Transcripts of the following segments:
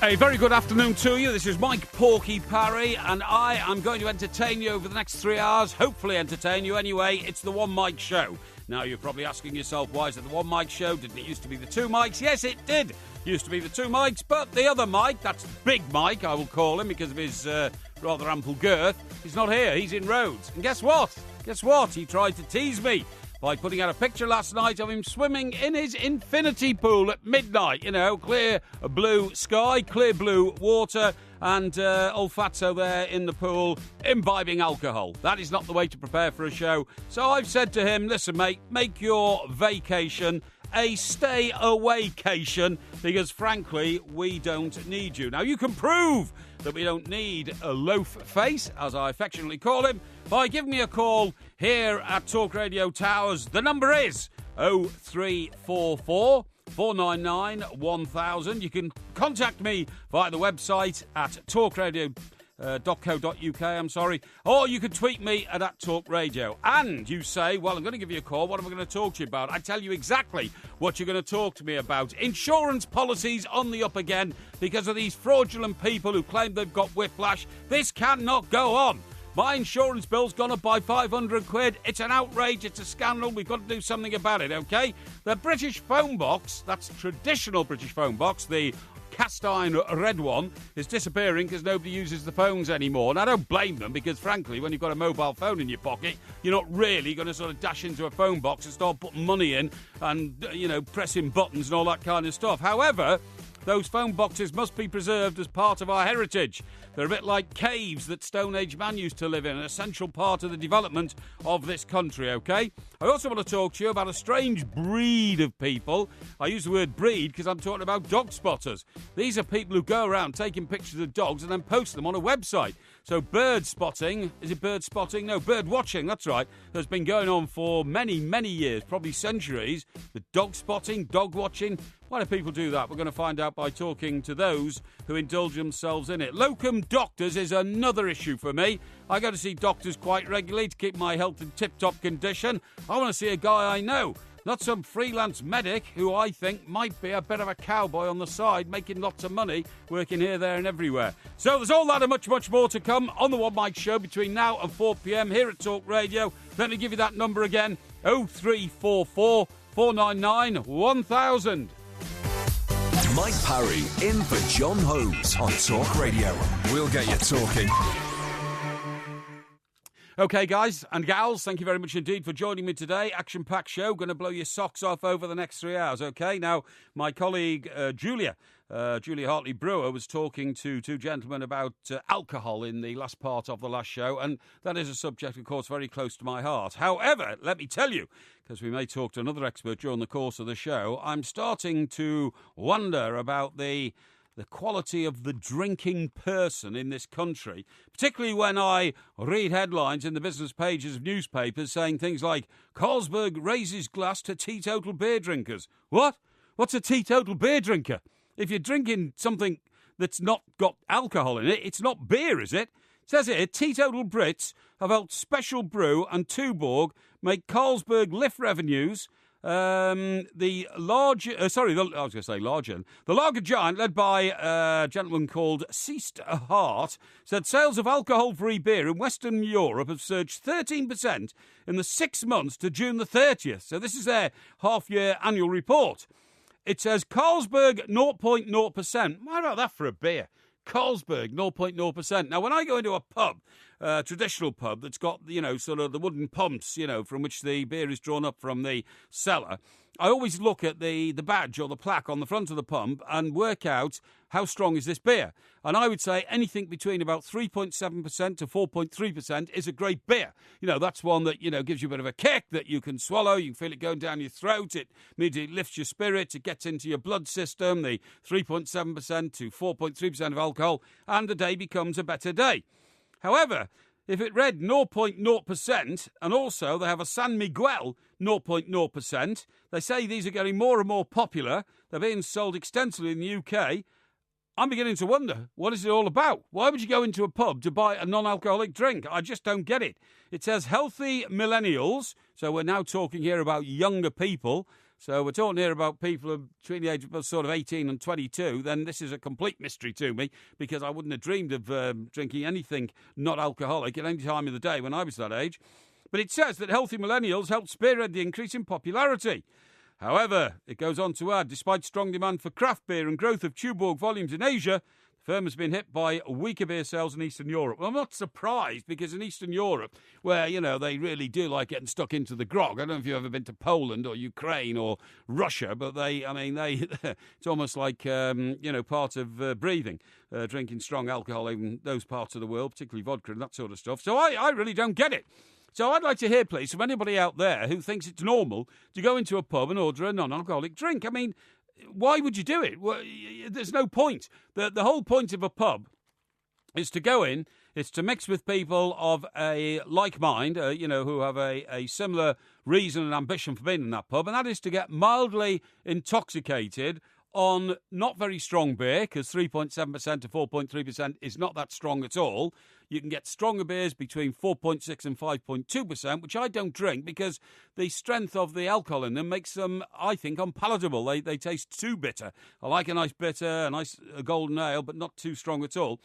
A very good afternoon to you. This is Mike Porky Parry, and I am going to entertain you over the next 3 hours. Hopefully entertain you anyway. It's the One Mike Show. Now, you're probably asking yourself, why is it the One Mike Show? Didn't it used to be the two mics? Yes, it did. Used to be the two mics, but the other Mike, that's Big Mike, I will call him because of his rather ample girth, he's not here. He's in Rhodes. And guess what? He tried to tease me by putting out a picture last night of him swimming in his infinity pool at midnight. You know, clear blue sky, clear blue water, and old Fatso there in the pool imbibing alcohol. That is not the way to prepare for a show. So I've said to him, listen, mate, make your vacation a stay-away-cation, because, frankly, we don't need you. Now, you can prove that we don't need a loaf face, as I affectionately call him, by giving me a call here at Talk Radio Towers. The number is 0344 499 1000. You can contact me via the website at talkradio.co.uk, or you could tweet me at Talk Radio. And you say, well, I'm going to give you a call. What am I going to talk to you about? I tell you exactly what you're going to talk to me about. Insurance policies on the up again because of these fraudulent people who claim they've got whiplash. This cannot go on. My insurance bill's gone up by 500 quid. It's an outrage. It's a scandal. We've got to do something about it, OK? The British phone box, that's traditional British phone box, the cast iron red one, is disappearing because nobody uses the phones anymore. And I don't blame them because, frankly, when you've got a mobile phone in your pocket, you're not really going to sort of dash into a phone box and start putting money in and, you know, pressing buttons and all that kind of stuff. However, those phone boxes must be preserved as part of our heritage. They're a bit like caves that Stone Age man used to live in, an essential part of the development of this country, OK? I also want to talk to you about a strange breed of people. I use the word breed because I'm talking about dog spotters. These are people who go around taking pictures of dogs and then post them on a website. So bird spotting, is it bird spotting? No, bird watching, that's right, has been going on for many, many years, probably centuries. The dog spotting, dog watching, why do people do that? We're going to find out by talking to those who indulge themselves in it. Locum doctors is another issue for me. I go to see doctors quite regularly to keep my health in tip-top condition. I want to see a guy I know, not some freelance medic who I think might be a bit of a cowboy on the side, making lots of money, working here, there and everywhere. So there's all that and much, much more to come on the One Mike Show between now and 4pm here at Talk Radio. Let me give you that number again, 0344 499 1000. Mike Parry in for John Holmes on Talk Radio. We'll get you talking. OK, guys and gals, thank you very much indeed for joining me today. Action-packed show, going to blow your socks off over the next 3 hours, OK? Now, my colleague Julia Hartley-Brewer was talking to two gentlemen about alcohol in the last part of the last show, and that is a subject, of course, very close to my heart. However, let me tell you, because we may talk to another expert during the course of the show, I'm starting to wonder about the quality of the drinking person in this country, particularly when I read headlines in the business pages of newspapers saying things like, Carlsberg raises glass to teetotal beer drinkers. What? What's a teetotal beer drinker? If you're drinking something that's not got alcohol in it, it's not beer, is it? It says here, teetotal Brits have held special brew and Tuborg make Carlsberg lift revenues. The lager giant, led by a gentleman called Ceased Heart, said sales of alcohol-free beer in Western Europe have surged 13% in the 6 months to June the 30th. So this is their half-year annual report. It says Carlsberg 0.0%. Why about that for a beer? Carlsberg 0.0%. Now, when I go into a pub, traditional pub that's got, you know, sort of the wooden pumps, you know, from which the beer is drawn up from the cellar, I always look at the badge or the plaque on the front of the pump and work out how strong is this beer. And I would say anything between about 3.7% to 4.3% is a great beer. You know, that's one that, you know, gives you a bit of a kick that you can swallow. You can feel it going down your throat. It immediately lifts your spirits. It gets into your blood system, the 3.7% to 4.3% of alcohol, and the day becomes a better day. However, if it read 0.0%, and also they have a San Miguel 0.0%, they say these are getting more and more popular. They're being sold extensively in the UK. I'm beginning to wonder, what is it all about? Why would you go into a pub to buy a non-alcoholic drink? I just don't get it. It says healthy millennials, so we're now talking here about younger people, So we're talking here about people between the age of sort of 18 and 22. Then this is a complete mystery to me, because I wouldn't have dreamed of drinking anything not alcoholic at any time of the day when I was that age. But it says that healthy millennials helped spearhead the increase in popularity. However, it goes on to add, despite strong demand for craft beer and growth of Tuborg volumes in Asia, the firm has been hit by weaker beer sales in Eastern Europe. Well, I'm not surprised, because in Eastern Europe, where, they really do like getting stuck into the grog. I don't know if you've ever been to Poland or Ukraine or Russia, but they it's almost like, part of breathing, drinking strong alcohol in those parts of the world, particularly vodka and that sort of stuff. So I really don't get it. So I'd like to hear, please, from anybody out there who thinks it's normal to go into a pub and order a non-alcoholic drink. I mean, why would you do it? Well, there's no point. The whole point of a pub is to go in, it's to mix with people of a like mind, who have a similar reason and ambition for being in that pub, and that is to get mildly intoxicated on not very strong beer, because 3.7% to 4.3% is not that strong at all. You can get stronger beers between 4.6 and 5.2%, which I don't drink because the strength of the alcohol in them makes them, I think, unpalatable. They taste too bitter. I like a nice bitter, a nice golden ale, but not too strong at all.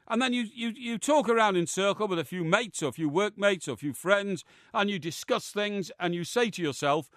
And then you talk around in circle with a few mates or a few workmates or a few friends, and you discuss things, and you say to yourself,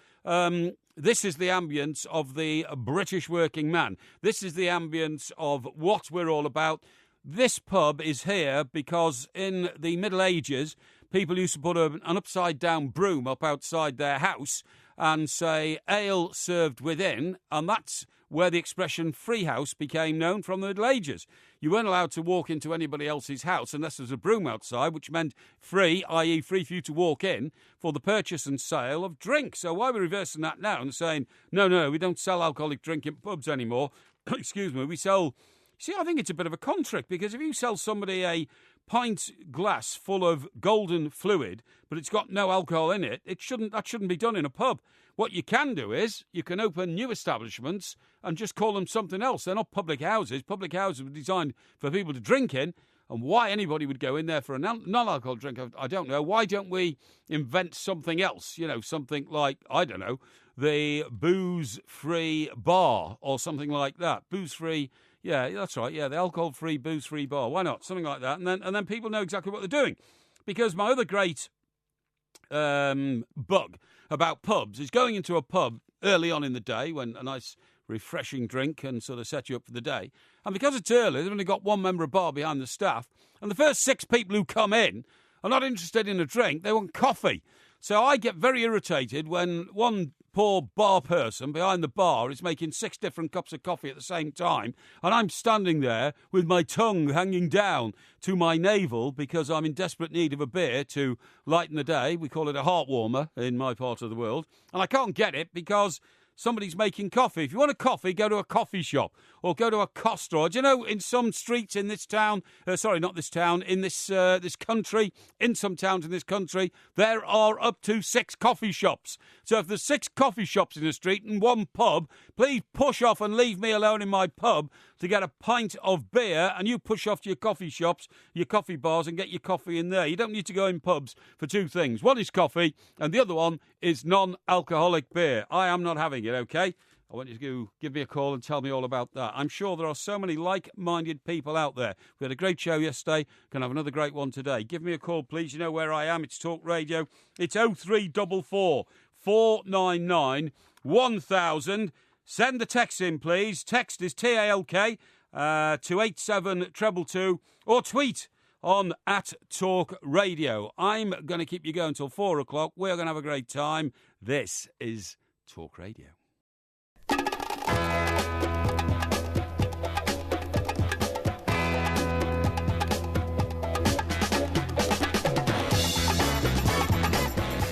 this is the ambience of the British working man. This is the ambience of what we're all about. This pub is here because in the Middle Ages, people used to put an upside-down broom up outside their house and say, ale served within, and that's where the expression free house became known from the Middle Ages. You weren't allowed to walk into anybody else's house unless there was a broom outside, which meant free, i.e. free for you to walk in, for the purchase and sale of drink. So why are we reversing that now and saying, no, we don't sell alcoholic drink in pubs anymore? Excuse me, we sell... See, I think it's a bit of a contract, because if you sell somebody a pint glass full of golden fluid, but it's got no alcohol in it, that shouldn't be done in a pub. What you can do is you can open new establishments and just call them something else. They're not public houses. Public houses were designed for people to drink in, and why anybody would go in there for a non-alcoholic drink, I don't know. Why don't we invent something else? Something like, I don't know, the booze-free bar or something like that. Booze-free... Yeah, that's right. Yeah, the alcohol-free, booze-free bar. Why not? Something like that. And then people know exactly what they're doing. Because my other great bug about pubs is going into a pub early on in the day when a nice refreshing drink can sort of set you up for the day. And because it's early, they've only got one member of bar behind the staff. And the first 6 people who come in are not interested in a drink. They want coffee. So I get very irritated when one poor bar person behind the bar is making 6 different cups of coffee at the same time, and I'm standing there with my tongue hanging down to my navel because I'm in desperate need of a beer to lighten the day. We call it a heart warmer in my part of the world, and I can't get it because somebody's making coffee. If you want a coffee, go to a coffee shop or go to a Costa. Or, do you know, in some streets in this town, in this country, in some towns in this country, there are up to 6 coffee shops. So if there's 6 coffee shops in the street and 1 pub, please push off and leave me alone in my pub to get a pint of beer, and you push off to your coffee shops, your coffee bars, and get your coffee in there. You don't need to go in pubs for 2 things. One is coffee, and the other one is non-alcoholic beer. I am not having it, okay? I want you to give me a call and tell me all about that. I'm sure there are so many like-minded people out there. We had a great show yesterday. Going to have another great one today. Give me a call, please. You know where I am. It's Talk Radio. It's 0344 499 1000. Send the text in, please. Text is TALK to 87222, or tweet on @Talk Radio. I'm going to keep you going until 4 o'clock. We're going to have a great time. This is Talk Radio.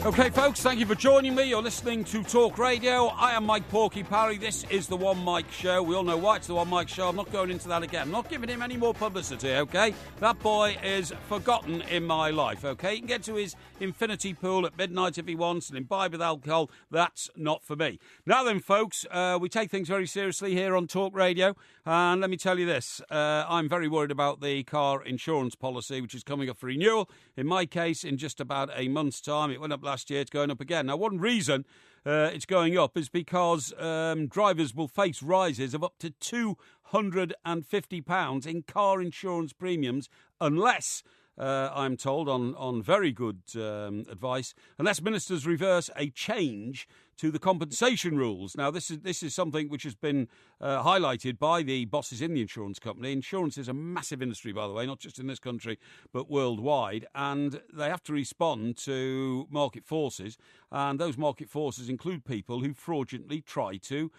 Okay, folks, thank you for joining me. You're listening to Talk Radio. I am Mike Porky Parry. This is the One Mike Show. We all know why it's the One Mike Show. I'm not going into that again. I'm not giving him any more publicity, okay? That boy is forgotten in my life, okay? He can get to his infinity pool at midnight if he wants and imbibe with alcohol. That's not for me. Now then, folks, we take things very seriously here on Talk Radio. And let me tell you this. I'm very worried about the car insurance policy, which is coming up for renewal. In my case, in just about a month's time. It went up last last year. It's going up again. Now, one reason it's going up is because drivers will face rises of up to £250 in car insurance premiums unless, I'm told, on very good advice, unless ministers reverse a change to the compensation rules. Now, this is something which has been highlighted by the bosses in the insurance company. Insurance is a massive industry, by the way, not just in this country, but worldwide, and they have to respond to market forces, and those market forces include people who fraudulently try to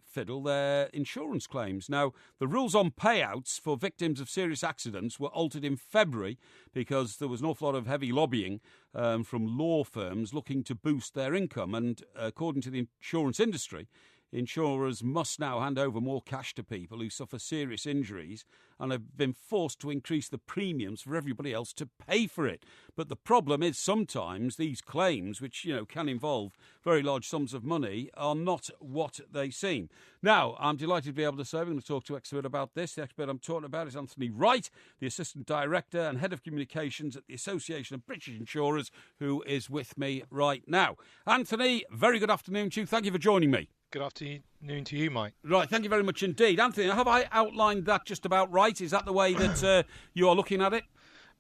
fiddle their insurance claims. Now, the rules on payouts for victims of serious accidents were altered in February because there was an awful lot of heavy lobbying from law firms looking to boost their income. And according to the insurance industry, insurers must now hand over more cash to people who suffer serious injuries and have been forced to increase the premiums for everybody else to pay for it. But the problem is sometimes these claims, which can involve very large sums of money, are not what they seem. Now, I'm delighted to be able to say we're going to talk to an expert about this. The expert I'm talking about is Anthony Wright, the Assistant Director and Head of Communications at the Association of British Insurers, who is with me right now. Anthony, very good afternoon to you. Thank you for joining me. Good afternoon to you, Mike. Right, thank you very much indeed. Anthony, have I outlined that just about right? Is that the way that you are looking at it?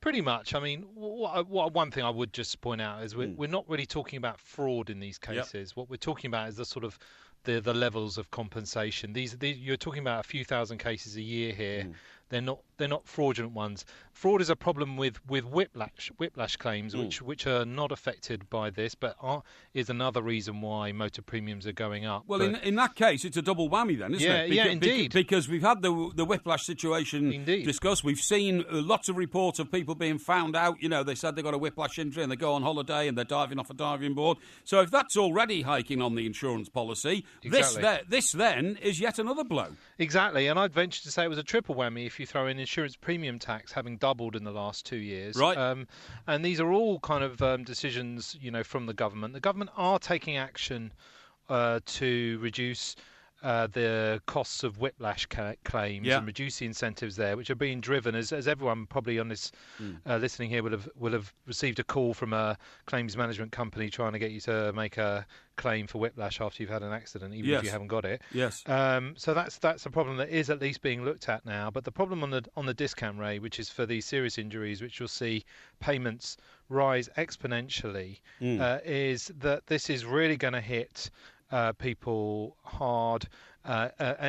Pretty much. I mean, one thing I would just point out is we're not really talking about fraud in these cases. Yep. What we're talking about is the sort of the levels of compensation. These you're talking about a few thousand cases a year here. They're not fraudulent ones. Fraud is a problem with whiplash claims, which are not affected by this, but is another reason why motor premiums are going up. Well, in that case, it's a double whammy then, isn't it? Yeah, indeed. Because we've had the whiplash situation discussed. We've seen lots of reports of people being found out. They said they got a whiplash injury and they go on holiday and they're diving off a diving board. So if that's already hiking on the insurance policy, this then is yet another blow. Exactly, and I'd venture to say it was a triple whammy if you throw in insurance premium tax having doubled in the last 2 years. Right. And these are all kind of decisions, from the government. The government are taking action to reduce the costs of whiplash claims and reduce the incentives there, which are being driven, as everyone probably on this listening here will have received a call from a claims management company trying to get you to make a claim for whiplash after you've had an accident, even if you haven't got it. Yes. So that's a problem that is at least being looked at now. But the problem on the discount rate, which is for these serious injuries, which you'll see payments rise exponentially, is that this is really going to hit people hard.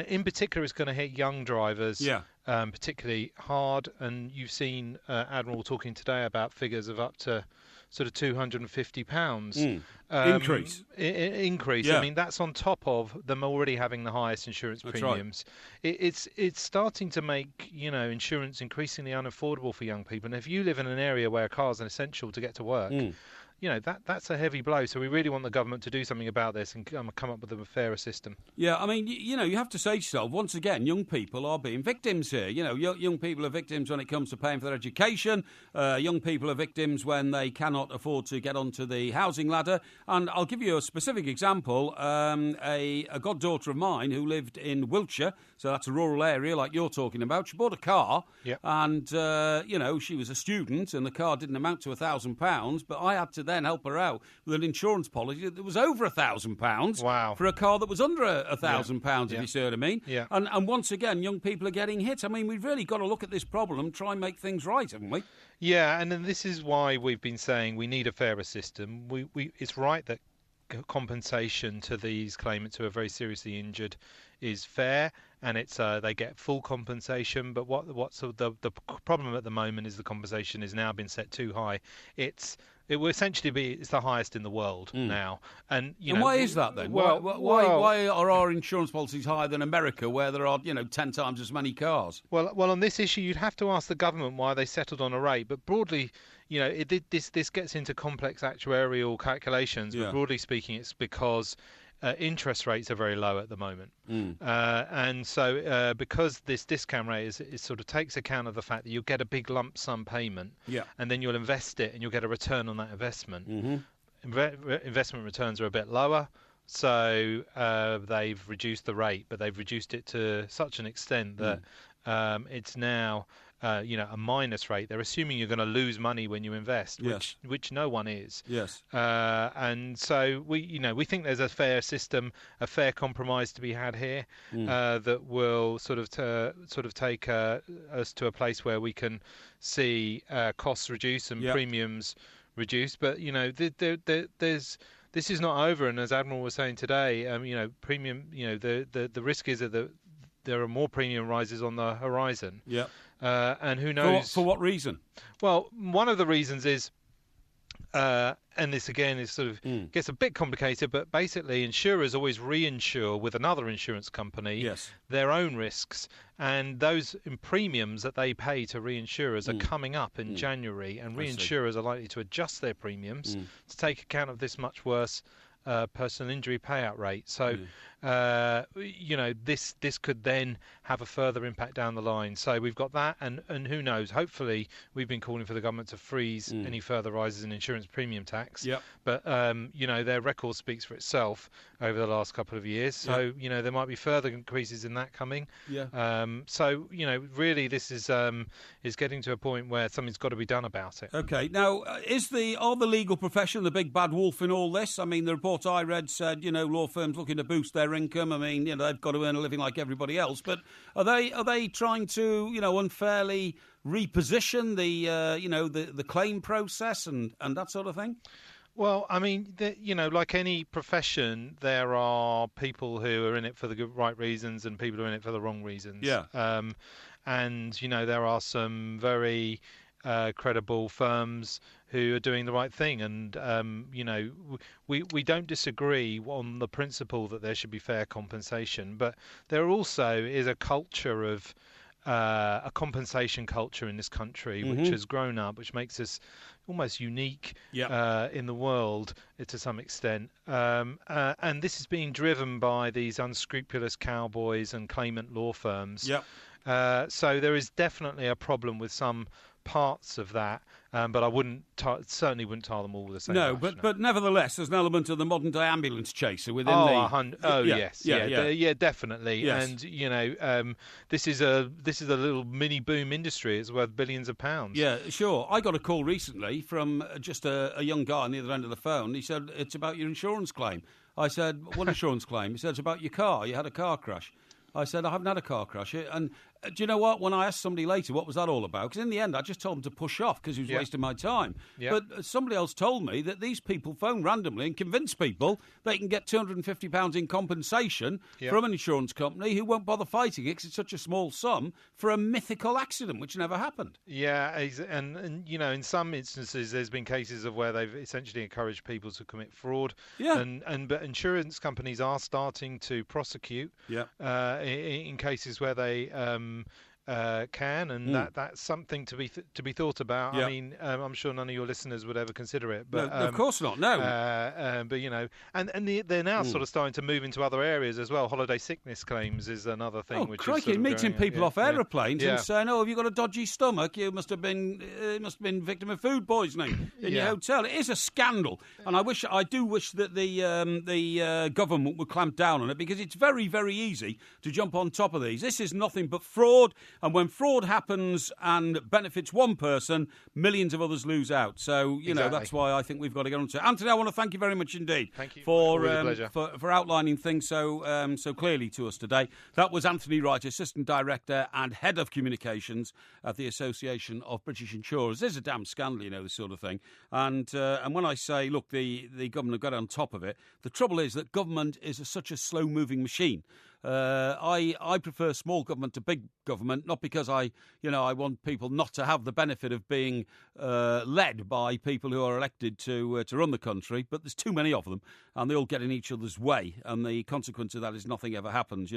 In particular, it's going to hit young drivers particularly hard. And you've seen Admiral talking today about figures of up to sort of £250 increase. Increase. Yeah. I mean, that's on top of them already having the highest insurance premiums. Right. It's starting to make insurance increasingly unaffordable for young people. And if you live in an area where a car is an essential to get to work, that's a heavy blow. So we really want the government to do something about this and come up with a fairer system. Yeah, I mean, you have to say to yourself, once again, young people are being victims here. Young people are victims when it comes to paying for their education. Young people are victims when they cannot afford to get onto the housing ladder. And I'll give you a specific example. A goddaughter of mine who lived in Wiltshire, so that's a rural area like you're talking about. She bought a car, and, she was a student, and the car didn't amount to £1,000, but I had to then help her out with an insurance policy that was over £1,000 for a car that was under £1,000, if you see what I mean. Yeah. And once again, young people are getting hit. I mean, we've really got to look at this problem and try and make things right, haven't we? Yeah, and then this is why we've been saying we need a fairer system. It's right that compensation to these claimants who are very seriously injured is fair, and it's they get full compensation. But what's the problem at the moment is the compensation is now been set too high. It will essentially be it's the highest in the world now, and why is that then? Why are our insurance policies higher than America, where there are 10 times as many cars? Well, on this issue, you'd have to ask the government why they settled on a rate. But broadly, this gets into complex actuarial calculations. But broadly speaking, it's because interest rates are very low at the moment, and so because this discount rate is sort of takes account of the fact that you'll get a big lump sum payment, and then you'll invest it and you'll get a return on that investment. Investment returns are a bit lower, so they've reduced the rate, but they've reduced it to such an extent that it's now a minus rate. They're assuming you're going to lose money when you invest, which no one is. Yes. And so we think there's a fair system, a fair compromise to be had here that will sort of take us to a place where we can see costs reduce and premiums reduce. But this is not over, and as Admiral was saying today, premium. The risk is that there are more premium rises on the horizon. Yeah. And who knows for what reason? Well, one of the reasons is, and this again is sort of gets a bit complicated, but basically insurers always reinsure with another insurance company their own risks, and those premiums that they pay to reinsurers are coming up in January, and reinsurers are likely to adjust their premiums to take account of this much worse personal injury payout rate. So, this could then have a further impact down the line. So we've got that, and who knows? Hopefully, we've been calling for the government to freeze any further rises in insurance premium tax. Yep. But their record speaks for itself over the last couple of years. So there might be further increases in that coming. Yeah. Really, this is getting to a point where something's got to be done about it. Okay. Now, are the legal profession the big bad wolf in all this? I mean, the report I read said, law firms looking to boost their income. I mean, they've got to earn a living like everybody else. But are they trying to, unfairly reposition the claim process and that sort of thing? Well, I mean, like any profession, there are people who are in it for the right reasons and people who are in it for the wrong reasons. Yeah. And there are some very credible firms who are doing the right thing, and we don't disagree on the principle that there should be fair compensation, but there also is a culture of a compensation culture in this country which has grown up, which makes us almost unique in the world to some extent, and this is being driven by these unscrupulous cowboys and claimant law firms. So there is definitely a problem with some parts of that, but I certainly wouldn't tie them all with the same. No, brush, but nevertheless, there's an element of the modern day ambulance chaser within yes, definitely. Yes. And this is a little mini boom industry. It's worth billions of pounds. Yeah, sure. I got a call recently from just a young guy on the other end of the phone. He said, "It's about your insurance claim." I said, "What insurance claim?" He said, "It's about your car. You had a car crash." I said, "I haven't had a car crash." And do you know what? When I asked somebody later, what was that all about? Because in the end, I just told him to push off because he was wasting my time. But somebody else told me that these people phone randomly and convince people they can get £250 in compensation from an insurance company who won't bother fighting it because it's such a small sum for a mythical accident which never happened. Yeah, and in some instances, there's been cases of where they've essentially encouraged people to commit fraud. Yeah. But insurance companies are starting to prosecute. In cases where they can, and that's something to be thought about. I mean, I'm sure none of your listeners would ever consider it, but no, of course not. No, but they're now sort of starting to move into other areas as well. Holiday sickness claims is another thing. Which crikey, is sort of meeting people off aeroplanes and saying, "Oh, have you got a dodgy stomach? You must have been victim of food poisoning in your hotel." It is a scandal, and I do wish that the government would clamp down on it, because it's very, very easy to jump on top of these. This is nothing but fraud. And when fraud happens and benefits one person, millions of others lose out. So, that's why I think we've got to get on to it. Anthony, I want to thank you very much indeed for outlining things so clearly to us today. That was Anthony Wright, Assistant Director and Head of Communications at the Association of British Insurers. There's a damn scandal, this sort of thing. And when I say, look, the government got on top of it, the trouble is that government is such a slow-moving machine. I prefer small government to big government, not because I want people not to have the benefit of being led by people who are elected to run the country, but there's too many of them, and they all get in each other's way, and the consequence of that is nothing ever happens,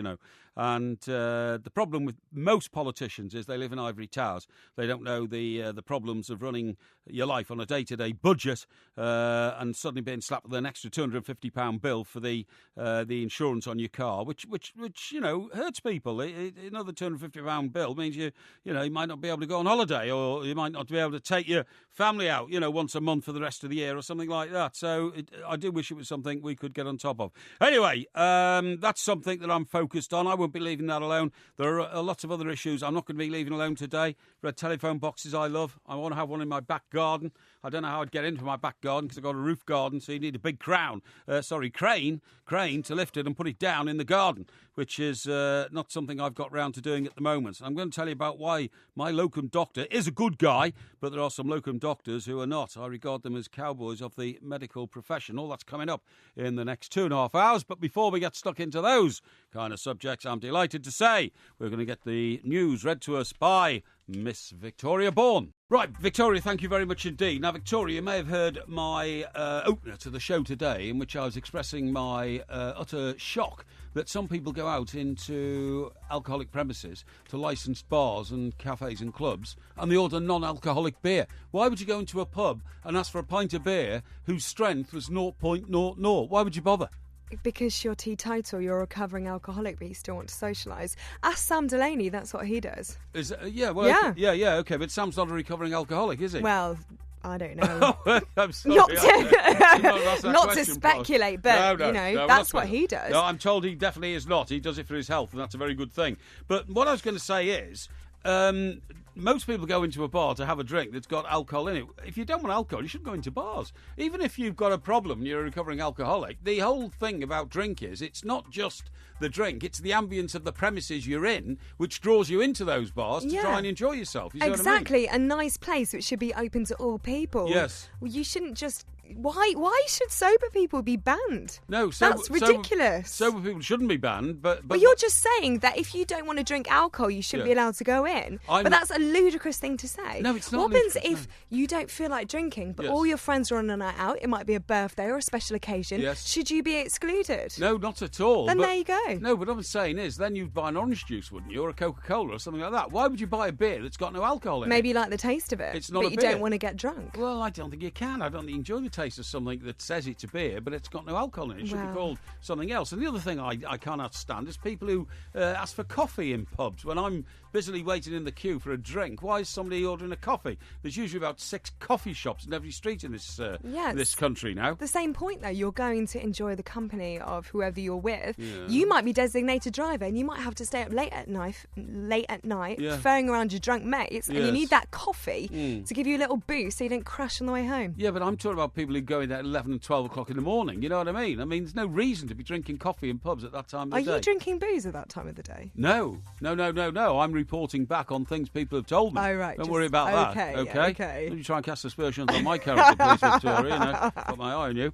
And the problem with most politicians is they live in ivory towers. They don't know the problems of running your life on a day-to-day budget and suddenly being slapped with an extra £250 bill for the insurance on your car, which which hurts people. Another £250 bill means you might not be able to go on holiday, or you might not be able to take your family out, once a month for the rest of the year or something like that. So I do wish it was something we could get on top of. Anyway, that's something that I'm focused on. I won't be leaving that alone. There are lots of other issues I'm not going to be leaving alone today. Red telephone boxes I love. I want to have one in my back garden. I don't know how I'd get into my back garden because I've got a roof garden, so you need a big crane to lift it and put it down in the garden, which is not something I've got round to doing at the moment. I'm going to tell you about why my locum doctor is a good guy, but there are some locum doctors who are not. I regard them as cowboys of the medical profession. All that's coming up in the next 2.5 hours. But before we get stuck into those kind of subjects, I'm delighted to say we're going to get the news read to us by Miss Victoria Bourne. Right, Victoria, thank you very much indeed. Now, Victoria, you may have heard my opener to the show today, in which I was expressing my utter shock that some people go out into alcoholic premises to licensed bars and cafes and clubs and they order non-alcoholic beer. Why would you go into a pub and ask for a pint of beer whose strength was 0.00? Why would you bother? Because you're teetotal, you're a recovering alcoholic, but you still want to socialise. Ask Sam Delaney, that's what he does. Yeah. Okay, but Sam's not a recovering alcoholic, is he? Well, I don't know. I'm sorry. Not to speculate, but, that's what he does. No, I'm told he definitely is not. He does it for his health, and that's a very good thing. But what I was going to say is, most people go into a bar to have a drink that's got alcohol in it. If you don't want alcohol, you shouldn't go into bars. Even if you've got a problem and you're a recovering alcoholic, the whole thing about drink is it's not just the drink, it's the ambience of the premises you're in which draws you into those bars to try and enjoy yourself. You see exactly. what I mean? A nice place which should be open to all people. Yes. Well, you shouldn't just... Why should sober people be banned? No, that's ridiculous. Sober people shouldn't be banned, but you're just saying that if you don't want to drink alcohol, you shouldn't be allowed to go in. But that's a ludicrous thing to say. No, it's not. What happens if you don't feel like drinking, but all your friends are on a night out? It might be a birthday or a special occasion. Yes. Should you be excluded? No, not at all. Then there you go. No, but what I'm saying is, then you'd buy an orange juice, wouldn't you, or a Coca-Cola or something like that? Why would you buy a beer that's got no alcohol in it? Maybe you like the taste of it, it's not but you don't want to get drunk. Well, I don't think you can. I don't think you enjoy the taste of something that says it's a beer, but it's got no alcohol in it. It should be called something else. And the other thing I cannot stand is people who ask for coffee in pubs when I'm busily waiting in the queue for a drink. Why is somebody ordering a coffee? There's usually about 6 coffee shops in every street in this country now. The same point, though. You're going to enjoy the company of whoever you're with. Yeah. You might be designated driver, and you might have to stay up late at night, ferrying around your drunk mates, and you need that coffee to give you a little boost so you don't crash on the way home. Yeah, but I'm talking about people who go in at 11 and 12 o'clock in the morning. You know what I mean? I mean, there's no reason to be drinking coffee in pubs at that time of the day. Are you drinking booze at that time of the day? No. I'm reporting back on things people have told me. Oh, right. Don't worry about that. Okay. Don't you try and cast aspersions on my character, please, Victoria. Got my eye on you.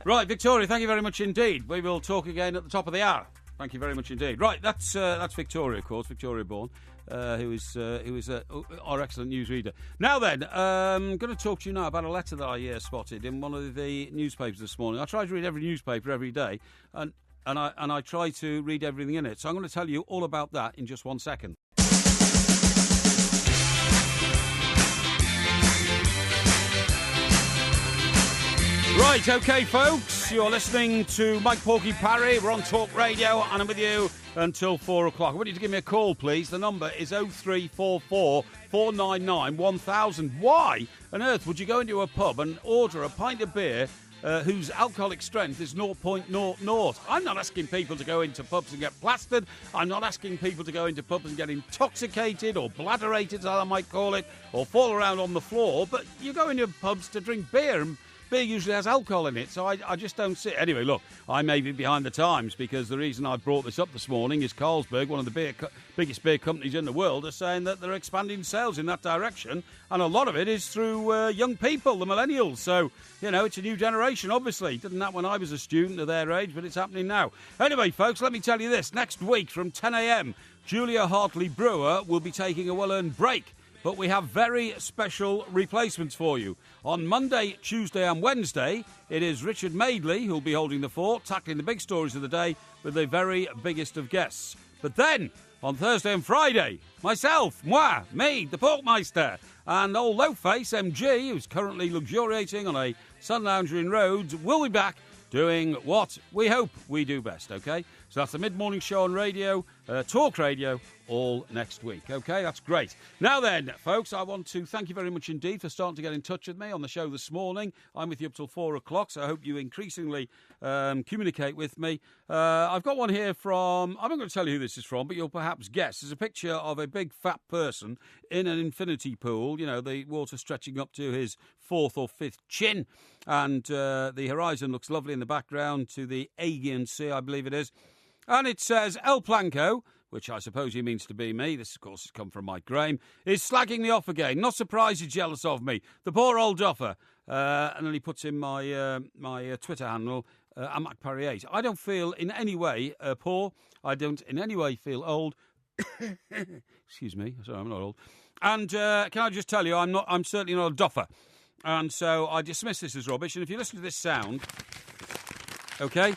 Right, Victoria, thank you very much indeed. We will talk again at the top of the hour. Thank you very much indeed. Right, that's Victoria, of course, Victoria Bourne, who is our excellent newsreader. Now then, I'm going to talk to you now about a letter that I spotted in one of the newspapers this morning. I try to read every newspaper every day, and I try to read everything in it. So I'm going to tell you all about that in just 1 second. Right, OK, folks, you're listening to Mike Porky Parry. We're on Talk Radio, and I'm with you until 4 o'clock. I want you to give me a call, please. The number is 0344 499 1000. Why on earth would you go into a pub and order a pint of beer whose alcoholic strength is 0.00? I'm not asking people to go into pubs and get plastered. I'm not asking people to go into pubs and get intoxicated or bladderated, as I might call it, or fall around on the floor. But you go into pubs to drink beer, and beer usually has alcohol in it, so I just don't see it. Anyway, look, I may be behind the times because the reason I brought this up this morning is Carlsberg, one of the biggest beer companies in the world, are saying that they're expanding sales in that direction, and a lot of it is through young people, the millennials. So, it's a new generation, obviously. Didn't that when I was a student of their age, but it's happening now. Anyway, folks, let me tell you this. Next week from 10 a.m, Julia Hartley-Brewer will be taking a well-earned break. But we have very special replacements for you. On Monday, Tuesday and Wednesday, it is Richard Madeley who'll be holding the fort, tackling the big stories of the day with the very biggest of guests. But then, on Thursday and Friday, myself, me, the Porkmeister, and old Low-Face MG, who's currently luxuriating on a sun lounger in Rhodes, will be back doing what we hope we do best, OK? So that's the mid-morning show on radio, Talk Radio, all next week. OK, that's great. Now then, folks, I want to thank you very much indeed for starting to get in touch with me on the show this morning. I'm with you up till 4 o'clock, so I hope you increasingly communicate with me. I've got one here from, I'm not going to tell you who this is from, but you'll perhaps guess. There's a picture of a big fat person in an infinity pool, you know, the water stretching up to his 4th or 5th chin, and the horizon looks lovely in the background to the Aegean Sea, I believe it is. And it says, El Planco, which I suppose he means to be me, this of course has come from Mike Graham, is slagging me off again. Not surprised he's jealous of me. The poor old duffer. And then he puts in my Twitter handle, Parry 8. I don't feel in any way poor. I don't in any way feel old. Excuse me. Sorry, I'm not old. And can I just tell you, I'm certainly not a duffer. And so I dismiss this as rubbish. And if you listen to this sound, OK,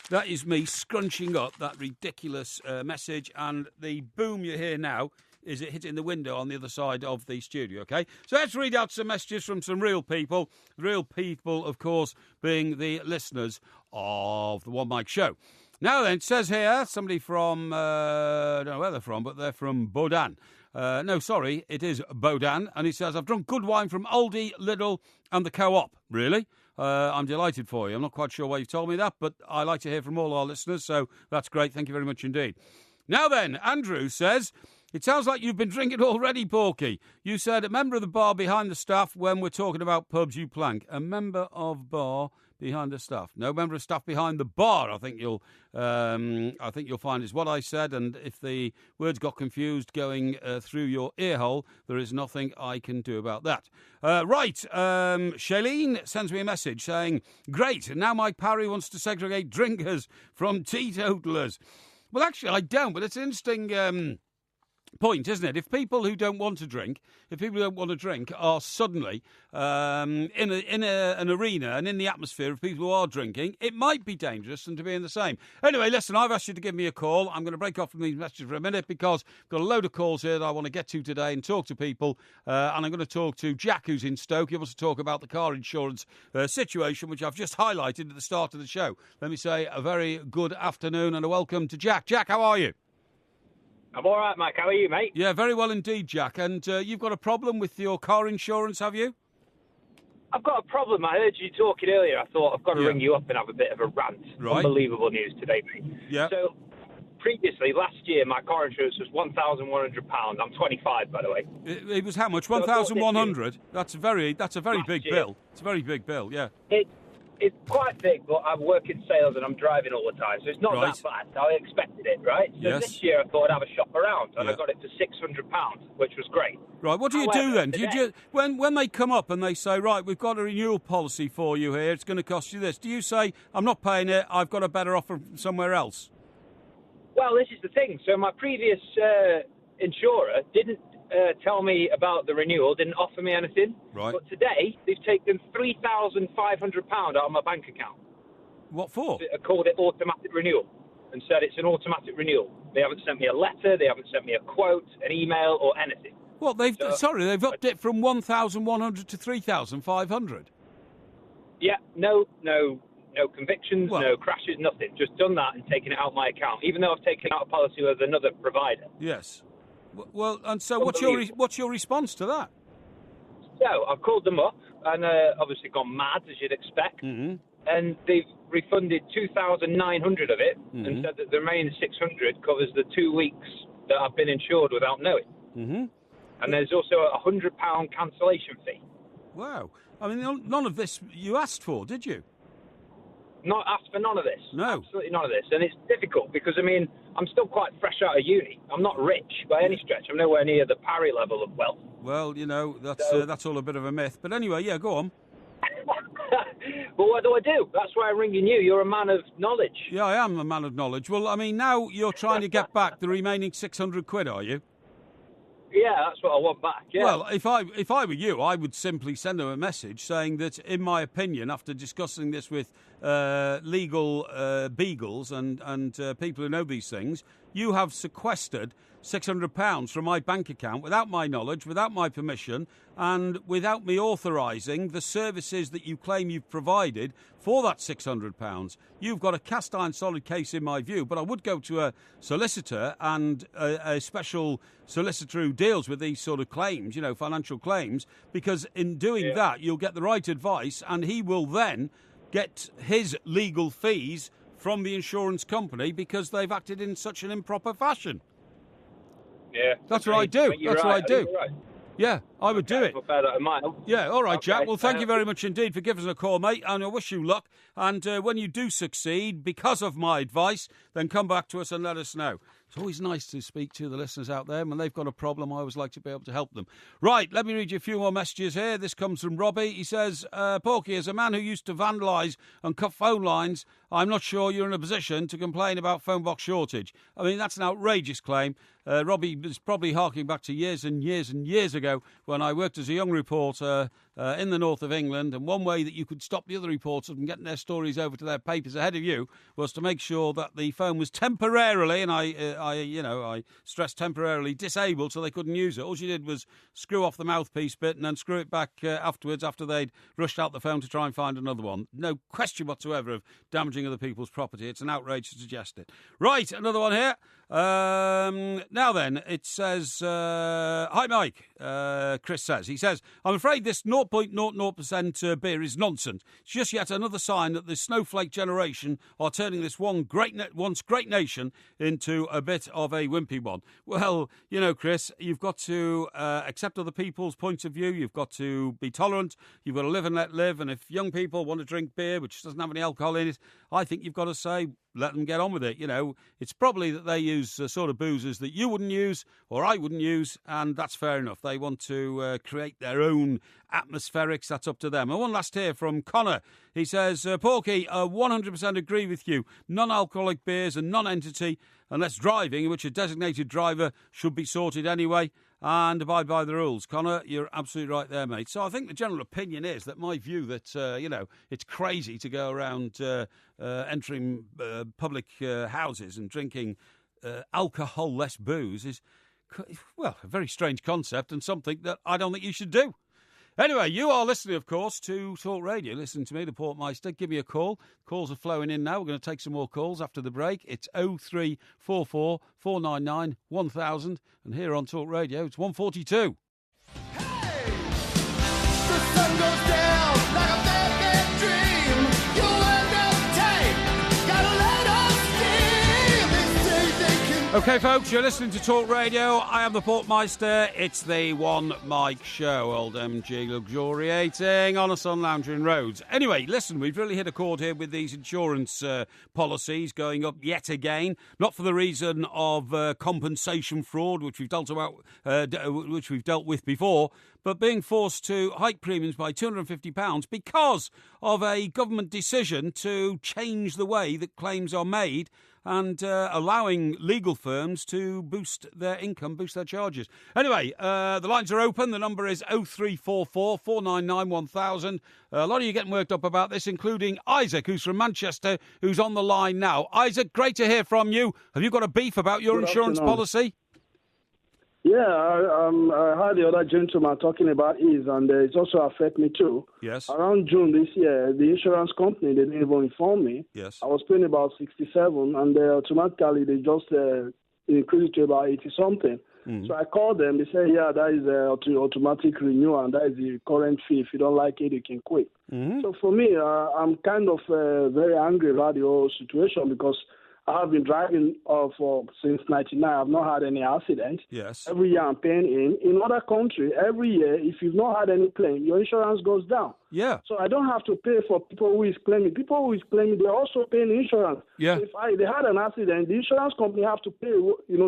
that is me scrunching up that ridiculous message, and the boom you hear now is it hitting the window on the other side of the studio, OK? So let's read out some messages from some real people. Real people, of course, being the listeners of the One Mike Show. Now then, it says here, somebody from, I don't know where they're from, but they're from Bodan. No, sorry, it is Bodan. And he says, I've drunk good wine from Aldi, Lidl and the Co-op. Really? I'm delighted for you. I'm not quite sure why you've told me that, but I like to hear from all our listeners, so that's great. Thank you very much indeed. Now then, Andrew says, it sounds like you've been drinking already, Porky. You said a member of the bar behind the staff when we're talking about pubs you plank. A member of bar behind the staff. No member of staff behind the bar, I think you'll find is what I said, and if the words got confused going through your ear hole, there is nothing I can do about that. Shailene sends me a message saying, great, and now Mike Parry wants to segregate drinkers from teetotalers. Well, actually, I don't, but it's an interesting point, isn't it? If people who don't want to drink, are suddenly in an arena and in the atmosphere of people who are drinking, it might be dangerous than to be in the same. Anyway, listen, I've asked you to give me a call. I'm going to break off from these messages for a minute because I've got a load of calls here that I want to get to today and talk to people. And I'm going to talk to Jack, who's in Stoke. He wants to talk about the car insurance situation, which I've just highlighted at the start of the show. Let me say a very good afternoon and a welcome to Jack. Jack, how are you? I'm all right, Mike. How are you, mate? Yeah, very well indeed, Jack. And you've got a problem with your car insurance, have you? I've got a problem. I heard you talking earlier. I thought I've got to ring you up and have a bit of a rant. Right. Unbelievable news today, mate. Yeah. So, previously, last year, my car insurance was £1,100. I'm 25, by the way. It was how much? 1,100? That's a very big bill. It's a very big bill, yeah. It's quite big, but I work in sales and I'm driving all the time, so it's not right. that bad. I expected it, right? So yes. This year I thought I'd have a shop around, and I got it for £600, which was great. Right, what do you do then? When they come up and they say, right, we've got a renewal policy for you here, it's going to cost you this, do you say, I'm not paying it, I've got a better offer somewhere else? Well, this is the thing. So my previous insurer didn't tell me about the renewal, didn't offer me anything. Right. But today, they've taken £3,500 out of my bank account. What for? I called it automatic renewal and said it's an automatic renewal. They haven't sent me a letter, they haven't sent me a quote, an email, or anything. Well, they've upped it from 1,100 to 3,500. Yeah, no convictions, no crashes, nothing. Just done that and taken it out of my account, even though I've taken out a policy with another provider. Yes. Well, and so what's your response to that? So I've called them up and obviously gone mad, as you'd expect. Mm-hmm. And they've refunded 2,900 of it and said that the remaining 600 covers the 2 weeks that I've been insured without knowing. Mm-hmm. And there's also a £100 cancellation fee. Wow. I mean, none of this you asked for, did you? Not asked for none of this. No. Absolutely none of this. And it's difficult because, I mean, I'm still quite fresh out of uni. I'm not rich by any stretch. I'm nowhere near the Parry level of wealth. Well, you know, that's all a bit of a myth. But anyway, yeah, go on. But what do I do? That's why I'm ringing you. You're a man of knowledge. Yeah, I am a man of knowledge. Well, I mean, now you're trying to get back the remaining 600 quid, are you? Yeah, that's what I want back, yeah. Well, if I were you, I would simply send them a message saying that, in my opinion, after discussing this with legal beagles and people who know these things, you have sequestered £600 from my bank account without my knowledge, without my permission, and without me authorising the services that you claim you've provided for that £600. You've got a cast iron solid case in my view, but I would go to a solicitor and a special solicitor who deals with these sort of claims, financial claims, because in doing that you'll get the right advice, and he will then get his legal fees from the insurance company because they've acted in such an improper fashion. Yeah. That's what I do. That's what I do. Right. Yeah, I would do it. I'll bear that in mind. Yeah, all right, Jack. Well, thank you very much indeed for giving us a call, mate, and I wish you luck. And when you do succeed, because of my advice, then come back to us and let us know. It's always nice to speak to the listeners out there. When they've got a problem, I always like to be able to help them. Right, let me read you a few more messages here. This comes from Robbie. He says, Porky, as a man who used to vandalise and cut phone lines, I'm not sure you're in a position to complain about phone box shortage. I mean, that's an outrageous claim. Robbie is probably harking back to years and years and years ago when I worked as a young reporter in the north of England, and one way that you could stop the other reporters from getting their stories over to their papers ahead of you was to make sure that the phone was temporarily, and I stress temporarily, disabled so they couldn't use it. All you did was screw off the mouthpiece bit and then screw it back afterwards after they'd rushed out the phone to try and find another one. No question whatsoever of damaging other people's property. It's an outrage to suggest it. Right, another one here. Now then, it says, hi Mike, Chris says. He says, I'm afraid this 0.00% beer is nonsense. It's just yet another sign that the snowflake generation are turning this once great nation into a bit of a wimpy one. Well, Chris, you've got to accept other people's points of view. You've got to be tolerant. You've got to live and let live. And if young people want to drink beer, which doesn't have any alcohol in it, I think you've got to say, let them get on with it. It's probably that they use sort of boozers that you wouldn't use or I wouldn't use, and that's fair enough. They want to create their own atmospherics. That's up to them. And one last here from Connor. He says, Porky, 100% agree with you. Non-alcoholic beers and non-entity, unless driving, in which a designated driver should be sorted anyway, and abide by the rules. Connor, you're absolutely right there, mate. So I think the general opinion is that my view that, it's crazy to go around entering public houses and drinking alcohol-less booze is, well, a very strange concept and something that I don't think you should do. Anyway, you are listening, of course, to Talk Radio. Listen to me, the Portmeister. Give me a call. Calls are flowing in now. We're going to take some more calls after the break. It's 0344 499 1000. And here on Talk Radio, it's 142. Hey! The sun goes down like a bad, bad dream. You end up tight. Gotta let off steam. They say they can... OK, folks, you're listening to Talk Radio. I am the Portmeister. It's the One Mike Show. Old MG luxuriating on a sun-lounging roads. Anyway, listen, we've really hit a chord here with these insurance policies going up yet again. Not for the reason of compensation fraud, which we've dealt with before, but being forced to hike premiums by £250 because of a government decision to change the way that claims are made and allowing legal firms to boost their income, boost their charges. Anyway, the lines are open. The number is 0344 499 1000. A lot of you getting worked up about this, including Isaac, who's from Manchester, who's on the line now. Isaac, great to hear from you. Have you got a beef about your insurance policy? Yeah, I heard the other gentleman talking about his, and it also affect me too. Yes. Around June this year, the insurance company, they didn't even inform me. Yes. I was paying about 67, and automatically they just increased it to about 80-something. Mm. So I called them. They said, yeah, that is automatic renewal, and that is the current fee. If you don't like it, you can quit. Mm-hmm. So for me, I'm kind of very angry about the whole situation because I have been driving since 1999. I've not had any accident. Yes. Every year I'm paying in other countries, every year, if you've not had any claim, your insurance goes down. Yeah. So I don't have to pay for people who is claiming. People who is claiming, they're also paying insurance. Yeah. If they had an accident, the insurance company have to pay,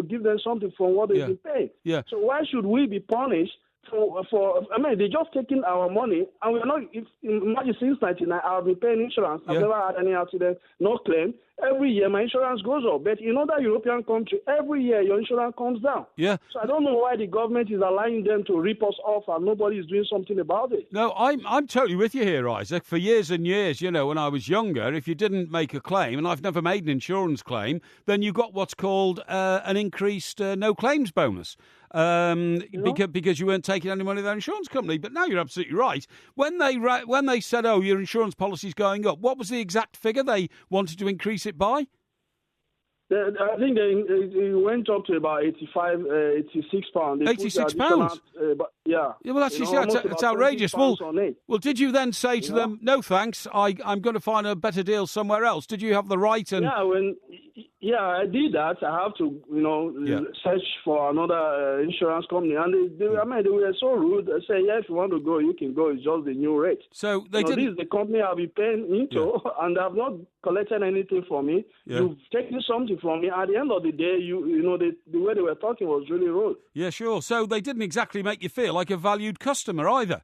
give them something from what they've been paying. Yeah. So why should we be punished They're just taking our money, and we're not. Imagine since 1999, I've been paying insurance. I've never had any accident, no claim. Every year, my insurance goes up. But in other European countries, every year your insurance comes down. Yeah. So I don't know why the government is allowing them to rip us off, and nobody is doing something about it. No, I'm totally with you here, Isaac. For years and years, when I was younger, if you didn't make a claim, and I've never made an insurance claim, then you got what's called an increased no claims bonus. Because you weren't taking any money of their insurance company. But now you're absolutely right. When they said, oh, your insurance policy's going up, what was the exact figure they wanted to increase it by? I think it went up to about 85, 86 pounds. £86? Yeah, well, that's it's outrageous. Well, did you then say to them, no thanks, I'm going to find a better deal somewhere else? Did you have the right? Yeah, I did that. I have to, search for another insurance company. And they were so rude. They say, if you want to go, you can go. It's just the new rate. So they didn't... This is the company I'll be paying into, and I've not collected anything from me. Yeah. You've taken something from me. At the end of the day, the way they were talking was really rude. Yeah, sure. So they didn't exactly make you feel like a valued customer either.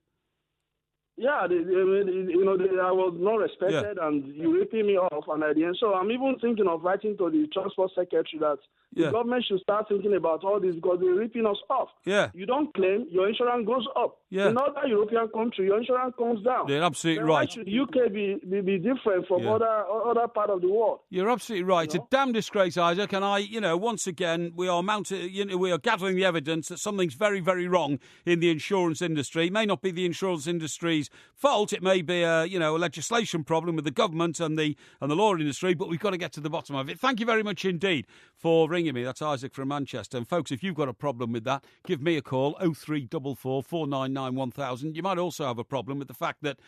Yeah, I was not respected, and you ripping me off, and at the end, so I'm even thinking of writing to the transport secretary that the government should start thinking about all this because they're ripping us off. Yeah, you don't claim, your insurance goes up. Yeah, in other European countries, your insurance comes down. You're absolutely then right. Why should the UK be different from other part of the world? You're absolutely right. It's a damn disgrace, Isaac. And once again, we are we are gathering the evidence that something's very, very wrong in the insurance industry. It may not be the insurance industry's fault. It may be a legislation problem with the government and the law industry, but we've got to get to the bottom of it. Thank you very much indeed for ringing me. That's Isaac from Manchester. And folks, if you've got a problem with that, give me a call, 0344 499 1000. You might also have a problem with the fact that,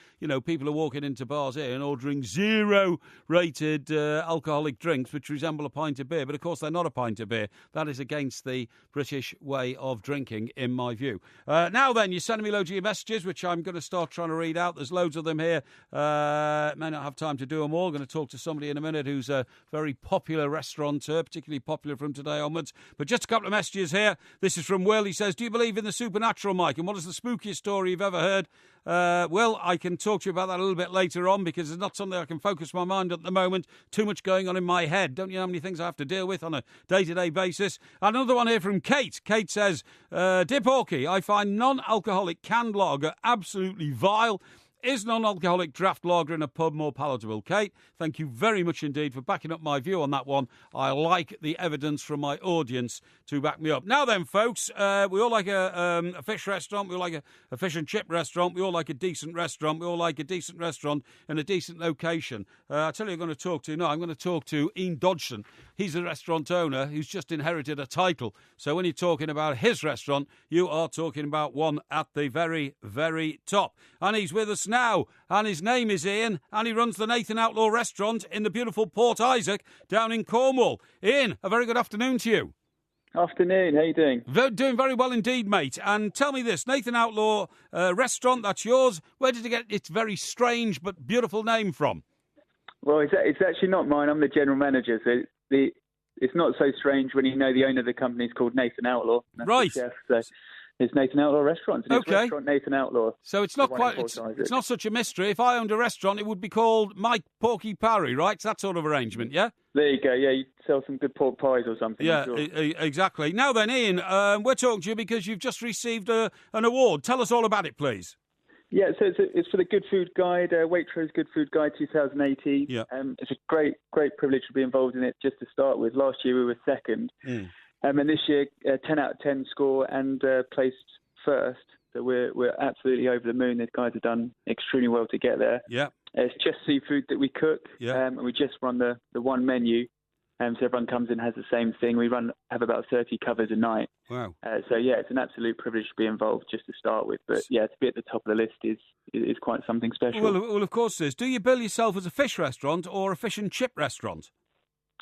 people are walking into bars here and ordering 0-rated alcoholic drinks, which resemble a pint of beer. But, of course, they're not a pint of beer. That is against the British way of drinking, in my view. Now then, you're sending me loads of your messages, which I'm going to start trying to read out. There's loads of them here. May not have time to do them all. I'm going to talk to somebody in a minute who's a very popular restaurateur, particularly popular from today onwards. But just a couple of messages here. This is from Will. He says, do you believe in the supernatural, Mike? And what is the spookiest story you've ever heard? Well, I can talk to you about that a little bit later on because it's not something I can focus my mind on at the moment. Too much going on in my head. Don't you know how many things I have to deal with on a day-to-day basis? Another one here from Kate. Kate says, Dear Porky, I find non-alcoholic canned lager absolutely vile. Is non-alcoholic draft lager in a pub more palatable? Kate, thank you very much indeed for backing up my view on that one. I like the evidence from my audience to back me up. Now then, folks, we all like a fish restaurant. We all like a fish and chip restaurant. We all like a decent restaurant. We all like a decent restaurant in a decent location. I tell you, I'm going to talk to Ian Dodgson. He's a restaurant owner who's just inherited a title. So when you're talking about his restaurant, you are talking about one at the very, very top. And he's with us now, and his name is Ian, and he runs the Nathan Outlaw restaurant in the beautiful Port Isaac down in Cornwall. Ian, a very good afternoon to you. Afternoon, how you doing? Doing very well indeed, mate. And tell me this, Nathan Outlaw restaurant, that's yours. Where did you get its very strange but beautiful name from? Well, it's actually not mine. I'm the general manager, so it's not so strange when you know the owner of the company is called Nathan Outlaw. That's right. The chef, so it's Nathan Outlaw Restaurant. It's restaurant Nathan Outlaw. So it's not quite. It's not such a mystery. If I owned a restaurant, it would be called Mike Porky Parry, right? It's that sort of arrangement, yeah. There you go. Yeah, you sell some good pork pies or something. Yeah, sure. Exactly. Now then, Ian, we're talking to you because you've just received an award. Tell us all about it, please. Yeah, so it's for the Good Food Guide, Waitrose Good Food Guide 2018. Yeah. It's a great privilege to be involved in it. Just to start with, last year we were second, and this year 10 out of 10 score and placed first. So we're absolutely over the moon. These guys have done extremely well to get there. Yeah. It's just seafood that we cook. Yeah. And we just run the one menu. So everyone comes in and has the same thing. We have about 30 covers a night. Wow. So yeah, it's an absolute privilege to be involved just to start with. But yeah, to be at the top of the list is quite something special. Well, of course it is. Do you bill yourself as a fish restaurant or a fish and chip restaurant?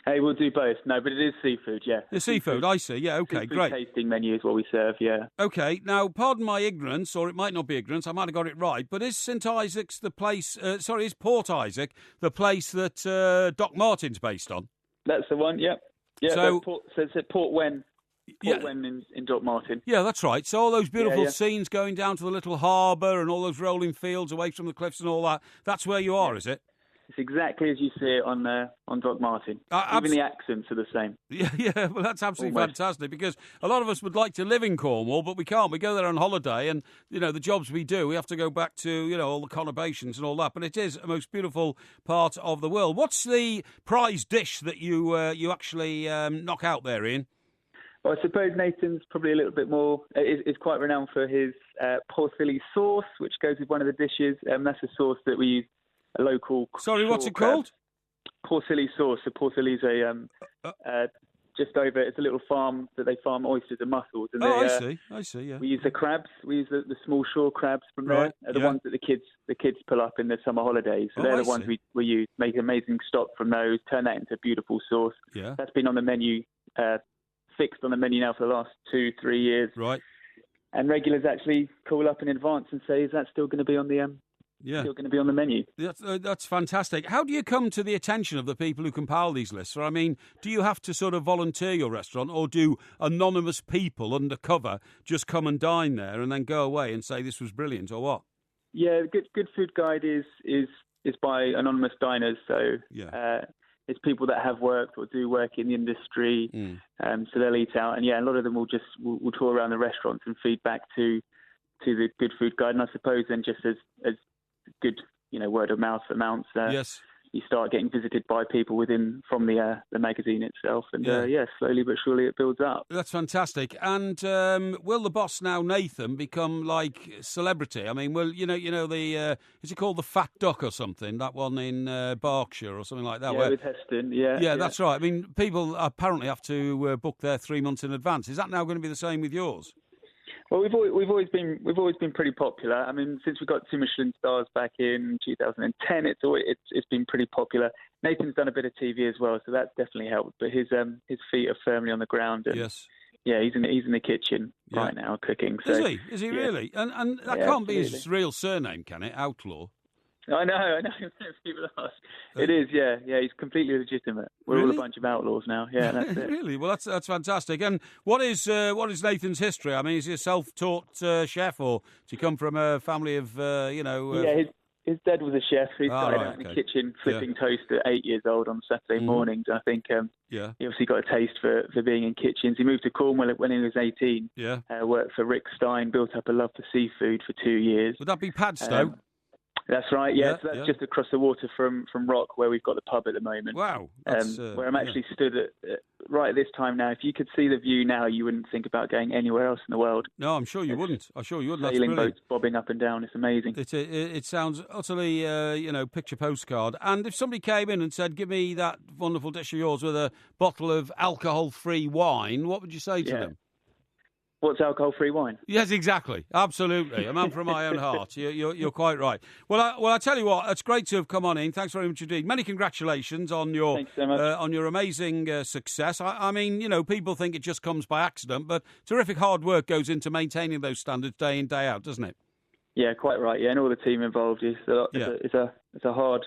Hey, we'll do both. No, but it is seafood, yeah. The seafood, I see. Yeah, okay, seafood great. Tasting menu is what we serve, yeah. Okay, now, pardon my ignorance, or it might not be ignorance, I might have got it right, but is St Isaac's the place, is Port Isaac the place that Doc Martin's based on? That's the one, yep. Yeah, so it's at Port Wen. Port Wen in Dock Martin. Yeah, that's right. So all those beautiful scenes going down to the little harbour and all those rolling fields away from the cliffs and all that, that's where you are, is it? It's exactly as you see it on Dock Martin. Even the accents are the same. Yeah, well, that's absolutely fantastic, because a lot of us would like to live in Cornwall, but we can't. We go there on holiday, and, the jobs we do, we have to go back to, all the conurbations and all that. But it is a most beautiful part of the world. What's the prize dish that you actually knock out there, Ian? Well, I suppose Nathan's probably a little bit more, is quite renowned for his porcelain sauce, which goes with one of the dishes. That's a sauce that we use. A local. Sorry, what's it called? Porcelli sauce. So Porcelli is just over. It's a little farm that they farm oysters and mussels. And I see. Yeah. We use the crabs. We use the small shore crabs from there. They're the ones that the kids pull up in the summer holidays. So they're the ones we use. Make amazing stock from those. Turn that into beautiful sauce. Yeah. That's been on the menu, fixed on the menu now for the last 2-3 years. Right. And regulars actually call up in advance and say, "Is that still going to be on the?" Still going to be on the menu. That's fantastic. How do you come to the attention of the people who compile these lists? Or, I mean, do you have to sort of volunteer your restaurant, or do anonymous people undercover just come and dine there and then go away and say this was brilliant, or what? Yeah, Good Food Guide is by anonymous diners. So it's people that have worked or do work in the industry. So they'll eat out, and a lot of them will tour around the restaurants and feed back to the Good Food Guide. And I suppose then just as good, word of mouth amounts. You start getting visited by people from the magazine itself, and slowly but surely it builds up. That's fantastic. And will the boss now, Nathan, become like celebrity? I mean, will the is it called the Fat Duck or something? That one in Berkshire or something like that. Yeah, with Heston. Yeah, that's right. I mean, people apparently have to book there 3 months in advance. Is that now going to be the same with yours? Well, we've always been pretty popular. I mean, since we got 2 Michelin stars back in 2010, it's been pretty popular. Nathan's done a bit of TV as well, so that's definitely helped. But his feet are firmly on the ground. And, yeah, he's in the kitchen right now cooking. So, is he really? And that can't be his real surname, can it? Outlaw. I know. People ask. It is, yeah. He's completely legitimate. We're all a bunch of outlaws now. Yeah, that's it. Really? Well, that's fantastic. And what is Nathan's history? I mean, is he a self-taught chef, or does he come from a family of Yeah, his dad was a chef. He started out in the kitchen flipping toast at 8 years old on Saturday mornings. I think he obviously got a taste for being in kitchens. He moved to Cornwall when he was 18. Yeah. Worked for Rick Stein, built up a love for seafood for 2 years. Would that be Padstow? That's right, so that's just across the water from Rock, where we've got the pub at the moment. Wow. Where I'm actually stood right at this time now. If you could see the view now, you wouldn't think about going anywhere else in the world. No, I'm sure you wouldn't. Sailing boats bobbing up and down. It's amazing. It sounds utterly, picture postcard. And if somebody came in and said, give me that wonderful dish of yours with a bottle of alcohol-free wine, what would you say to them? What's alcohol-free wine? Yes, exactly. Absolutely. A man from my own heart. You're quite right. Well, I tell you what, it's great to have come on in. Thanks very much indeed. Many congratulations on your amazing success. I mean, people think it just comes by accident, but terrific hard work goes into maintaining those standards day in, day out, doesn't it? Yeah, quite right. Yeah, and all the team involved. It's a hard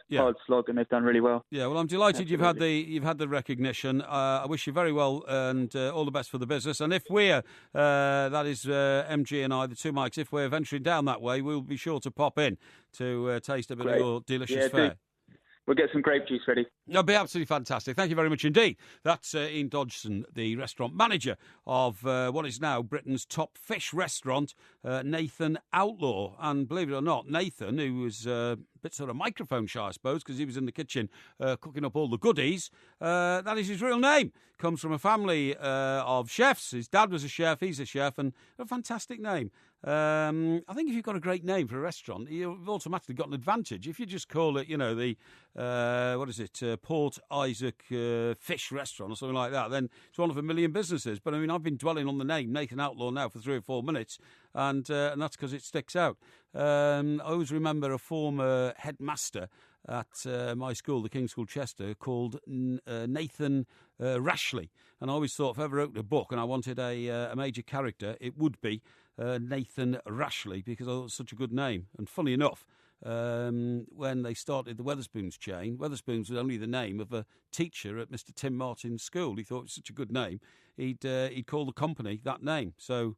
slog, and they've done really well. Yeah, well, I'm delighted you've had the recognition. I wish you very well and all the best for the business. And if we're that is MG and I, the two mics, if we're venturing down that way, we'll be sure to pop in to taste a bit of your delicious fare. We'll get some grape juice ready. That'll be absolutely fantastic. Thank you very much indeed. That's Ian Dodgson, the restaurant manager of what is now Britain's top fish restaurant, Nathan Outlaw. And believe it or not, Nathan, who was a bit sort of microphone shy, I suppose, because he was in the kitchen cooking up all the goodies, that is his real name. Comes from a family of chefs. His dad was a chef, he's a chef, and a fantastic name. I think if you've got a great name for a restaurant, you've automatically got an advantage. If you just call it, Port Isaac Fish Restaurant or something like that, then it's one of a million businesses. But I mean, I've been dwelling on the name Nathan Outlaw now for 3 or 4 minutes, and that's because it sticks out. I always remember a former headmaster at my school, the King's School Chester, called Nathan Rashley. And I always thought if I ever wrote a book and I wanted a major character, it would be Nathan Rashley, because I thought it was such a good name. And funny enough, when they started the Wetherspoons chain. Wetherspoons was only the name of a teacher at Mr. Tim Martin's school. He thought it was such a good name, he'd call the company that name. So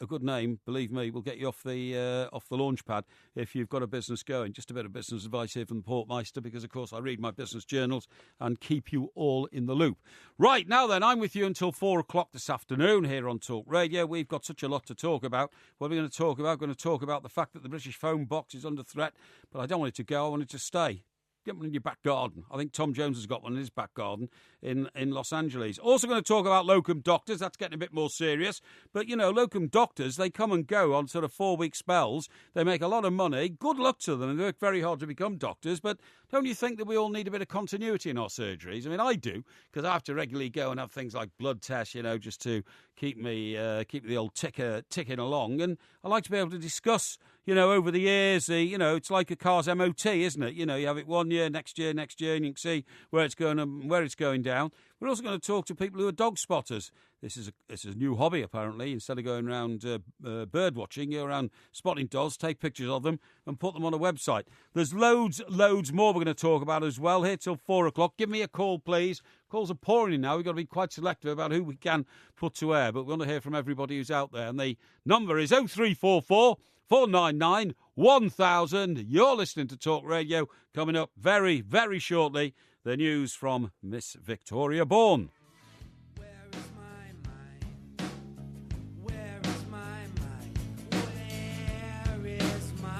a good name, believe me, will get you off the launch pad if you've got a business going. Just a bit of business advice here from the Portmeister, because, of course, I read my business journals and keep you all in the loop. Right, now then, I'm with you until 4 o'clock this afternoon here on Talk Radio. We've got such a lot to talk about. What are we going to talk about? We're going to talk about the fact that the British phone box is under threat, but I don't want it to go. I want it to stay. Get one in your back garden. I think Tom Jones has got one in his back garden in Los Angeles. Also going to talk about locum doctors. That's getting a bit more serious. But, you know, locum doctors, they come and go on sort of 4-week spells. They make a lot of money. Good luck to them. They work very hard to become doctors. But don't you think that we all need a bit of continuity in our surgeries? I mean, I do, because I have to regularly go and have things like blood tests, you know, just to keep the old ticker ticking along. And I like to be able to discuss, you know, over the years, it's like a car's MOT, isn't it? You know, you have it 1 year, next year, and you can see where it's going and where it's going down. We're also going to talk to people who are dog spotters. This is a new hobby, apparently. Instead of going around bird watching, you're around spotting dogs, take pictures of them and put them on a website. There's loads more we're going to talk about as well here till 4 o'clock. Give me a call, please. Calls are pouring in now. We've got to be quite selective about who we can put to air, but we want to hear from everybody who's out there. And the number is 0344 499 1000. You're listening to Talk Radio. Coming up very, very shortly, the news from Miss Victoria Bourne.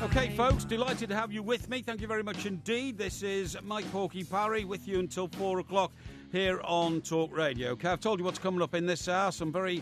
Okay, folks, delighted to have you with me. Thank you very much indeed. This is Mike Porky Parry with you until 4 o'clock here on Talk Radio. Okay, I've told you what's coming up in this hour. Some very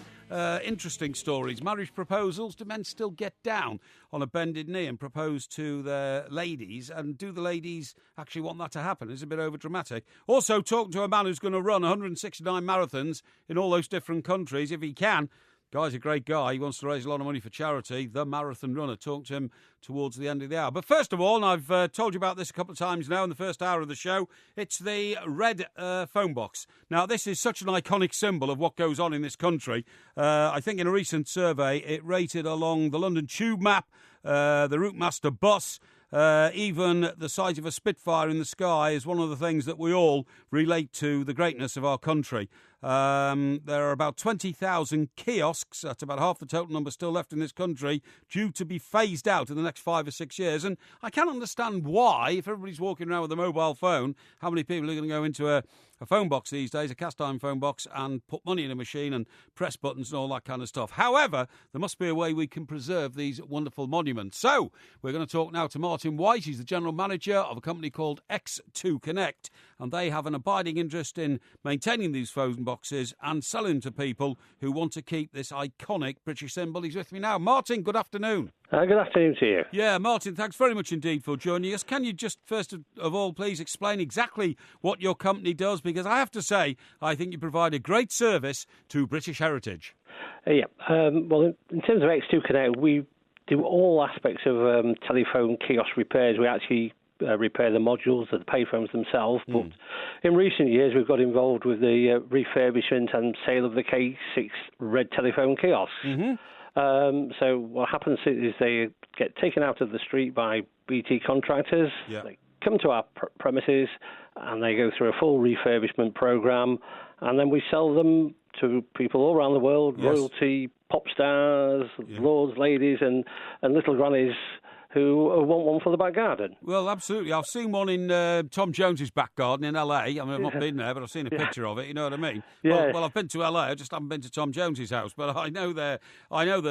interesting stories. Marriage proposals. Do men still get down on a bended knee and propose to their ladies? And do the ladies actually want that to happen? It's a bit overdramatic. Also, talking to a man who's going to run 169 marathons in all those different countries, if he can. Guy's a great guy. He wants to raise a lot of money for charity. The marathon runner. Talk to him towards the end of the hour. But first of all, and I've told you about this a couple of times now in the first hour of the show, it's the red phone box. Now, this is such an iconic symbol of what goes on in this country. I think in a recent survey, it rated along the London Tube map, the Routemaster bus, even the sight of a Spitfire in the sky is one of the things that we all relate to the greatness of our country. There are about 20,000 kiosks, that's about half the total number still left in this country, due to be phased out in the next 5 or 6 years. And I can't understand why, if everybody's walking around with a mobile phone, how many people are going to go into a phone box these days, a cast-iron phone box, and put money in a machine and press buttons and all that kind of stuff. However, there must be a way we can preserve these wonderful monuments. So, we're going to talk now to Martin White. He's the general manager of a company called X2 Connect, and they have an abiding interest in maintaining these phone boxes and selling to people who want to keep this iconic British symbol. He's with me now. Martin, good afternoon. Good afternoon to you. Yeah, Martin, thanks very much indeed for joining us. Can you just, first of all, please explain exactly what your company does? Because I have to say, I think you provide a great service to British heritage. Well, in terms of X2 Connect, we do all aspects of telephone kiosk repairs. We actually repair the modules, the payphones themselves. But in recent years, we've got involved with the refurbishment and sale of the K6 red telephone kiosks. Mm-hmm. So what happens is they get taken out of the street by BT contractors. Yeah. They come to our premises and they go through a full refurbishment program, and then we sell them to people all around the world, yes. Royalty, pop stars, lords, ladies, and little grannies who want one for the back garden. Well, absolutely. I've seen one in Tom Jones's back garden in LA. I mean, I've not been there, but I've seen a picture of it. You know what I mean? Yeah. Well, I've been to LA. I just haven't been to Tom Jones's house, but I know they're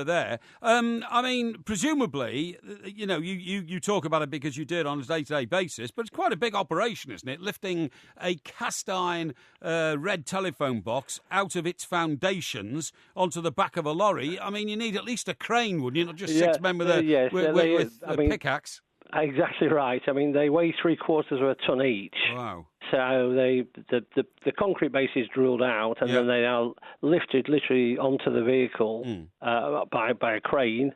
there. I mean, presumably, you know, you talk about it because you do it on a day-to-day basis, but it's quite a big operation, isn't it? Lifting a cast-iron red telephone box out of its foundations onto the back of a lorry. I mean, you need at least a crane, wouldn't you? Not just 6 men with a pickaxe. Exactly right. I mean, they weigh 3/4 of a ton each. Wow. So the concrete base is drilled out, and then they are lifted literally onto the vehicle by a crane,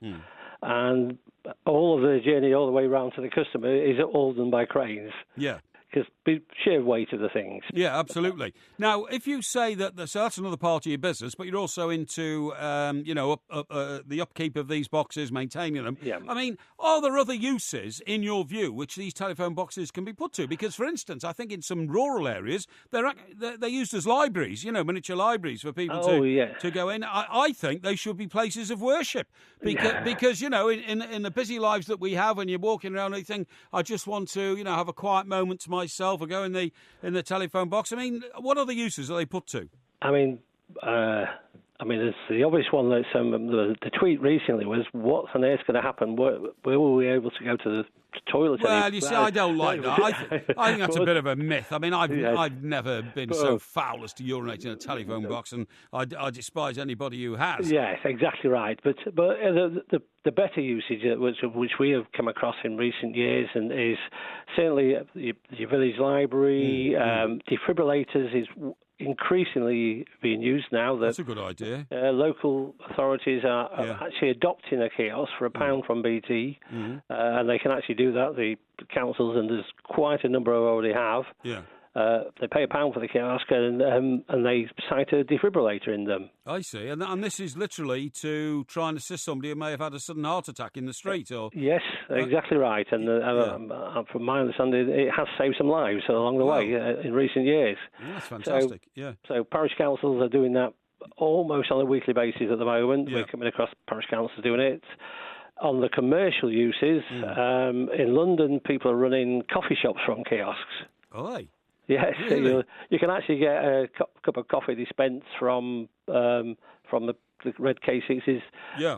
and all of the journey all the way around to the customer is all done by cranes. Yeah. because the sheer weight of the things. Yeah, absolutely. Now, if you say that, so that's another part of your business, but you're also into, the upkeep of these boxes, maintaining them. Yeah. I mean, are there other uses, in your view, which these telephone boxes can be put to? Because, for instance, I think in some rural areas, they're used as libraries, miniature libraries for people to go in. I think they should be places of worship because in the busy lives that we have, when you're walking around and you think, I just want to, have a quiet moment to myself, or go in the telephone box. I mean, what other uses are they put to? I mean, there's the obvious one that the tweet recently was, "What on earth's going to happen? Where will we be able to go to the toilet?" Well, you see, I don't like that. I think that's a bit of a myth. I mean, I've never been so foul as to urinate in a telephone box, and I despise anybody who has. Yes, exactly right. But the better usage which we have come across in recent years, and is certainly your village library, defibrillators is increasingly being used now. That's a good idea. Local authorities are actually adopting a kiosk for £1 from BT, and they can actually do that. The councils, and there's quite a number who already have. Yeah. They pay £1 for the kiosk, and they cite a defibrillator in them. I see, and this is literally to try and assist somebody who may have had a sudden heart attack in the street, or yes, exactly right. And from my understanding, it has saved some lives along the way in recent years. Yeah, that's fantastic. So parish councils are doing that almost on a weekly basis at the moment. Yeah. We're coming across parish councils doing it. On the commercial uses, in London, people are running coffee shops from kiosks. Aye. Yes, really? so you can actually get a cup of coffee dispensed from the red K6s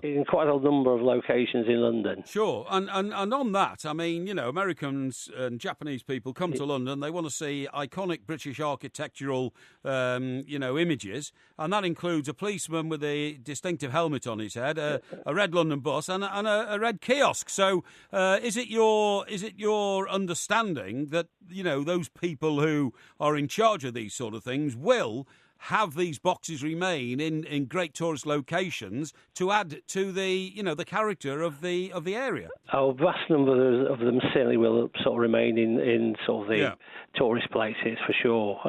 in quite a number of locations in London. Sure, and on that, I mean, Americans and Japanese people come to London, they want to see iconic British architectural, images, and that includes a policeman with a distinctive helmet on his head, a red London bus, and a red kiosk. So, is it your understanding that those people who are in charge of these sort of things will have these boxes remain in great tourist locations to add to the character of the area? Oh, vast number of them certainly will sort of remain in sort of the tourist places for sure.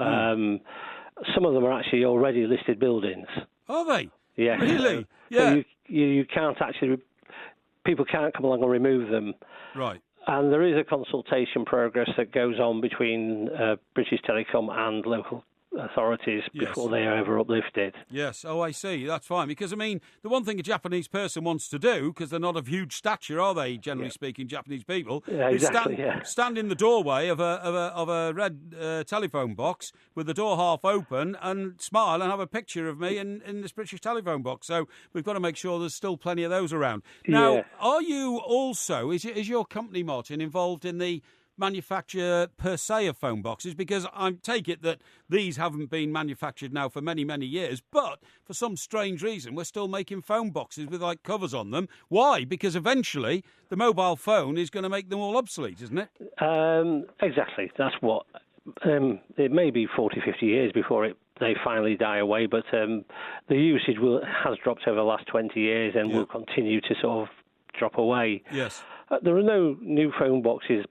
Some of them are actually already listed buildings. Are they? Yeah. Really? So you can't actually, people can't come along and remove them. Right. And there is a consultation progress that goes on between British Telecom and local authorities before they are ever uplifted. Yes, I see. That's fine. Because, I mean, the one thing a Japanese person wants to do, because they're not of huge stature, are they, generally speaking, Japanese people, is stand in the doorway of a red telephone box with the door half open and smile and have a picture of me in this British telephone box. So we've got to make sure there's still plenty of those around. Now, are you also, is your company, Martin, involved in the manufacture per se of phone boxes? Because I take it that these haven't been manufactured now for many, many years, but for some strange reason we're still making phone boxes with covers on them. Why? Because eventually the mobile phone is going to make them all obsolete, isn't it? Exactly. That's what it may be 40, 50 years before they finally die away, but the usage has dropped over the last 20 years and will continue to sort of drop away. Yes. There are no new phone boxes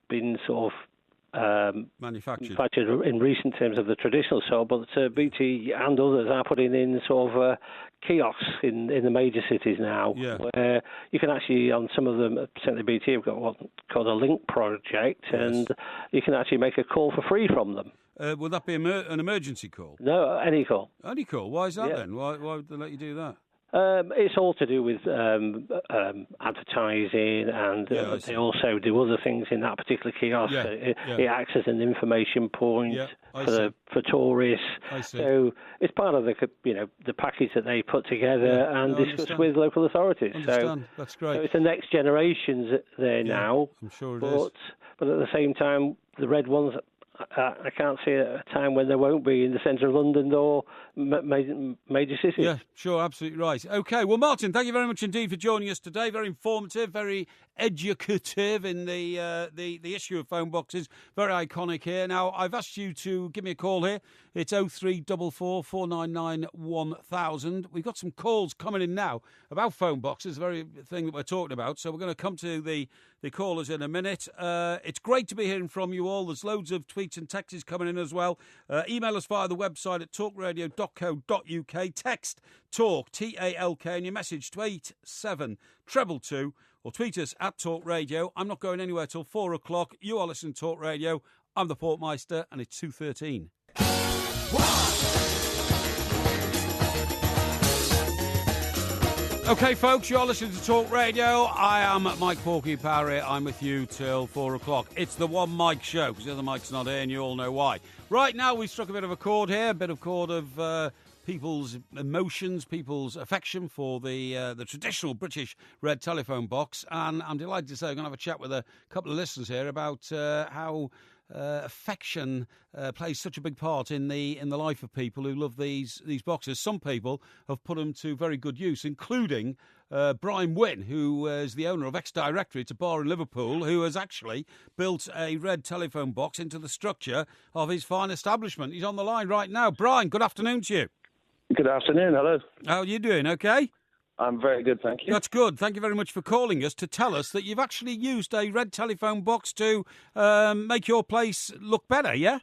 been sort of manufactured in recent terms of the traditional sort, but BT and others are putting in sort of kiosks in the major cities now, where you can actually, on some of them, certainly BT have got what's called a link project, and you can actually make a call for free from them. Would that be an emergency call? No, any call. Any call? Why is that then? Why would they let you do that? It's all to do with advertising, and they also do other things in that particular kiosk. It acts as an information point for tourists. So it's part of the package that they put together and discuss with local authorities. So that's great. So it's the next generations there now. I'm sure it is. But at the same time, the red ones I can't see a time when there won't be in the centre of London or major cities. Yeah, sure, absolutely right. OK, well, Martin, thank you very much indeed for joining us today. Very informative, very educative in the issue of phone boxes. Very iconic here. Now, I've asked you to give me a call here. It's 0344 499 1000. We've got some calls coming in now about phone boxes, the very thing that we're talking about. So we're going to come to the callers in a minute. It's great to be hearing from you all. There's loads of tweets and texts coming in as well. Email us via the website at talkradio.co.uk. Text TALK, TALK, and your message to 87222, or tweet us at Talk Radio. I'm not going anywhere till 4 o'clock. You are listening to Talk Radio. I'm the Portmeister, and it's 2:13. OK, folks, you're listening to Talk Radio. I am Mike Porky Parry. I'm with you till 4 o'clock. It's the one mic show, because the other mic's not here, and you all know why. Right now, we struck a bit of a chord here, a bit of chord of people's emotions, people's affection for the traditional British red telephone box. And I'm delighted to say I'm going to have a chat with a couple of listeners here about how affection plays such a big part in the life of people who love these boxes. Some people have put them to very good use, including Brian Wynn, who is the owner of Ex-Directory. It's a bar in Liverpool, who has actually built a red telephone box into the structure of his fine establishment. He's on the line right now. Brian, good afternoon to you. Good afternoon, hello. How are you doing, okay? I'm very good, thank you. That's good. Thank you very much for calling us to tell us that you've actually used a red telephone box to make your place look better, yeah?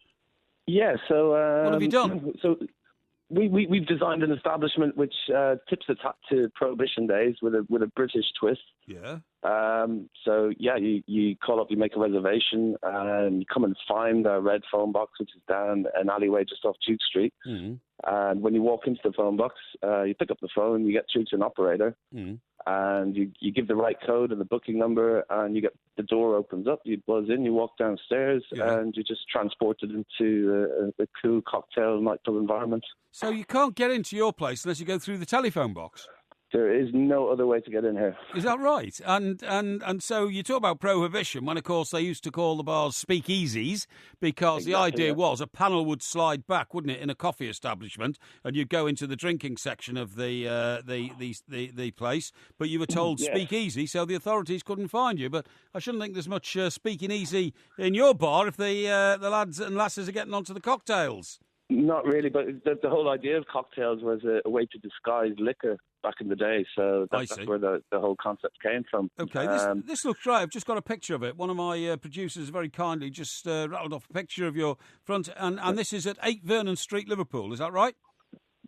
Yeah, so... what have you done? So we've designed an establishment which tips the tap to Prohibition days with a British twist. Yeah. So, yeah, you call up, you make a reservation, and you come and find a red phone box, which is down an alleyway just off Duke Street. Mm. And when you walk into the phone box, you pick up the phone, you get through to an operator, and you give the right code and the booking number, and the door opens up, you buzz in, you walk downstairs, and you're just transported into a cool cocktail nightclub environment. So you can't get into your place unless you go through the telephone box? There is no other way to get in here. Is that right? And so you talk about Prohibition, when, of course, they used to call the bars speakeasies, because the idea was a panel would slide back, wouldn't it, in a coffee establishment, and you'd go into the drinking section of the place, but you were told speakeasy, so the authorities couldn't find you. But I shouldn't think there's much speaking easy in your bar if the lads and lasses are getting onto the cocktails. Not really, but the whole idea of cocktails was a way to disguise liquor back in the day, so that's where the whole concept came from. OK, this looks right. I've just got a picture of it. One of my producers very kindly just rattled off a picture of your front, and this is at 8 Vernon Street, Liverpool, is that right?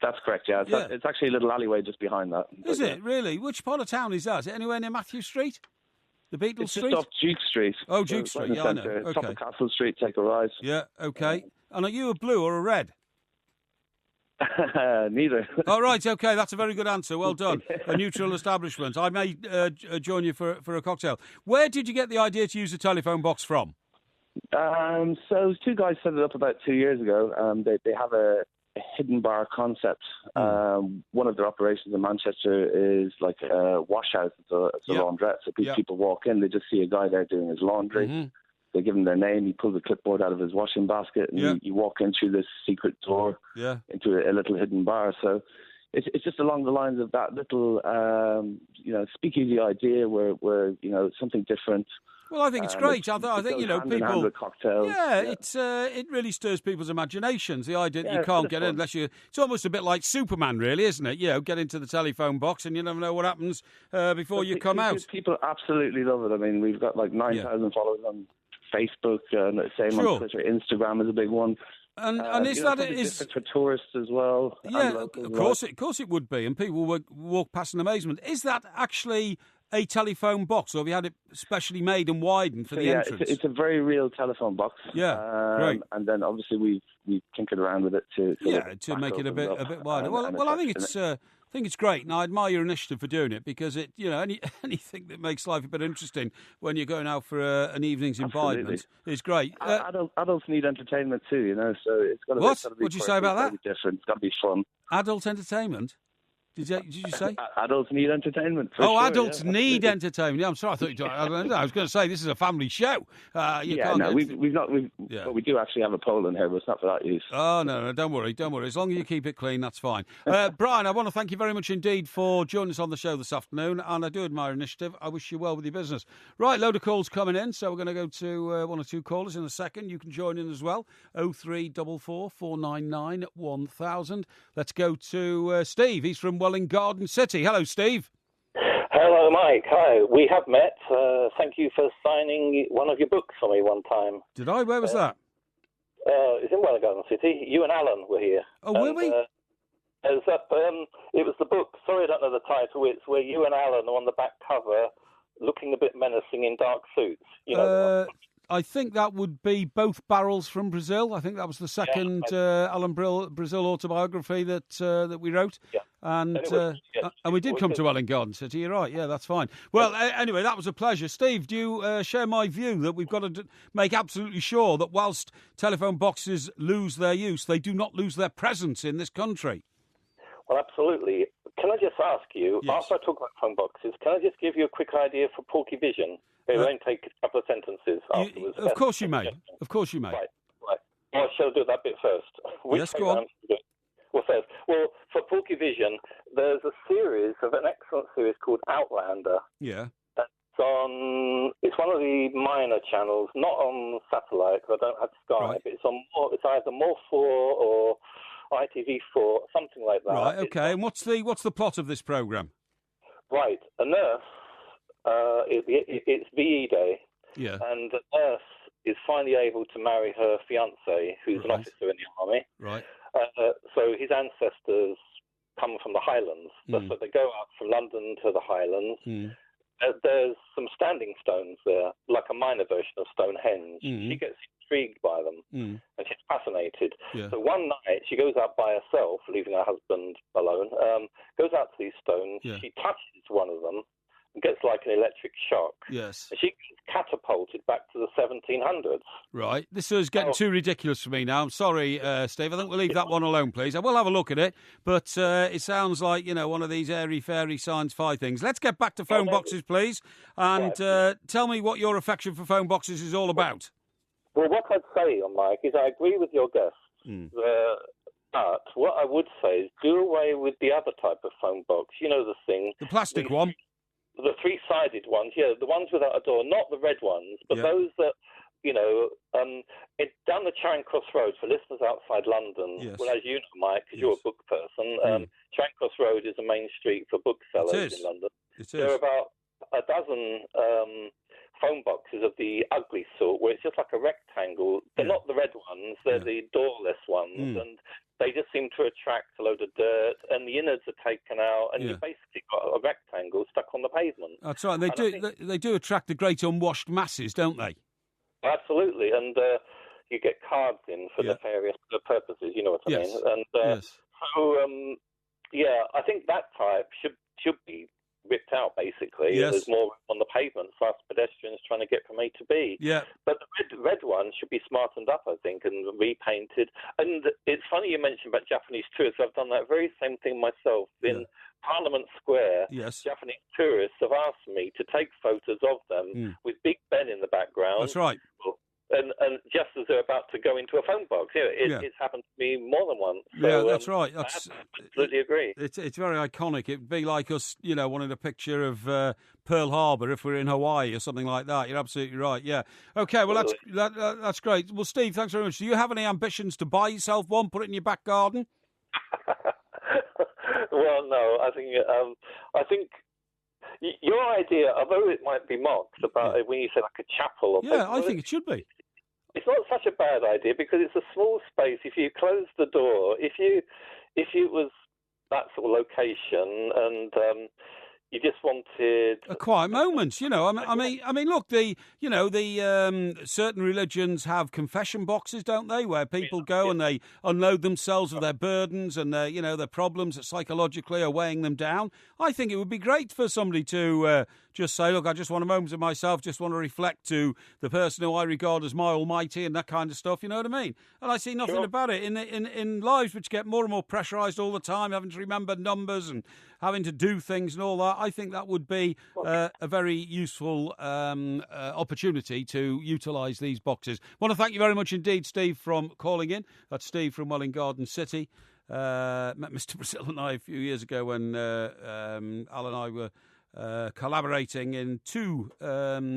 That's correct, yeah. It's actually a little alleyway just behind that. Is it, really? Which part of town is that? Is it anywhere near Matthew Street? The Beatles Street? It's just off Duke Street. Oh, Duke Street, right yeah, I know. Okay. Top of Castle Street, take a rise. Yeah, OK. And are you a blue or a red? Neither. Oh, right, OK, that's a very good answer. Well done. A neutral establishment. I may join you for a cocktail. Where did you get the idea to use a telephone box from? So two guys set it up about 2 years ago. They have a hidden bar concept. One of their operations in Manchester is like a wash house. It's a laundrette. So people walk in, they just see a guy there doing his laundry. Mm-hmm. They give him their name, he pulls a clipboard out of his washing basket, and you walk in through this secret door into a little hidden bar. So it's just along the lines of that little, speakeasy idea where something different. Well, I think it's great. I think people. Cocktails. It really stirs people's imaginations. The idea that you can't get in unless you. It's almost a bit like Superman, really, isn't it? Get into the telephone box and you never know what happens before you come out. People absolutely love it. I mean, we've got like 9,000 followers on Facebook, and same on Twitter. Instagram is a big one. And is that it is for tourists as well? Yeah, of course it would be, and people would walk past in amazement. Is that actually a telephone box, or have you had it specially made and widened for the entrance? It's a very real telephone box. Yeah, great. And then obviously we've tinkered around with it to make it a bit wider. Well, I think it's great, and I admire your initiative for doing it, because it anything that makes life a bit interesting when you're going out for an evening's imbibement is great. Adults need entertainment too, so it's got to be. What? What'd you say about that? Different. It's got to be fun. Adult entertainment. Did you say? Adults need entertainment. Adults need entertainment. Yeah, I'm sorry. I thought I was going to say this is a family show. We do actually have a pole in here, but it's not for that use. Oh no, don't worry. As long as you keep it clean, that's fine. Brian, I want to thank you very much indeed for joining us on the show this afternoon, and I do admire your initiative. I wish you well with your business. Right, load of calls coming in, so we're going to go to one or two callers in a second. You can join in as well. 0344 499 1000. Let's go to Steve. He's from Welling Garden City. Hello, Steve. Hello, Mike. Hi. We have met. Thank you for signing one of your books for me one time. Did I? Where was that? It's in Welling Garden City. You and Alan were here. Oh, were we? It was the book. Sorry, I don't know the title. It's where you and Alan are on the back cover, looking a bit menacing in dark suits. You know. I think that would be Both Barrels from Brazil. I think that was the second Alan Brazil autobiography that we wrote. Yeah. And we did come to Welling Garden City. You're right. Yeah, that's fine. Well, anyway, that was a pleasure. Steve, do you share my view that we've got to make absolutely sure that whilst telephone boxes lose their use, they do not lose their presence in this country? Well, absolutely. Can I just ask you, after I talk about phone boxes, can I just give you a quick idea for Porky Vision? It won't take a couple of sentences afterwards. Of course you may. Of course you may. Right. Well, shall I do that bit first? Yes, go on. Well, for Porky Vision, there's a series of an excellent series called Outlander. Yeah. It's one of the minor channels, not on satellite, because I don't have Sky, but it's either More 4 or ITV4, something like that. Right, okay. And what's the plot of this programme? Right. A nurse, it's VE Day, and the nurse is finally able to marry her fiancé, who's an officer in the army. Right. So his ancestors come from the Highlands. So they go out from London to the Highlands. There's some standing stones there, like a minor version of Stonehenge. She gets intrigued by them, and she's fascinated. Yeah. So one night she goes out by herself, leaving her husband alone, goes out to these stones. Yeah. She touches one of them and gets like an electric shock. Yes. And she gets catapulted back to the 1700s. Right. This is getting too ridiculous for me now. I'm sorry, Steve. I think we'll leave that one alone, please. I will have a look at it, but it sounds like, one of these airy-fairy science-fi things. Let's get back to phone boxes, please, and tell me what your affection for phone boxes is all about. Well, what I'd say, Mike, is I agree with your guests. But what I would say is do away with the other type of phone box. You know the thing. The plastic one? The three-sided ones, the ones without a door, not the red ones, but those that, down the Charing Cross Road, for listeners outside London, well, as you know, Mike, because you're a book person, Charing Cross Road is a main street for booksellers in London. There are about a dozen phone boxes of the ugly sort, where it's just like a rectangle. They're not the red ones, they're the doorless ones, and they just seem to attract a load of dirt, and the innards are taken out, and you've basically got a rectangle stuck on the pavement. That's right. They do attract the great unwashed masses, don't they? Absolutely, and you get cards in for nefarious purposes. You know what I mean? And so, I think that type should be ripped out, basically. Yes. There's more on the pavement for us pedestrians trying to get from A to B. Yeah. But the red one should be smartened up, I think, and repainted. And it's funny you mentioned about Japanese tourists. I've done that very same thing myself. In Parliament Square, Japanese tourists have asked me to take photos of them with Big Ben in the background. That's right. And just as they're about to go into a phone box, it's happened to me more than once. So, that's right. I absolutely agree. It's very iconic. It'd be like us, wanting a picture of Pearl Harbor if we're in Hawaii or something like that. You're absolutely right. Yeah. Okay. Well, that's great. Well, Steve, thanks very much. Do you have any ambitions to buy yourself one, put it in your back garden? Well, no. I think. Your idea, although it might be mocked, about when you say like a chapel. I think it should be. It's not such a bad idea because it's a small space. If you close the door, if it was that sort of location, and you just wanted a quiet moment, I mean, look, the certain religions have confession boxes, don't they, where people go and they unload themselves of their burdens and their problems that psychologically are weighing them down. I think it would be great for somebody to just say, look, I just want a moment to myself, just want to reflect to the person who I regard as my almighty and that kind of stuff, you know what I mean? And I see nothing about it in lives which get more and more pressurised all the time, having to remember numbers and having to do things and all that. I think that would be a very useful opportunity to utilise these boxes. I want to thank you very much indeed, Steve, from calling in. That's Steve from Welwyn Garden City. Met Mr. Brazil and I a few years ago when Al and I were collaborating in 2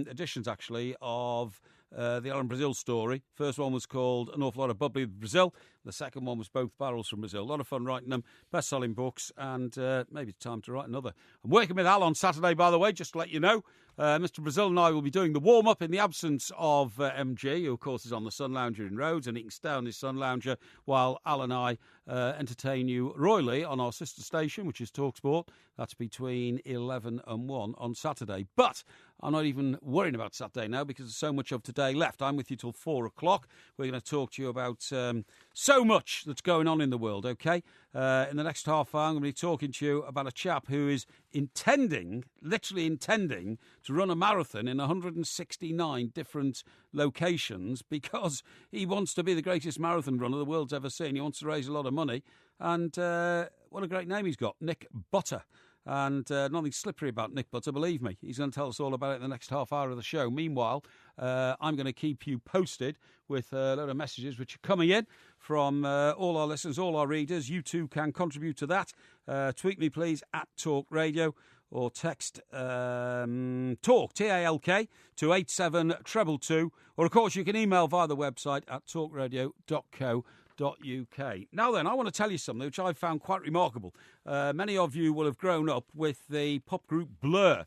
editions, actually, of the Alan Brazil story. First one was called An Awful Lot of Bubbly Brazil. The second one was Both Barrels from Brazil. A lot of fun writing them, best-selling books, and maybe it's time to write another. I'm working with Al on Saturday, by the way, just to let you know. Mr. Brazil and I will be doing the warm-up in the absence of MG, who, of course, is on the Sun Lounger in Rhodes, and he can stay on his Sun Lounger while Al and I entertain you royally on our sister station, which is TalkSport. That's between 11 and 1 on Saturday. But I'm not even worrying about Saturday now because there's so much of today left. I'm with you till 4 o'clock. We're going to talk to you about so much that's going on in the world, OK? In the next half hour, I'm going to be talking to you about a chap who is literally intending to run a marathon in 169 different locations because he wants to be the greatest marathon runner the world's ever seen. He wants to raise a lot of money. And what a great name he's got, Nick Butter. And nothing slippery about Nick Butter, believe me. He's going to tell us all about it in the next half hour of the show. Meanwhile, I'm going to keep you posted with a load of messages which are coming in from all our listeners, all our readers. You too can contribute to that. Tweet me, please, at Talk Radio, or text TALK, T-A-L-K, to 87222. Or, of course, you can email via the website at talkradio.co.uk. Now then, I want to tell you something which I found quite remarkable. Many of you will have grown up with the pop group Blur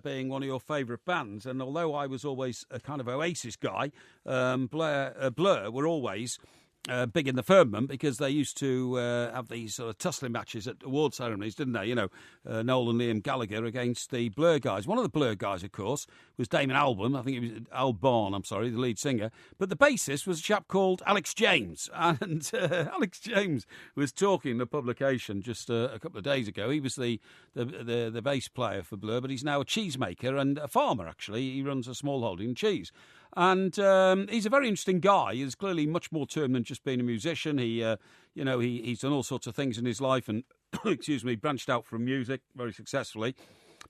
being one of your favourite bands, and although I was always a kind of Oasis guy, Blur were always big in the firmament because they used to have these sort of tussling matches at award ceremonies, didn't they? You know, Noel and Liam Gallagher against the Blur guys. One of the Blur guys, of course, was Damon Albarn. I think it was Albarn, the lead singer. But the bassist was a chap called Alex James. And Alex James was talking to publication just a couple of days ago. He was the bass player for Blur, but he's now a cheesemaker and a farmer, actually. He runs a small holding cheese. And he's a very interesting guy. He's clearly much more to him than just being a musician. He's done all sorts of things in his life and, branched out from music very successfully.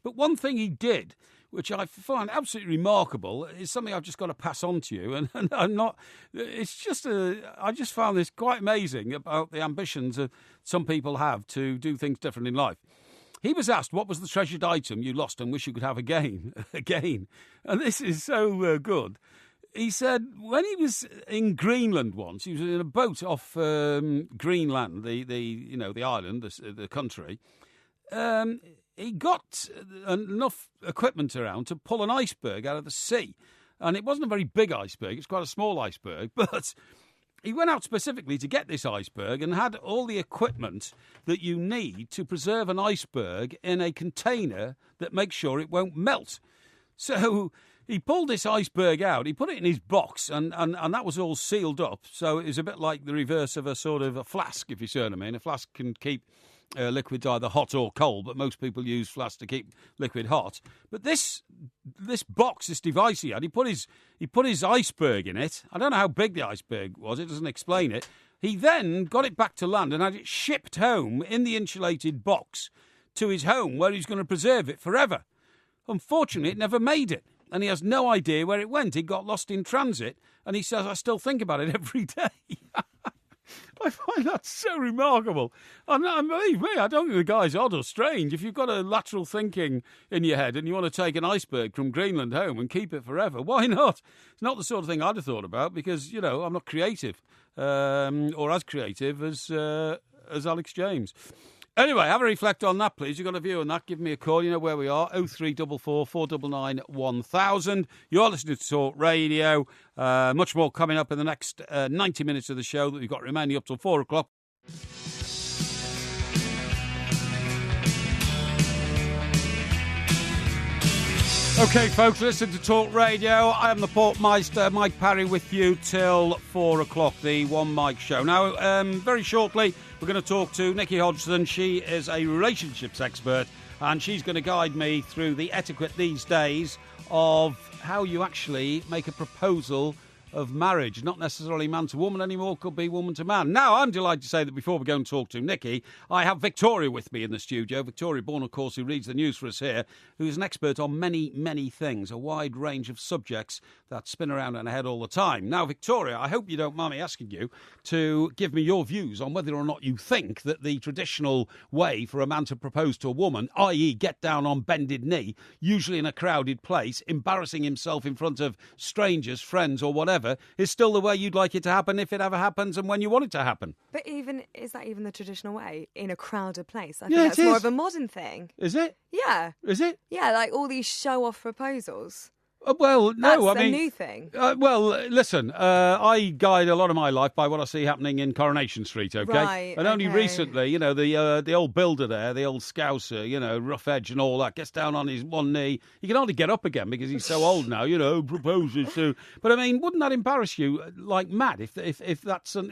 But one thing he did, which I find absolutely remarkable, is something I've just got to pass on to you. And I'm not. It's just I just found this quite amazing about the ambitions that some people have to do things different in life. He was asked, what was the treasured item you lost and wish you could have again? And this is so good. He said when he was in Greenland once, he was in a boat off Greenland, the island, the country. He got enough equipment around to pull an iceberg out of the sea. And it wasn't a very big iceberg. It's quite a small iceberg, but he went out specifically to get this iceberg and had all the equipment that you need to preserve an iceberg in a container that makes sure it won't melt. So he pulled this iceberg out, he put it in his box, and that was all sealed up. So it was a bit like the reverse of a sort of a flask, if you see what I mean. A flask can keep liquids either hot or cold, but most people use flasks to keep liquid hot. But this box, this device he had, he put his iceberg in it. I don't know how big the iceberg was. It doesn't explain it. He then got it back to land and had it shipped home in the insulated box to his home where he's going to preserve it forever. Unfortunately, it never made it. And he has no idea where it went. It got lost in transit. And he says, I still think about it every day. I find that so remarkable. And believe me, I don't think the guy's odd or strange. If you've got a lateral thinking in your head and you want to take an iceberg from Greenland home and keep it forever, why not? It's not the sort of thing I'd have thought about because, I'm not creative or as creative as Alex James. Anyway, have a reflect on that, please. You've got a view on that. Give me a call. You know where we are. 0344 499 1000. You're listening to Talk Radio. Much more coming up in the next 90 minutes of the show that we've got remaining up till 4 o'clock. OK, folks, listen to Talk Radio. I am the Portmeister, Mike Parry, with you till 4 o'clock, the One Mike Show. Now, very shortly, we're going to talk to Nikki Hodgson. She is a relationships expert, and she's going to guide me through the etiquette these days of how you actually make a proposal of marriage. Not necessarily man to woman anymore, could be woman to man. Now, I'm delighted to say that before we go and talk to Nikki, I have Victoria with me in the studio. Victoria Bourne, of course, who reads the news for us here, who is an expert on many, many things, a wide range of subjects that spin around in her head all the time. Now, Victoria, I hope you don't mind me asking you to give me your views on whether or not you think that the traditional way for a man to propose to a woman, i.e. get down on bended knee, usually in a crowded place, embarrassing himself in front of strangers, friends or whatever, is still the way you'd like it to happen if it ever happens and when you want it to happen. But is that even the traditional way in a crowded place? I think that's more of a modern thing. Is it? Yeah. Is it? Yeah, like all these show-off proposals. Well, no, That's I mean... a new thing. Well, listen, I guide a lot of my life by what I see happening in Coronation Street, OK? Right, and only recently, you know, the old builder there, the old scouser, you know, rough edge and all that, gets down on his one knee. He can hardly get up again because he's so old now, you know, proposes to... But, I mean, wouldn't that embarrass you like mad if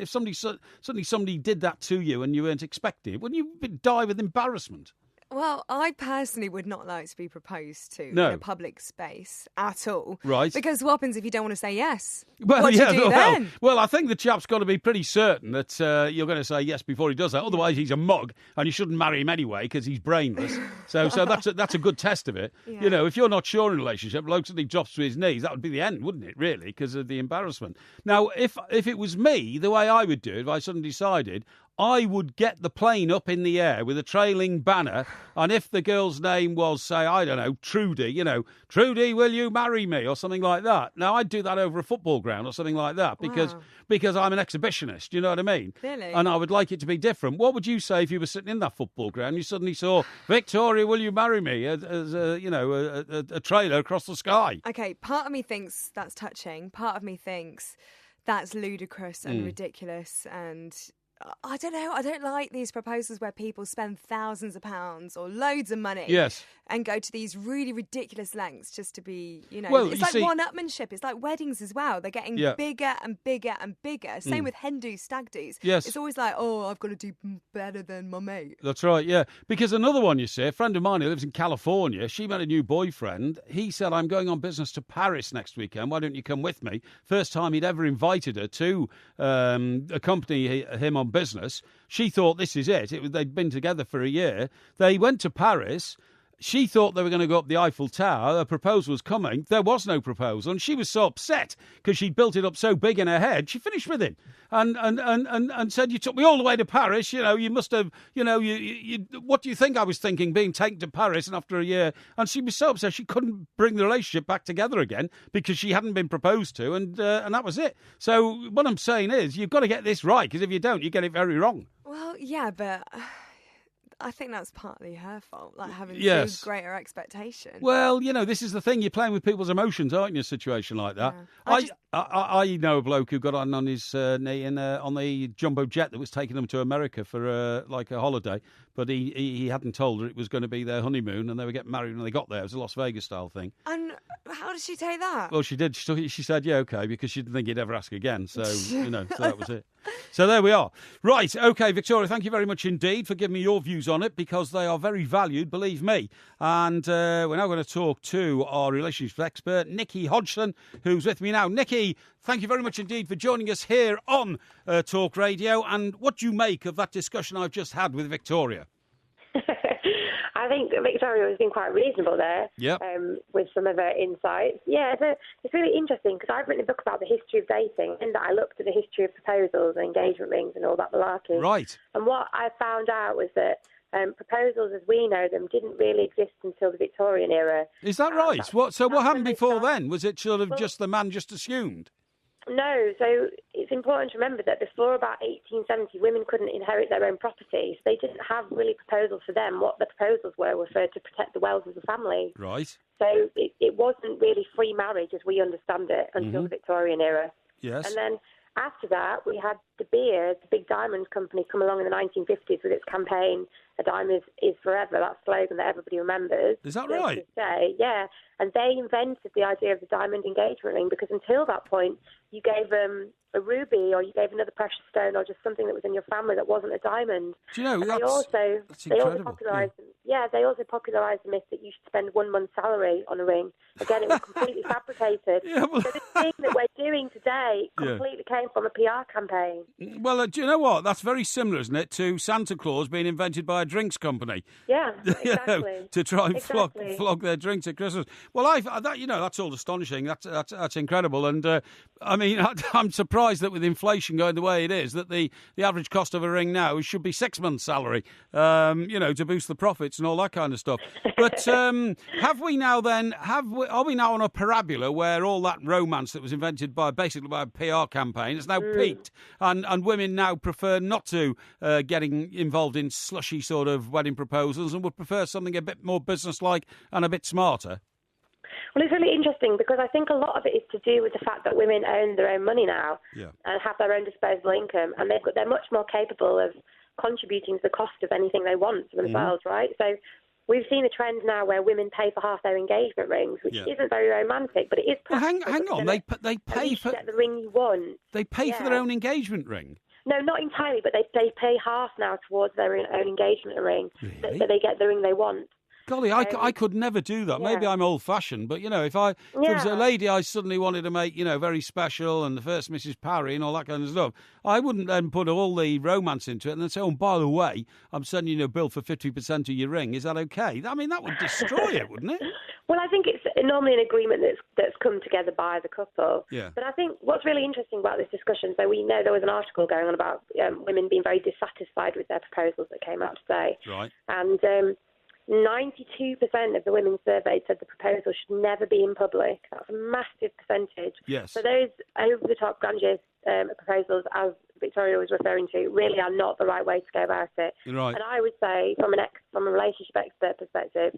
somebody did that to you and you weren't expecting it? Wouldn't you die with embarrassment? Well, I personally would not like to be proposed to in a public space at all. Right. Because what happens if you don't want to say yes? Well, what do you do then? Well, I think the chap's got to be pretty certain that you're going to say yes before he does that. Otherwise, he's a mug, and you shouldn't marry him anyway because he's brainless. So that's a good test of it. Yeah. You know, if you're not sure in a relationship, bloke suddenly drops to his knees, that would be the end, wouldn't it, really, because of the embarrassment. Now, if it was me, the way I would do it, if I suddenly decided, I would get the plane up in the air with a trailing banner, and if the girl's name was, say, I don't know, Trudy, you know, Trudy, will you marry me, or something like that. Now, I'd do that over a football ground or something like that because I'm an exhibitionist, you know what I mean? Really? And I would like it to be different. What would you say if you were sitting in that football ground and you suddenly saw, Victoria, will you marry me, as a trailer across the sky? Okay, part of me thinks that's touching. Part of me thinks that's ludicrous and ridiculous and... I don't know. I don't like these proposals where people spend thousands of pounds or loads of money and go to these really ridiculous lengths just to be, you know, it's like one-upmanship. It's like weddings as well. They're getting bigger and bigger and bigger. Same with hen do's, stag do's. Yes. It's always like, oh, I've got to do better than my mate. That's right, yeah. Because another one, you see, a friend of mine who lives in California, she met a new boyfriend. He said, I'm going on business to Paris next weekend. Why don't you come with me? First time he'd ever invited her to accompany him on business. She thought, this is it. They'd been together for a year. They went to Paris. She thought they were going to go up the Eiffel Tower. A proposal was coming. There was no proposal. And she was so upset because she'd built it up so big in her head. She finished with him and said, you took me all the way to Paris. You know, you must have, you know, you what do you think I was thinking, being taken to Paris and after a year? And she was so upset she couldn't bring the relationship back together again because she hadn't been proposed to. And that was it. So what I'm saying is you've got to get this right, because if you don't, you get it very wrong. Well, yeah, but... I think that's partly her fault, like having too greater expectation. Well, you know, this is the thing. You're playing with people's emotions, aren't you, in a situation like that? Yeah. I know a bloke who got on his knee on the jumbo jet that was taking them to America for like a holiday, but he hadn't told her it was going to be their honeymoon and they were getting married when they got there. It was a Las Vegas style thing. And how did she take that? Well, she did. She said, yeah, okay, because she didn't think he'd ever ask again. So, you know, so that was it. So there we are. Right, okay, Victoria, thank you very much indeed for giving me your views on it, because they are very valued, believe me. And we're now going to talk to our relationship expert, Nikki Hodgson, who's with me now. Nikki, thank you very much indeed for joining us here on Talk Radio. And what do you make of that discussion I've just had with Victoria? I think Victoria has been quite reasonable there with some of her insights. Yeah, it's really interesting because I've written a book about the history of dating, and I looked at the history of proposals and engagement rings and all that malarkey. Right. And what I found out was that proposals as we know them didn't really exist until the Victorian era. Is that right? What happened before then? Was it sort of just the man just assumed? No, so it's important to remember that before about 1870, women couldn't inherit their own property. So they didn't have really proposals for them. What the proposals were for to protect the wealth of the family. Right. So it wasn't really free marriage as we understand it until the Victorian era. Yes. And then after that, we had De Beers, the big diamond company, come along in the 1950s with its campaign, "A diamond is forever," that slogan that everybody remembers. Is that right? Yeah. And they invented the idea of the diamond engagement ring because until that point, you gave a ruby, or you gave another precious stone, or just something that was in your family that wasn't a diamond. Do you know, they also popularised the myth that you should spend 1 month's salary on a ring. Again, it was completely fabricated. So the thing that we're doing today completely came from a PR campaign. Well, do you know what? That's very similar, isn't it, to Santa Claus being invented by a drinks company? Yeah, exactly. To try and flog their drinks at Christmas. Well, that's all astonishing. That's incredible. And I mean, I'm surprised that with inflation going the way it is, that the average cost of a ring now should be 6 months' salary. To boost the profits and all that kind of stuff. But are we now on a parabola where all that romance that was invented by a PR campaign has now peaked, and women now prefer not to getting involved in slushy sort of wedding proposals and would prefer something a bit more businesslike and a bit smarter? Well, it's really interesting because I think a lot of it is to do with the fact that women own their own money now and have their own disposable income, and they're much more capable of contributing to the cost of anything they want for themselves, right? So we've seen a trend now where women pay for half their engagement rings, which isn't very romantic, but it is practical. Well, hang on, they pay for get the ring you want. They pay for their own engagement ring. No, not entirely, but they pay half now towards their own engagement ring, so they get the ring they want. Golly, I could never do that. Maybe I'm old-fashioned, but, if there was a lady I suddenly wanted to make, very special and the first Mrs. Parry and all that kind of stuff, I wouldn't then put all the romance into it and then say, by the way, I'm sending you a bill for 50% of your ring. Is that okay? I mean, that would destroy it, wouldn't it? Well, I think it's normally an agreement that's come together by the couple. Yeah. But I think what's really interesting about this discussion, so we know there was an article going on about women being very dissatisfied with their proposals that came out today. Right. And 92% of the women surveyed said the proposal should never be in public. That's a massive percentage. Yes. So those over-the-top grandiose proposals, as Victoria was referring to, really are not the right way to go about it. Right. And I would say, from a relationship expert perspective,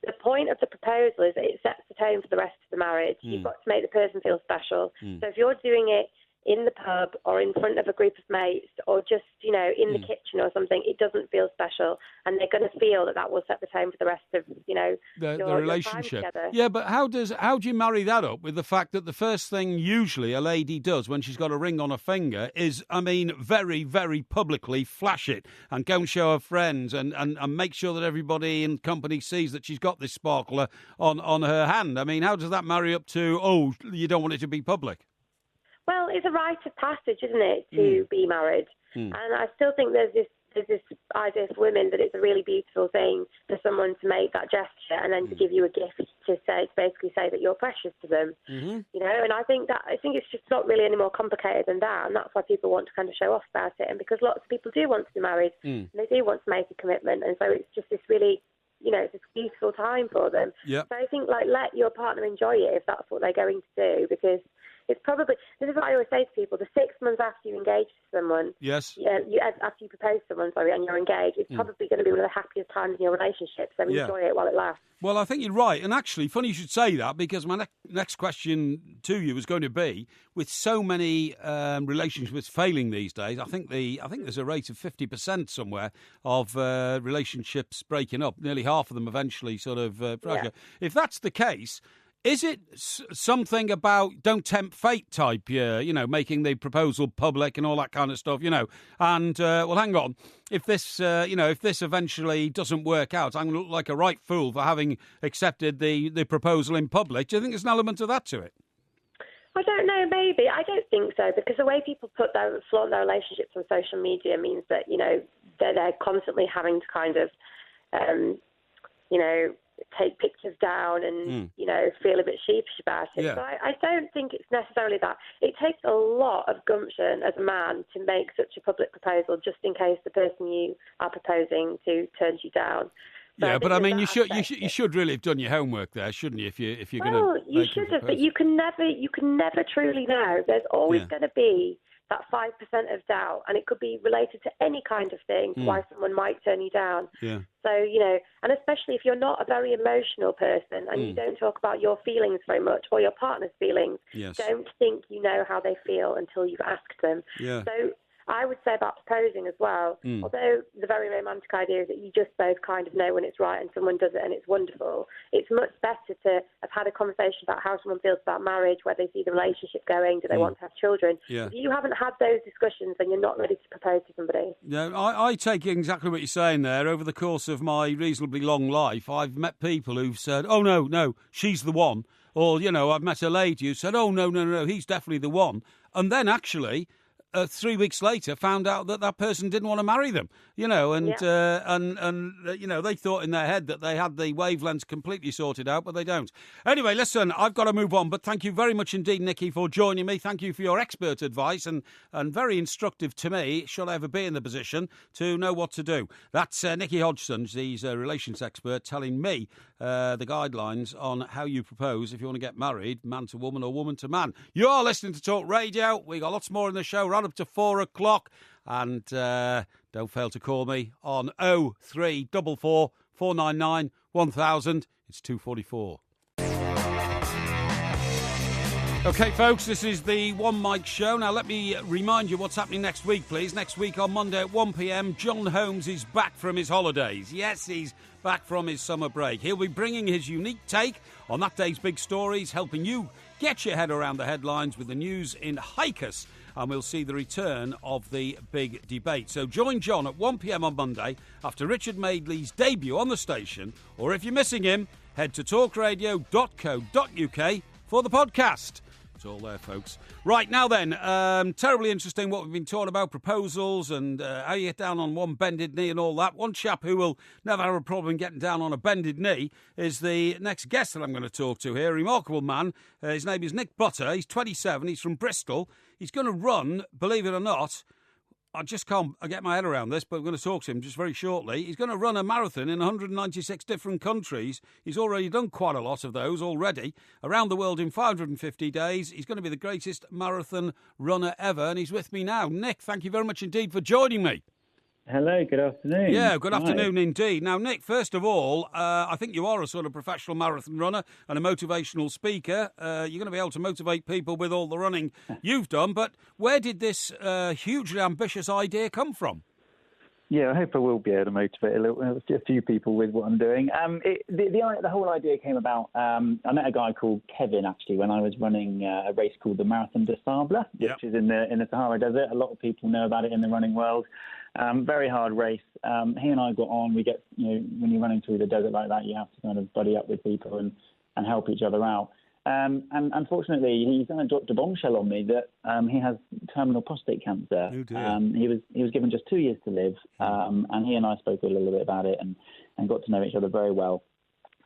the point of the proposal is that it sets the tone for the rest of the marriage. You've got to make the person feel special. So if you're doing it in the pub or in front of a group of mates or just, in the kitchen or something, it doesn't feel special. And they're going to feel that will set the tone for the rest of, the relationship. Your time together. Yeah, but how do you marry that up with the fact that the first thing usually a lady does when she's got a ring on her finger is, very, very publicly flash it and go and show her friends and make sure that everybody in company sees that she's got this sparkler on her hand? I mean, how does that marry up to, you don't want it to be public? Well, it's a rite of passage, isn't it, to be married? And I still think there's this idea for women that it's a really beautiful thing for someone to make that gesture and then to give you a gift to basically say that you're precious to them. And I think it's just not really any more complicated than that, and that's why people want to kind of show off about it. And because lots of people do want to be married, and they do want to make a commitment, and so it's just this really, it's this beautiful time for them. Yep. So I think let your partner enjoy it if that's what they're going to do, because it's probably, this is what I always say to people, the 6 months after you engage to someone, after you propose to someone, and you're engaged, it's probably going to be one of the happiest times in your relationship, so enjoy it while it lasts. Well, I think you're right. And actually, funny you should say that, because my next question to you is going to be, with so many relationships failing these days, I think there's a rate of 50% somewhere of relationships breaking up, nearly half of them eventually sort of fracture. If that's the case, is it something about don't tempt fate type, making the proposal public and all that kind of stuff, And, well, hang on, if this eventually doesn't work out, I'm going to look like a right fool for having accepted the proposal in public. Do you think there's an element of that to it? I don't know, maybe. I don't think so, because the way people flaunt their relationships on social media means that, they're constantly having to kind of, take pictures down and, feel a bit sheepish about it. Yeah. So I don't think it's necessarily that. It takes a lot of gumption as a man to make such a public proposal just in case the person you are proposing to turns you down. So yeah, but I mean, you should really have done your homework there, shouldn't you? If you're going to, well, you should have, but you can never truly know. There's always going to be that 5% of doubt, and it could be related to any kind of thing, why someone might turn you down. Yeah. So, and especially if you're not a very emotional person and you don't talk about your feelings very much or your partner's feelings, don't think you know how they feel until you've asked them. Yeah. So I would say about proposing as well, although the very romantic idea is that you just both kind of know when it's right and someone does it and it's wonderful, it's much better to have had a conversation about how someone feels about marriage, where they see the relationship going, do they want to have children. Yeah. If you haven't had those discussions, then you're not ready to propose to somebody. Yeah, I take exactly what you're saying there. Over the course of my reasonably long life, I've met people who've said, oh, no, she's the one. Or, I've met a lady who said, oh, no, he's definitely the one. And then actually, 3 weeks later, found out that person didn't want to marry them, they thought in their head that they had the wavelengths completely sorted out, but they don't. Anyway, listen, I've got to move on, but thank you very much indeed, Nikki, for joining me. Thank you for your expert advice and very instructive to me, should I ever be in the position to know what to do. That's Nikki Hodgson, she's a relations expert, telling me the guidelines on how you propose if you want to get married, man to woman or woman to man. You are listening to Talk Radio. We got lots more in the show, right up to 4 o'clock. And don't fail to call me on 0344 499 1000. It's 2:44. OK, folks, this is the One Mic Show. Now, let me remind you what's happening next week, please. Next week on Monday at 1 p.m, John Holmes is back from his holidays. Yes, he's back from his summer break. He'll be bringing his unique take on that day's big stories, helping you get your head around the headlines with the news in Hicus. And we'll see the return of the big debate. So join John at 1 p.m. on Monday after Richard Madeley's debut on the station. Or if you're missing him, head to talkradio.co.uk for the podcast. It's all there, folks. Right, now then, terribly interesting what we've been talking about, proposals and how you get down on one bended knee and all that. One chap who will never have a problem getting down on a bended knee is the next guest that I'm going to talk to here. A remarkable man. His name is Nick Butter. He's 27. He's from Bristol. He's going to run, believe it or not, I just can't get my head around this, but I'm going to talk to him just very shortly. He's going to run a marathon in 196 different countries. He's already done quite a lot of those already. Around the world in 550 days. He's going to be the greatest marathon runner ever, and he's with me now. Nick, thank you very much indeed for joining me. Hello, good afternoon. Yeah, good afternoon indeed. Now, Nick, first of all, I think you are a sort of professional marathon runner and a motivational speaker. You're going to be able to motivate people with all the running you've done, but where did this hugely ambitious idea come from? Yeah, I hope I will be able to motivate a few people with what I'm doing. The whole idea came about, I met a guy called Kevin, actually, when I was running a race called the Marathon des Sables, which is in the Sahara Desert. A lot of people know about it in the running world. Very hard race. He and I got on. We get, when you're running through the desert like that, you have to kind of buddy up with people and help each other out. And unfortunately, he's kind of dropped a bombshell on me that he has terminal prostate cancer. Oh dear. He was given just 2 years to live, and he and I spoke a little bit about it and got to know each other very well.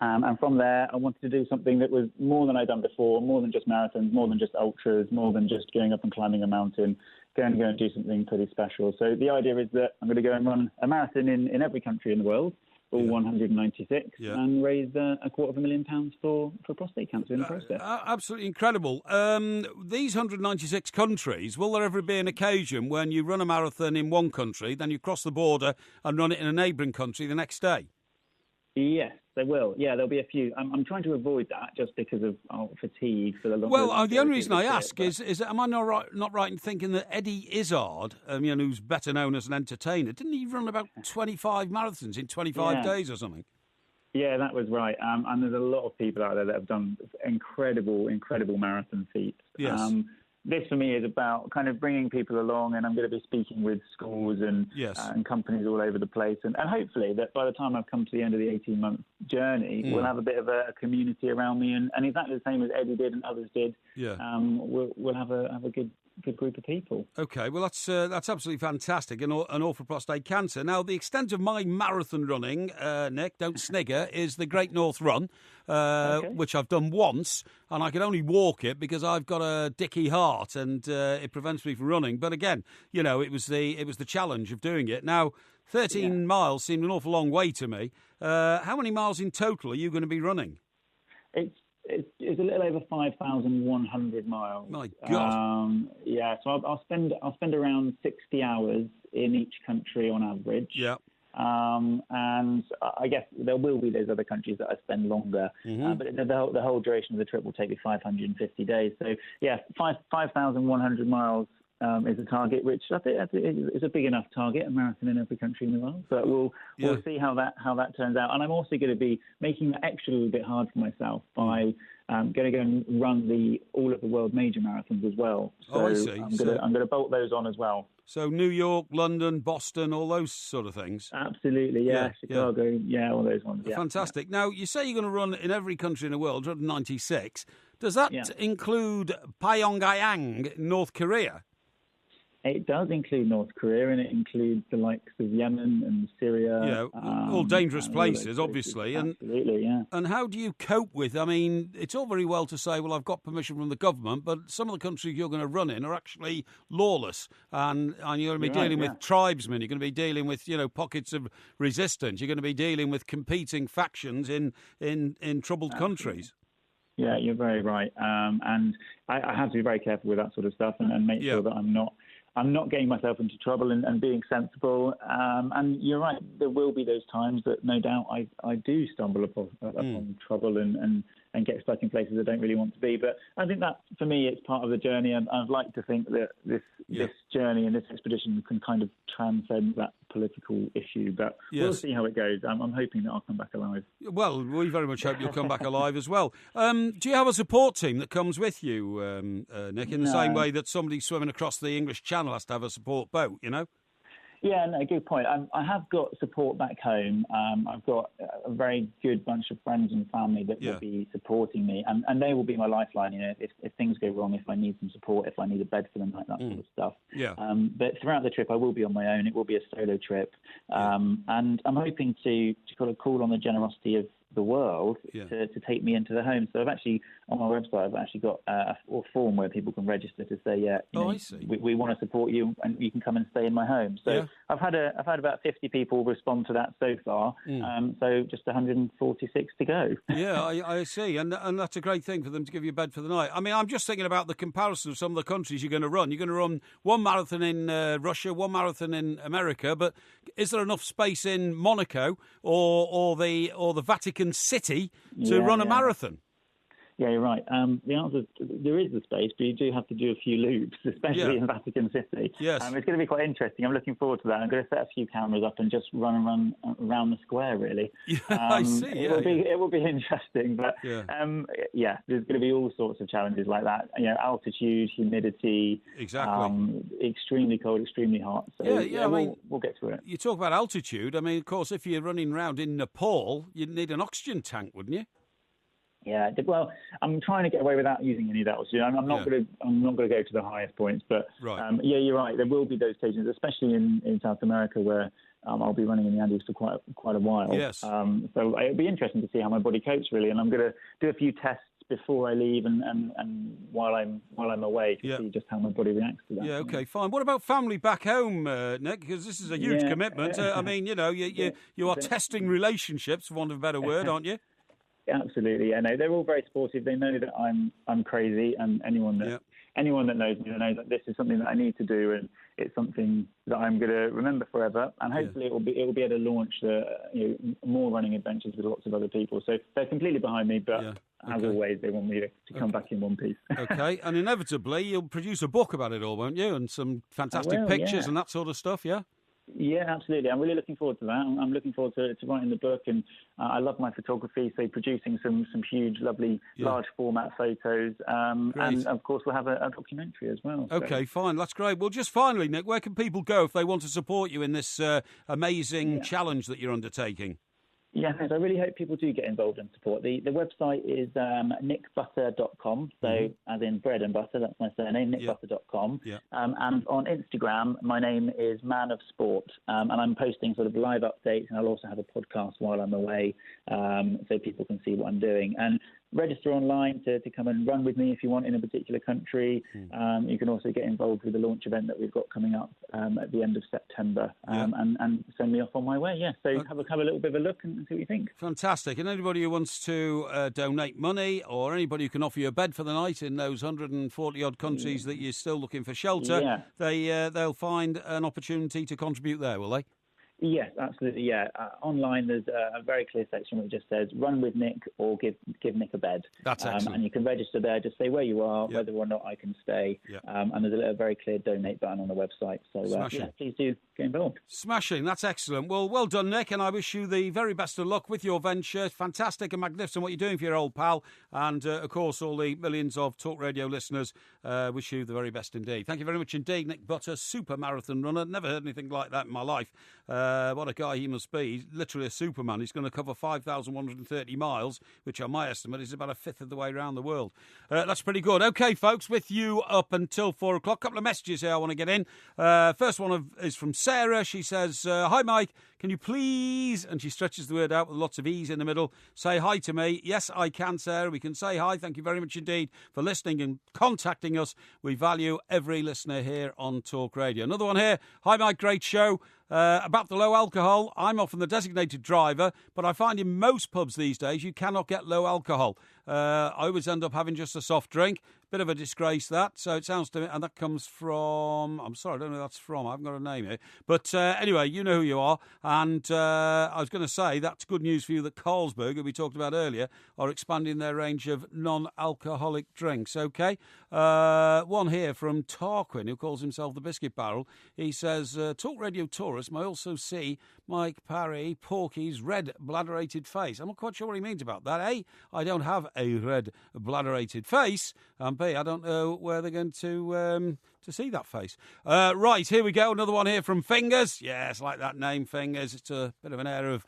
And from there, I wanted to do something that was more than I'd done before, more than just marathons, more than just ultras, more than just going up and climbing a mountain, going to go and do something pretty special. So the idea is that I'm going to go and run a marathon in every country in the world, all 196, and raise £250,000 for prostate cancer in the process. Absolutely incredible. These 196 countries, will there ever be an occasion when you run a marathon in one country, then you cross the border and run it in a neighbouring country the next day? Yes, there will. Yeah, there'll be a few. I'm trying to avoid that just because of fatigue for the long. Well, the only reason I ask is am I not right in thinking that Eddie Izzard, who's better known as an entertainer, didn't he run about 25 marathons in 25 days or something? Yeah, that was right. And there's a lot of people out there that have done incredible marathon feats. Yes. This, for me, is about kind of bringing people along, and I'm going to be speaking with schools and companies all over the place. And hopefully that by the time I've come to the end of the 18-month journey, we'll have a bit of a community around me. And exactly the same as Eddie did and others did, we'll have a good group of people. OK, well, that's absolutely fantastic, and all for prostate cancer. Now, the extent of my marathon running, Nick, don't snigger, is the Great North Run, which I've done once, and I can only walk it because I've got a dicky heart, and it prevents me from running. But again, it was the challenge of doing it. Now, 13 miles seemed an awful long way to me. How many miles in total are you going to be running? It's a little over 5,100 miles. My God. So I'll spend around 60 hours in each country on average. Yeah. And I guess there will be those other countries that I spend longer. But the whole duration of the trip will take me 550 days. So 5,100 miles is a target, which I think is a big enough target, a marathon in every country in the world. But we'll see how that turns out. And I'm also going to be making that extra little bit hard for myself by going to go and run all of the world major marathons as well. So I see. I'm going to bolt those on as well. So New York, London, Boston, all those sort of things. Absolutely, yeah. Chicago, all those ones. Yeah. Fantastic. Now, you say you're going to run in every country in the world, 196. Does that include Pyongyang, North Korea? It does include North Korea, and it includes the likes of Yemen and Syria. Yeah, all dangerous places, obviously. Absolutely, yeah. And how do you cope with, I mean, it's all very well to say, well, I've got permission from the government, but some of the countries you're going to run in are actually lawless. And you're going to be dealing with tribesmen, you're going to be dealing with, pockets of resistance, you're going to be dealing with competing factions in troubled countries. Yeah, you're very right. And I have to be very careful with that sort of stuff and make sure that I'm not getting myself into trouble and being sensible. And you're right, there will be those times that no doubt I do stumble upon trouble and get stuck in places I don't really want to be. But I think that, for me, it's part of the journey. And I'd like to think that this journey and this expedition can kind of transcend that political issue. But we'll see how it goes. I'm hoping that I'll come back alive. Well, we very much hope you'll come back alive as well. Do you have a support team that comes with you, Nick, in the same way that somebody swimming across the English Channel has to have a support boat, Yeah, no, good point. I have got support back home. I've got a very good bunch of friends and family that will be supporting me, and they will be my lifeline. If things go wrong, if I need some support, if I need a bed for the night, that sort of stuff. Yeah. But throughout the trip, I will be on my own. It will be a solo trip, and I'm hoping to kind of call on the generosity of the world to take me into the home. So I've actually, on my website, I've actually got a form where people can register to say, I see. We want to support you and you can come and stay in my home. So I've had about 50 people respond to that so far. So just 146 to go. Yeah, I see. And that's a great thing for them to give you a bed for the night. I mean, I'm just thinking about the comparison of some of the countries you're going to run. You're going to run one marathon in Russia, one marathon in America, but is there enough space in Monaco or the Vatican City to run a marathon? Yeah, you're right. The answer is there is the space, but you do have to do a few loops, especially in Vatican City. Yes. It's going to be quite interesting. I'm looking forward to that. I'm going to set a few cameras up and just run around the square, really. I see. It will be interesting, but there's going to be all sorts of challenges like that. Altitude, humidity, extremely cold, extremely hot. So we'll get through it. You talk about altitude. I mean, of course, if you're running around in Nepal, you'd need an oxygen tank, wouldn't you? Yeah, well, I'm trying to get away without using any of that. I'm not going to go to the highest points, but you're right. There will be those occasions, especially in South America, where I'll be running in the Andes for quite a while. Yes. So it'll be interesting to see how my body copes, really, and I'm going to do a few tests before I leave and while I'm away to see just how my body reacts to that. Yeah, okay, fine. What about family back home, Nick? Because this is a huge commitment. I mean, you are testing relationships, for want of a better word, aren't you? Absolutely, yeah. No, they're all very supportive. They know that I'm crazy, and anyone that knows me knows that this is something that I need to do, and it's something that I'm going to remember forever. And hopefully, it will be able to launch more running adventures with lots of other people. So they're completely behind me, but as always, they want me to come back in one piece. Okay, and inevitably, you'll produce a book about it all, won't you? And some fantastic pictures and that sort of stuff. Yeah. Yeah, absolutely. I'm really looking forward to that. I'm looking forward to writing the book, and I love my photography, so producing some huge, lovely, large format photos. And, of course, we'll have a documentary as well. Okay, fine. That's great. Well, just finally, Nick, where can people go if they want to support you in this amazing challenge that you're undertaking? Yes, I really hope people do get involved and support. The website is nickbutter.com, so as in bread and butter, that's my surname, nickbutter.com. Yeah. And on Instagram, my name is Man of Sport, and I'm posting sort of live updates, and I'll also have a podcast while I'm away, so people can see what I'm doing. And register online to come and run with me if you want in a particular country. You can also get involved with the launch event that we've got coming up at the end of September and send me off on my way. Yeah, so have a little bit of a look and see what you think. Fantastic. And anybody who wants to donate money, or anybody who can offer you a bed for the night in those 140-odd countries that you're still looking for shelter, they'll find an opportunity to contribute there, will they? Yes, absolutely. Yeah, online there's a very clear section which just says "Run with Nick" or "Give Nick a bed." That's excellent. And you can register there. Just say where you are, whether or not I can stay. Yep. And there's a very clear donate button on the website. So please do get involved. Smashing. That's excellent. Well done, Nick, and I wish you the very best of luck with your venture. It's fantastic and magnificent what you're doing for your old pal, and of course all the millions of Talk Radio listeners wish you the very best indeed. Thank you very much indeed, Nick Butter, super marathon runner. Never heard anything like that in my life. What a guy he must be. He's literally a superman. He's going to cover 5,130 miles, which on my estimate is about a fifth of the way around the world. That's pretty good. OK, folks, with you up until 4 o'clock. Couple of messages here I want to get in. First one is from Sarah. She says, hi, Mike. Can you please, and she stretches the word out with lots of E's in the middle, say hi to me? Yes, I can, Sarah. We can say hi. Thank you very much indeed for listening and contacting us. We value every listener here on Talk Radio. Another one here. Hi, Mike. Great show. About the low alcohol, I'm often the designated driver, but I find in most pubs these days you cannot get low alcohol. I always end up having just a soft drink. Bit of a disgrace, that. So it sounds to me, and that comes from, I'm sorry, I don't know who that's from. I haven't got a name here. But anyway, you know who you are. And I was going to say, that's good news for you that Carlsberg, who we talked about earlier, are expanding their range of non-alcoholic drinks, OK? One here from Tarquin, who calls himself the Biscuit Barrel. He says, Talk Radio tourists may also see Mike Parry, Porky's red bladderated face. I'm not quite sure what he means about that. A, I don't have a red bladderated face, and B, I don't know where they're going to see that face. Right, here we go. Another one here from Fingers. Yes, like that name, Fingers. It's a bit of an air of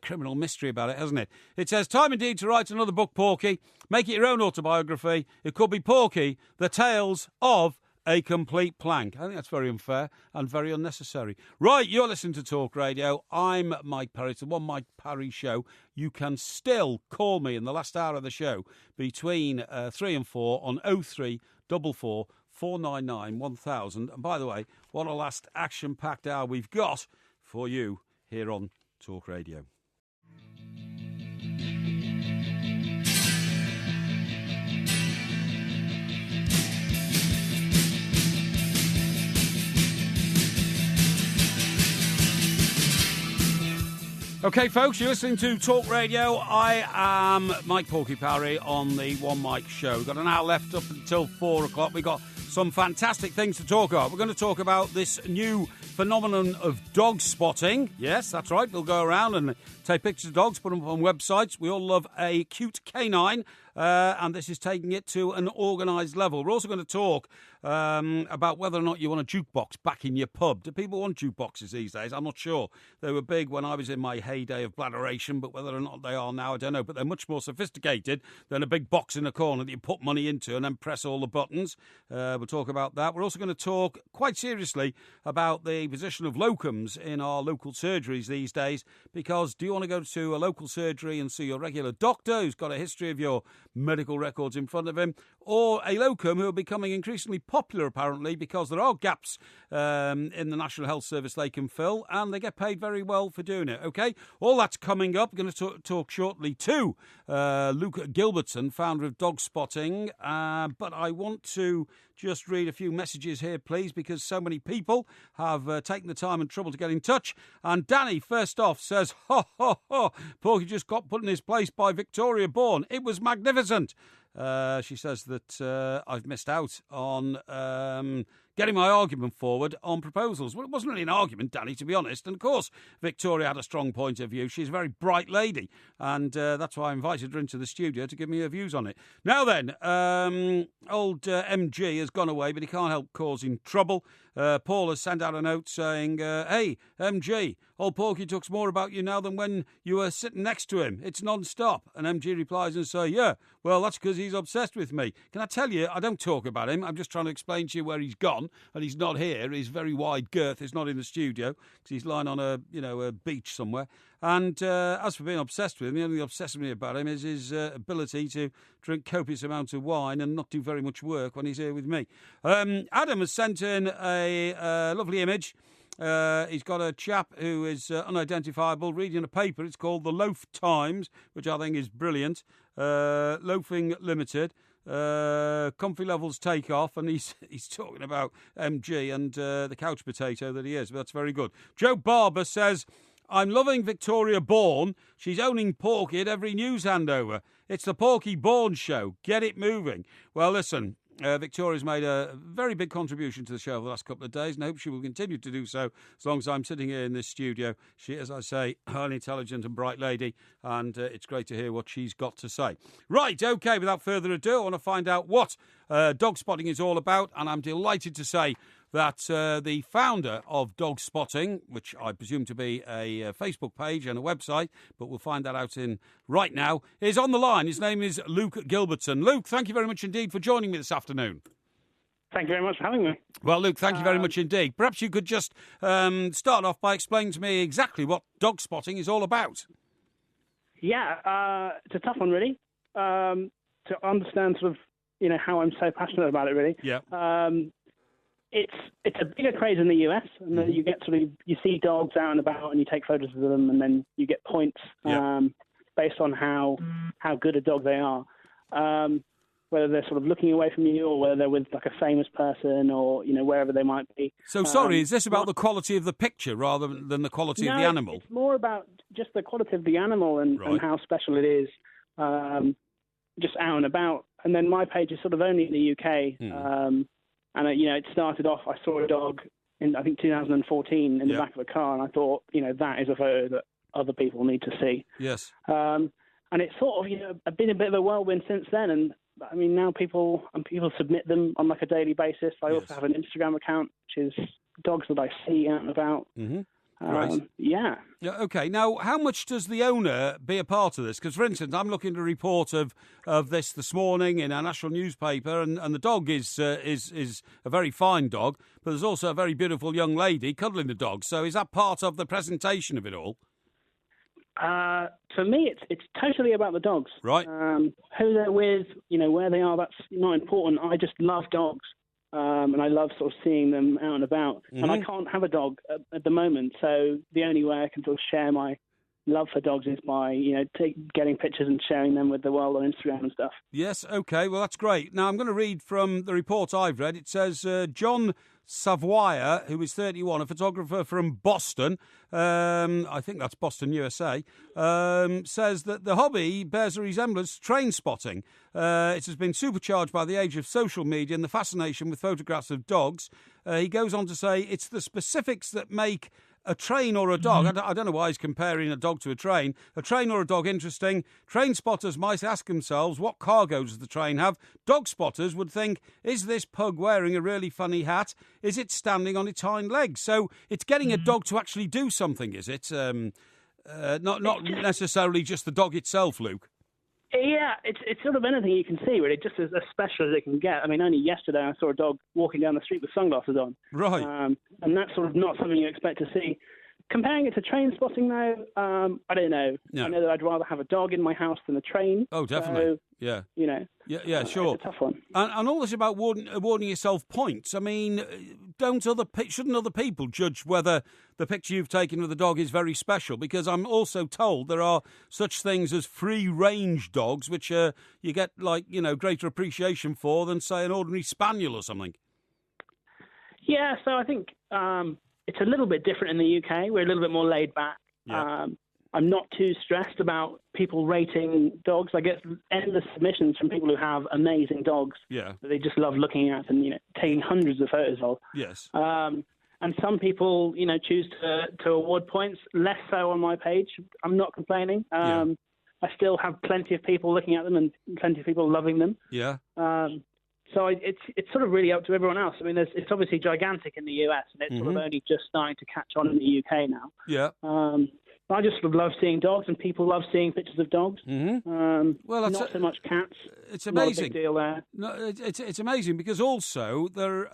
criminal mystery about it, hasn't it? It says, time indeed to write another book, Porky. Make it your own autobiography. It could be Porky, The Tales of a Complete Plank. I think that's very unfair and very unnecessary. Right, you're listening to Talk Radio. I'm Mike Parry. It's the One Mike Parry Show. You can still call me in the last hour of the show between 3 and 4 on 0344 499 1000. And by the way, what a last action-packed hour we've got for you here on Talk Radio. OK, folks, you're listening to Talk Radio. I am Mike Porky Parry on the One Mike Show. We've got an hour left up until 4 o'clock. We've got some fantastic things to talk about. We're going to talk about this new phenomenon of dog spotting. Yes, that's right. We'll go around and take pictures of dogs, put them up on websites. We all love a cute canine, and this is taking it to an organised level. We're also going to talk about whether or not you want a jukebox back in your pub. Do people want jukeboxes these days? I'm not sure. They were big when I was in my heyday of bladderation, but whether or not they are now, I don't know. But they're much more sophisticated than a big box in a corner that you put money into and then press all the buttons. We'll talk about that. We're also going to talk quite seriously about the position of locums in our local surgeries these days, because do you want to go to a local surgery and see your regular doctor who's got a history of your medical records in front of him, or a locum who are becoming increasingly popular apparently because there are gaps in the National Health Service they can fill, and they get paid very well for doing it. OK, all that's coming up. We're going to talk shortly to Luke Gilbertson, founder of Dog Spotting, but I want to just read a few messages here, please, because so many people have taken the time and trouble to get in touch. And Danny, first off, says, ho, ho, ho, Porky just got put in his place by Victoria Bourne. It was magnificent. She says that I've missed out on getting my argument forward on proposals. Well, it wasn't really an argument, Danny, to be honest. And, of course, Victoria had a strong point of view. She's a very bright lady, and that's why I invited her into the studio to give me her views on it. Now then, old MG has gone away, but he can't help causing trouble. Paul has sent out a note saying, hey, MG, old Porky talks more about you now than when you were sitting next to him. It's non-stop. And MG replies and says, yeah, well, that's because he's obsessed with me. Can I tell you, I don't talk about him. I'm just trying to explain to you where he's gone, and he's not here. His very wide girth is not in the studio because he's lying on a beach somewhere. And as for being obsessed with him, the only obsessing me about him is his ability to drink copious amounts of wine and not do very much work when he's here with me. Adam has sent in a lovely image. He's got a chap who is unidentifiable reading a paper. It's called The Loaf Times, which I think is brilliant. Loafing Limited. Comfy levels take off, and he's talking about MG and the couch potato that he is. But that's very good. Joe Barber says, I'm loving Victoria Bourne. She's owning Porky at every news handover. It's the Porky Bourne show. Get it moving. Well, listen, Victoria's made a very big contribution to the show over the last couple of days, and I hope she will continue to do so as long as I'm sitting here in this studio. She is, as I say, highly intelligent and bright lady, and it's great to hear what she's got to say. Right, OK, without further ado, I want to find out what dog spotting is all about, and I'm delighted to say that the founder of Dog Spotting, which I presume to be a Facebook page and a website, but we'll find that out in right now, is on the line. His name is Luke Gilbertson. Luke, thank you very much indeed for joining me this afternoon. Thank you very much for having me. Well, Luke, thank you very much indeed. Perhaps you could just start off by explaining to me exactly what Dog Spotting is all about. Yeah, it's a tough one, really, to understand sort of, how I'm so passionate about it, really. Yeah. It's a bigger craze in the US, and then you see dogs out and about, and you take photos of them, and then you get points based on how good a dog they are, whether they're sort of looking away from you, or whether they're with like a famous person, or wherever they might be. So, sorry, is this about the quality of the picture rather than the quality of the animal? It's more about just the quality of the animal and how special it is, just out and about. And then my page is sort of only in the UK. And, it started off, I saw a dog in, I think, 2014 in the back of a car, and I thought, that is a photo that other people need to see. Yes. And it's sort of, been a bit of a whirlwind since then. And, I mean, now people submit them on, like, a daily basis. I also have an Instagram account, which is dogs that I see out and about. Mm-hmm. Right. Yeah. OK. Now, how much does the owner be a part of this? Because, for instance, I'm looking at a report of this morning in our national newspaper, and the dog is a very fine dog, but there's also a very beautiful young lady cuddling the dog. So is that part of the presentation of it all? For me, it's totally about the dogs. Right. Who they're with, where they are, that's not important. I just love dogs. And I love sort of seeing them out and about. Mm-hmm. And I can't have a dog at the moment, so the only way I can sort of share my love for dogs is by, getting pictures and sharing them with the world on Instagram and stuff. Yes, OK, well, that's great. Now, I'm going to read from the report I've read. It says, John Savoyer, who is 31, a photographer from Boston, I think that's Boston, USA, says that the hobby bears a resemblance to train spotting. It has been supercharged by the age of social media and the fascination with photographs of dogs. He goes on to say it's the specifics that make a train or a dog, I don't know why he's comparing a dog to a train or a dog interesting. Train spotters might ask themselves, what cargo does the train have? Dog spotters would think, is this pug wearing a really funny hat? Is it standing on its hind legs? So it's getting a dog to actually do something, is it? Not necessarily just the dog itself, Luke. Yeah, it's sort of anything you can see, really, just as special as it can get. I mean, only yesterday I saw a dog walking down the street with sunglasses on. Right. And that's sort of not something you expect to see. Comparing it to train spotting, though, I don't know. No. I know that I'd rather have a dog in my house than a train. Oh, definitely. So, yeah. Yeah, sure. It's a tough one. And all this about awarding yourself points. I mean, shouldn't other people judge whether the picture you've taken of the dog is very special? Because I'm also told there are such things as free-range dogs, which you get, greater appreciation for than, say, an ordinary spaniel or something. Yeah, so I think it's a little bit different in the UK. We're a little bit more laid back. Yeah. I'm not too stressed about people rating dogs. I get endless submissions from people who have amazing dogs that they just love looking at and taking hundreds of photos of. Yes. And some people choose to award points. Less so on my page. I'm not complaining. I still have plenty of people looking at them and plenty of people loving them. Yeah. So it's sort of really up to everyone else. I mean, it's obviously gigantic in the US, and it's sort of only just starting to catch on in the UK now. Yeah. I just sort of love seeing dogs, and people love seeing pictures of dogs. Mm-hmm. Well, not so much cats. It's amazing. Not a big deal there. No, it's amazing because also there,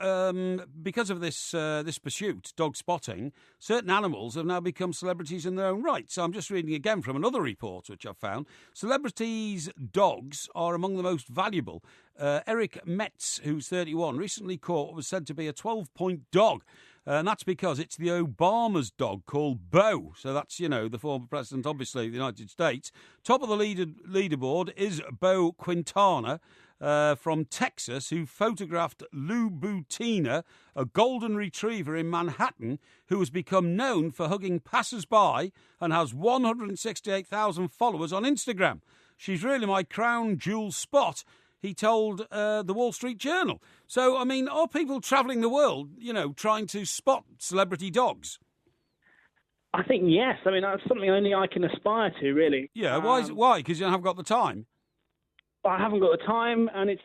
because of this pursuit, dog spotting, certain animals have now become celebrities in their own right. So I'm just reading again from another report which I've found. Celebrities' dogs are among the most valuable. Eric Metz, who's 31, recently caught what was said to be a 12-point dog. And that's because it's the Obama's dog called Bo. So that's, the former president, obviously, of the United States. Top of the leaderboard is Bo Quintana from Texas, who photographed Lou Butina, a golden retriever in Manhattan, who has become known for hugging passers-by and has 168,000 followers on Instagram. She's really my crown jewel spot, he told the Wall Street Journal. So, I mean, are people travelling the world, trying to spot celebrity dogs? I think yes. I mean, that's something only I can aspire to, really. Yeah, why? Because you haven't got the time? I haven't got the time, and it's,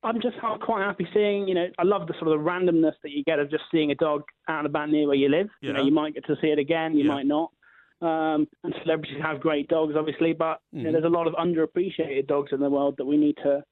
I'm just quite happy seeing, I love the sort of the randomness that you get of just seeing a dog out and about near where you live. Yeah. You might get to see it again, you might not. And celebrities have great dogs, obviously, but there's a lot of underappreciated dogs in the world that we need to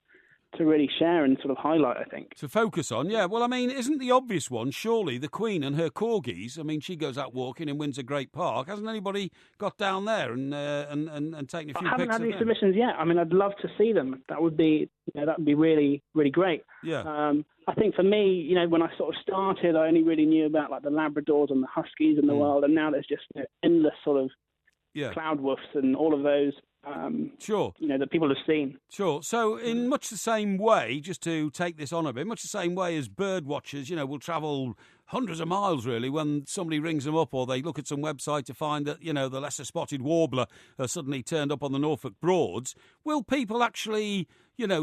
really share and sort of highlight, I think. To focus on, yeah. Well, I mean, isn't the obvious one surely the Queen and her corgis? I mean, she goes out walking in Windsor Great Park. Hasn't anybody got down there and taken a few pictures? I haven't had any submissions yet. I mean, I'd love to see them. That would be, really, really great. Yeah. I think for me, when I sort of started, I only really knew about like the Labradors and the Huskies in the world, and now there's just endless sort of cloud woofs and all of those. Sure. That people have seen. Sure. So in much the same way, just to take this on a bit, much the same way as bird watchers, will travel hundreds of miles, really, when somebody rings them up or they look at some website to find that, the lesser spotted warbler has suddenly turned up on the Norfolk Broads, will people actually,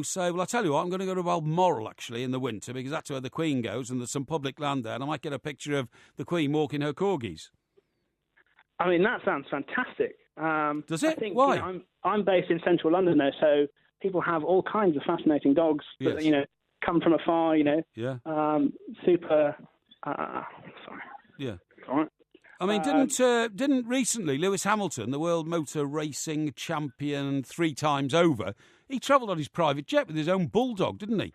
say, well, I tell you what, I'm going to go to Balmoral, actually, in the winter, because that's where the Queen goes and there's some public land there, and I might get a picture of the Queen walking her corgis? I mean, that sounds fantastic. Does it? I think, Why? I'm based in central London now, so people have all kinds of fascinating dogs that, come from afar, Yeah. Super... sorry. Yeah. All right. I mean, didn't recently Lewis Hamilton, the world motor racing champion 3 times over, he travelled on his private jet with his own bulldog, didn't he?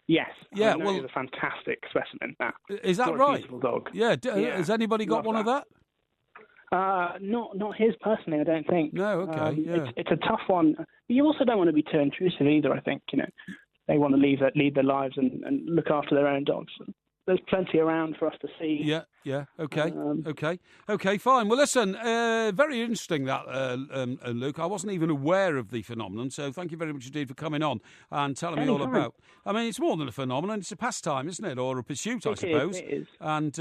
Yes. Yeah. Well, he's a fantastic specimen. Is that what right? A beautiful dog. Yeah. Has anybody got one of that? Not his personally, I don't think. No, okay, It's a tough one. You also don't want to be too intrusive either, I think. They want to lead their lives and look after their own dogs. There's plenty around for us to see. Yeah, okay, okay, fine. Well, listen, very interesting that, Luke. I wasn't even aware of the phenomenon, so thank you very much indeed for coming on and telling me all about. I mean, it's more than a phenomenon; it's a pastime, isn't it, or a pursuit, I suppose. It is. And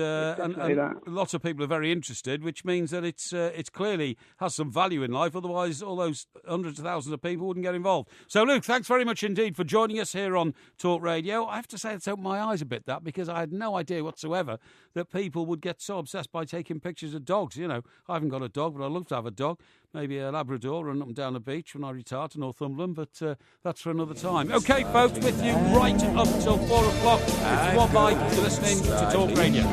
lots of people are very interested, which means that it's clearly has some value in life. Otherwise, all those hundreds of thousands of people wouldn't get involved. So, Luke, thanks very much indeed for joining us here on Talk Radio. I have to say, it's opened my eyes a bit, because I had no idea whatsoever that people would get so obsessed by taking pictures of dogs. I haven't got a dog, but I'd love to have a dog. Maybe a Labrador, run up and down the beach when I retire to Northumberland, but that's for another time. OK, folks, with you right up until 4 o'clock. It's One Mike, you're listening to Talk Radio.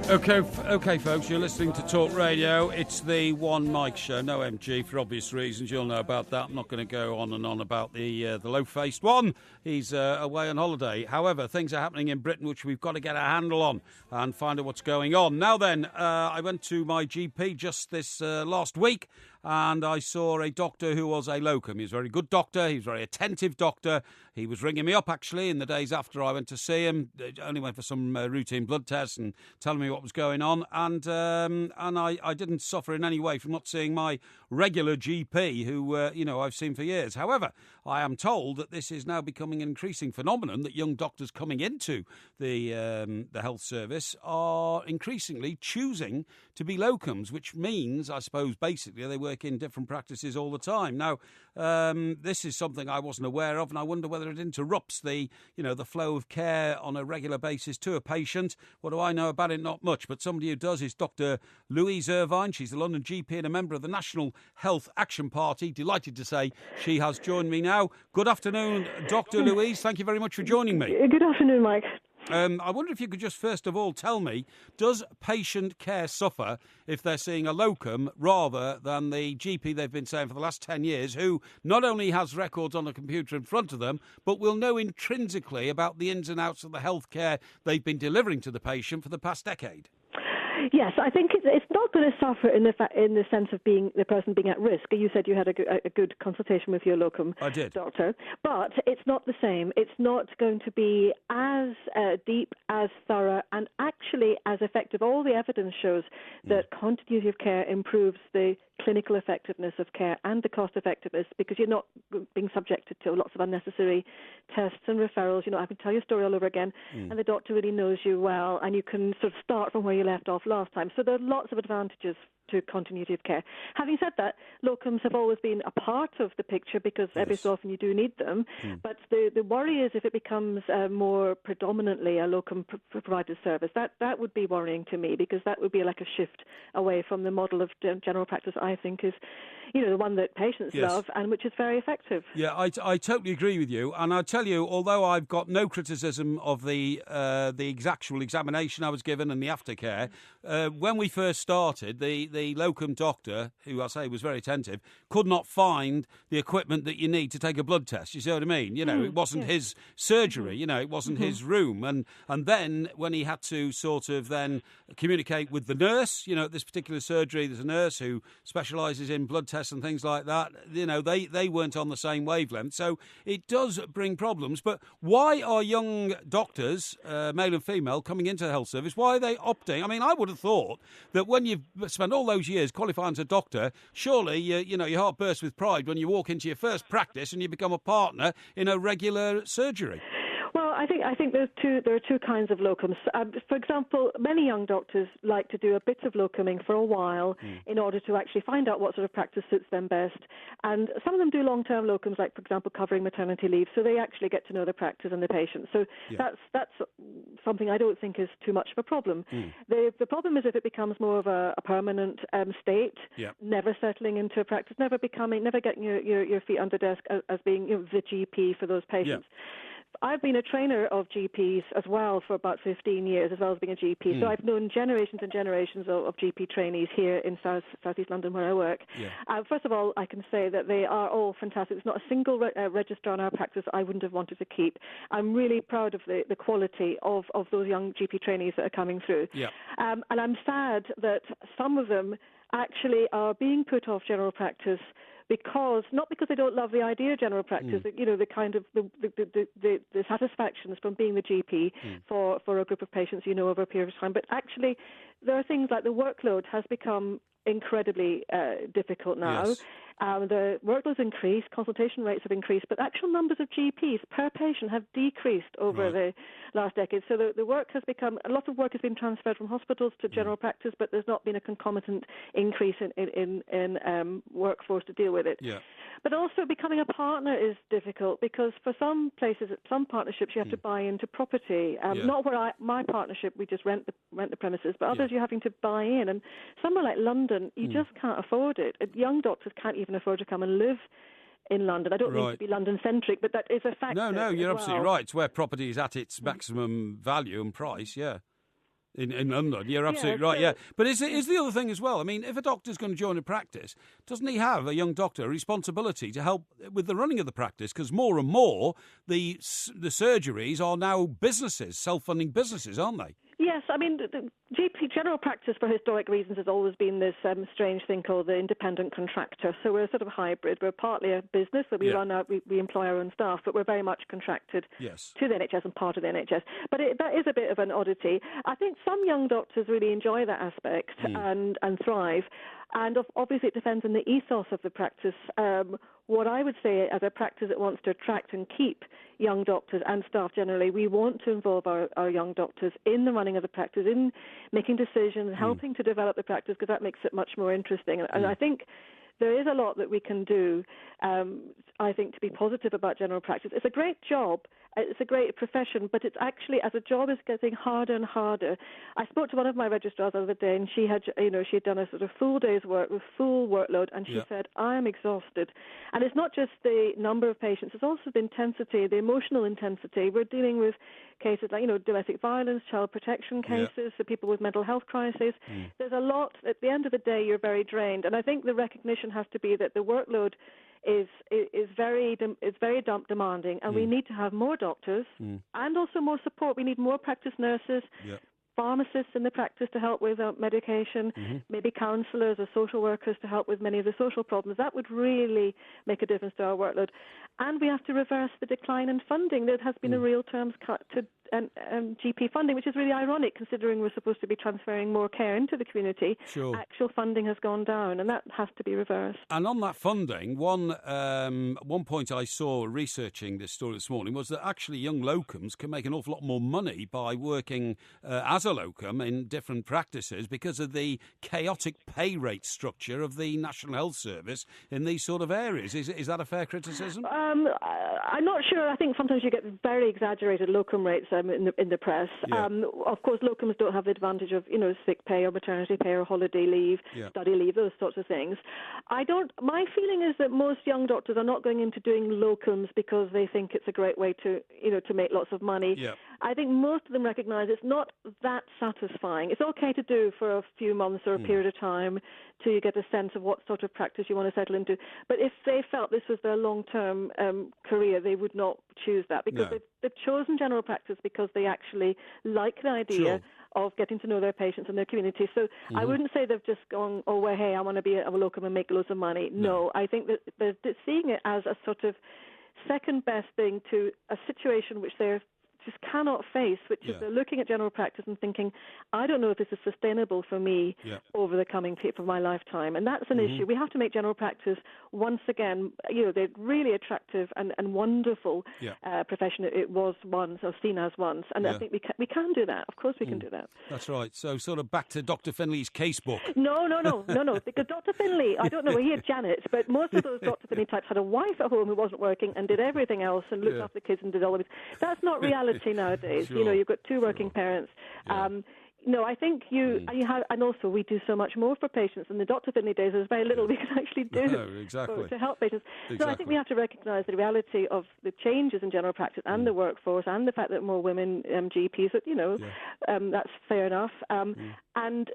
Okay, folks, you're listening to Talk Radio. It's the One Mike Show, no MG, for obvious reasons. You'll know about that. I'm not going to go on and on about the low-faced one. He's away on holiday. However, things are happening in Britain which we've got to get a handle on and find out what's going on. Now then, I went to my GP just this last week, and I saw a doctor who was a locum. He was a very good doctor. He was a very attentive doctor. He was ringing me up, actually, in the days after I went to see him. Only went for some routine blood tests and telling me what was going on. And I didn't suffer in any way from not seeing my regular GP, who, I've seen for years. However, I am told that this is now becoming an increasing phenomenon, that young doctors coming into the health service are increasingly choosing to be locums, which means, I suppose, basically they work in different practices all the time. Now, this is something I wasn't aware of, and I wonder whether it interrupts the flow of care on a regular basis to a patient. What do I know about it? Not much, but somebody who does is Dr. Louise Irvine. She's the London GP and a member of the National Health Action Party. Delighted to say she has joined me now. Good afternoon, Dr. Louise. Thank you very much for joining me. Good afternoon, Mike. I wonder if you could just first of all tell me, does patient care suffer if they're seeing a locum rather than the GP they've been saying for the last 10 years, who not only has records on a computer in front of them, but will know intrinsically about the ins and outs of the health care they've been delivering to the patient for the past decade? Yes, I think it's not going to suffer in the sense of being the person being at risk. You said you had a good consultation with your locum doctor, but it's not the same. It's not going to be as deep, as thorough, and actually as effective. All the evidence shows that continuity of care improves the clinical effectiveness of care and the cost effectiveness, because you're not being subjected to lots of unnecessary tests and referrals. I can tell your story all over again, and the doctor really knows you well, and you can sort of start from where you left off last time. So there are lots of advantages to continuity of care. Having said that, locums have always been a part of the picture, because every so often you do need them. But the worry is if it becomes more predominantly a locum provided service, that would be worrying to me, because that would be like a shift away from the model of general practice I think is, the one that patients love and which is very effective. Yeah, I totally agree with you. And I tell you, although I've got no criticism of the actual examination I was given and the aftercare, when we first started, the locum doctor, who I say was very attentive, could not find the equipment that you need to take a blood test. You see what I mean? It wasn't his surgery, it wasn't his room. And then when he had to sort of then communicate with the nurse, at this particular surgery, there's a nurse who specialises in blood tests and things like that, they weren't on the same wavelength. So it does bring problems. But why are young doctors, male and female, coming into the health service? Why are they opting? I mean, I would have thought that when you've spent all those years qualifying as a doctor, surely your heart bursts with pride when you walk into your first practice and you become a partner in a regular surgery. Well, I think there are two kinds of locums. For example, many young doctors like to do a bit of locuming for a while in order to actually find out what sort of practice suits them best. And some of them do long-term locums, like, for example, covering maternity leave, so they actually get to know the practice and the patient. So that's something I don't think is too much of a problem. The problem is if it becomes more of a permanent state, never settling into a practice, never getting your feet under desk as being the GP for those patients. I've been a trainer of GPs as well for about 15 years, as well as being a GP. So I've known generations and generations of GP trainees here in Southeast London where I work. First of all, I can say that they are all fantastic. There's not a single registrar in our practice I wouldn't have wanted to keep. I'm really proud of the quality of those young GP trainees that are coming through. And I'm sad that some of them actually are being put off general practice not because they don't love the idea of general practice, the kind of the satisfactions from being the GP for a group of patients over a period of time, but actually there are things like the workload has become incredibly difficult now. The workload's increased, consultation rates have increased, but actual numbers of GPs per patient have decreased over the last decade. So the work has become, a lot of work has been transferred from hospitals to general practice, but there's not been a concomitant increase in workforce to deal with it. But also becoming a partner is difficult, because for some places, some partnerships, you have to buy into property. Not where my partnership, we just rent the premises, but others you're having to buy in. And somewhere like London, you just can't afford it. Young doctors can't even afford to come and live in London. I don't mean to be London-centric, but that is a fact. No, you're absolutely right. It's where property is at its maximum value and price, In London, you're absolutely right, But is the other thing as well? I mean, if a doctor's going to join a practice, doesn't he have, a young doctor, a responsibility to help with the running of the practice? Because more and more, the surgeries are now businesses, self-funding businesses, aren't they? Yes, I mean, the GP general practice for historic reasons has always been this strange thing called the independent contractor. So we're a sort of hybrid. We're partly a business where we employ our own staff, but we're very much contracted to the NHS and part of the NHS. But that is a bit of an oddity. I think some young doctors really enjoy that aspect and thrive. And obviously it depends on the ethos of the practice. What I would say, as a practice that wants to attract and keep young doctors and staff generally, we want to involve our young doctors in the running of the practice, in making decisions, helping to develop the practice, because that makes it much more interesting. And I think there is a lot that we can do, I think, to be positive about general practice. It's a great job. It's a great profession, but it's actually, as a job, is getting harder and harder. I spoke to one of my registrars the other day, and she had done a sort of full day's work with full workload, and she said, I am exhausted. And it's not just the number of patients, it's also the intensity, the emotional intensity. We're dealing with cases like, domestic violence, child protection cases, so people with mental health crises. There's a lot. At the end of the day, you're very drained. And I think the recognition has to be that the workload is very demanding, and we need to have more doctors and also more support. We need more practice nurses. pharmacists in the practice to help with medication, maybe counsellors or social workers to help with many of the social problems. That would really make a difference to our workload. And we have to reverse the decline in funding. There has been a real terms cut to GP funding, which is really ironic considering we're supposed to be transferring more care into the community. Sure. Actual funding has gone down, and that has to be reversed. And on that funding, one point I saw researching this story this morning was that actually young locums can make an awful lot more money by working as a locum in different practices because of the chaotic pay rate structure of the National Health Service in these sort of areas. Is that a fair criticism? I'm not sure. I think sometimes you get very exaggerated locum rates in the press. Yeah. Of course, locums don't have the advantage of sick pay or maternity pay or holiday leave, study leave, those sorts of things. My feeling is that most young doctors are not going into doing locums because they think it's a great way to make lots of money. Yeah. I think most of them recognise it's not that satisfying. It's okay to do for a few months or a period of time till you get a sense of what sort of practice you want to settle into. But if they felt this was their long-term career, they would not choose that because they've chosen general practice because they actually like the idea of getting to know their patients and their community. So I wouldn't say they've just gone, hey, I want to be a locum and make loads of money. No, I think that they're seeing it as a sort of second best thing to a situation which they're just cannot face, which is they're looking at general practice and thinking, I don't know if this is sustainable for me over the coming for my lifetime. And that's an issue. We have to make general practice once again, they're really attractive and wonderful profession it was once, or seen as once. And I think we can do that. Of course we can do that. That's right. So sort of back to Dr. Finley's casebook. No. Because Dr. Finley, I don't know, he had Janet, but most of those Dr. Finley types had a wife at home who wasn't working and did everything else and looked after the kids and did all of it. That's not reality nowadays. Sure. You've got two working parents. No, I think you have, and also we do so much more for patients. In the Dr. Finley days, there's very little we can actually do to help patients. Exactly. So I think we have to recognise the reality of the changes in general practice and the workforce, and the fact that more women GPs. That's fair enough. And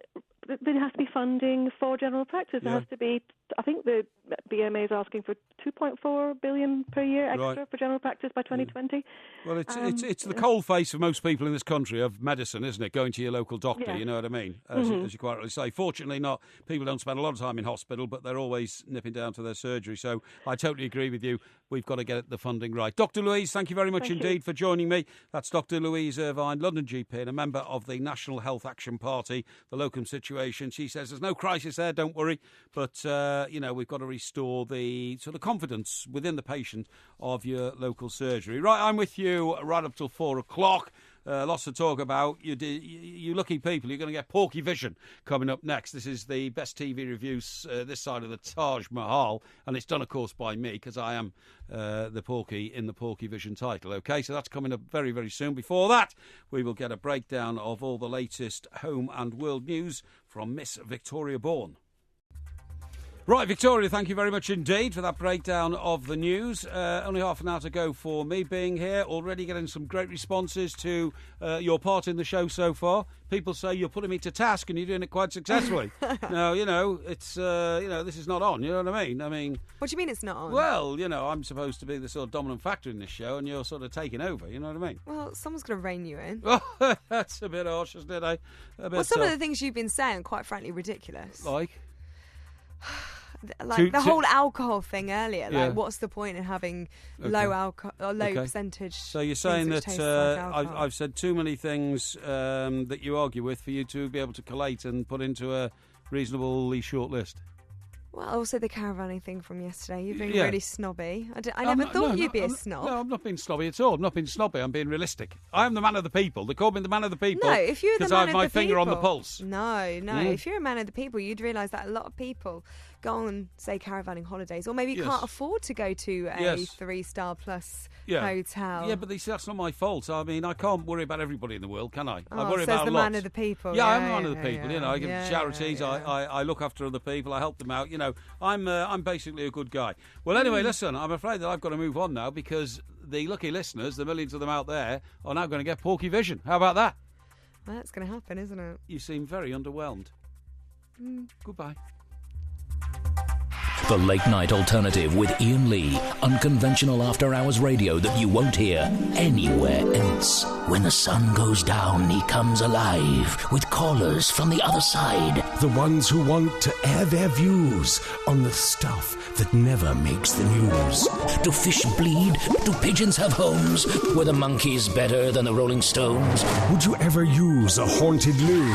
there has to be funding for general practice. There has to be. I think the BMA is asking for $2.4 billion per year extra for general practice by 2020. Well, it's the cold face for most people in this country of medicine, isn't it? Going to your local doctor, you know what I mean? As you quite rightly say. Fortunately, people don't spend a lot of time in hospital, but they're always nipping down to their surgery. So I totally agree with you. We've got to get the funding right. Dr. Louise, thank you very much indeed for joining me. That's Dr. Louise Irvine, London GP, and a member of the National Health Action Party, the locum situation. She says there's no crisis there, don't worry, but we've got to restore the sort of confidence within the patient of your local surgery. Right, I'm with you right up till 4 o'clock. Lots to talk about. You lucky people, you're going to get Porky Vision coming up next. This is the best TV reviews this side of the Taj Mahal, and it's done, of course, by me, because I am the Porky in the Porky Vision title. OK, so that's coming up very, very soon. Before that, we will get a breakdown of all the latest home and world news from Miss Victoria Bourne. Right, Victoria, thank you very much indeed for that breakdown of the news. Only half an hour to go for me being here. Already getting some great responses to your part in the show so far. People say you're putting me to task and you're doing it quite successfully. Now, it's, this is not on, you know what I mean? What do you mean it's not on? Well, I'm supposed to be the sort of dominant factor in this show and you're sort of taking over, you know what I mean? Well, someone's going to rein you in. Oh, that's a bit harsh, isn't it? Some of the things you've been saying, quite frankly, ridiculous. Like the whole alcohol thing earlier. Like, what's the point in having low alcohol or low percentage? So you're saying that I've said too many things that you argue with for you to be able to collate and put into a reasonably short list. Well, also the caravanning thing from yesterday. You've been really snobby. I never thought you'd be a snob. No, I'm not being snobby at all. I'm not being snobby. I'm being realistic. I am the man of the people. They call me the man of the people. No, if you're the man of the people, because I have my finger on the pulse. No. If you're a man of the people, you'd realise that a lot of people go on, say, caravanning holidays, or maybe can't afford to go to a 3-star plus hotel. Yeah, but that's not my fault. I mean, I can't worry about everybody in the world, can I? I worry about the man of the people. Yeah, I'm the man of the people. I give charities. I look after other people. I help them out. I'm basically a good guy. Well, anyway, listen, I'm afraid that I've got to move on now because the lucky listeners, the millions of them out there, are now going to get Porky Vision. How about that? Well, that's going to happen, isn't it? You seem very underwhelmed. Goodbye. The Late Night Alternative with Ian Lee. Unconventional after-hours radio that you won't hear anywhere else. When the sun goes down, he comes alive with callers from the other side. The ones who want to air their views on the stuff that never makes the news. Do fish bleed? Do pigeons have homes? Were the monkeys better than the Rolling Stones? Would you ever use a haunted loo?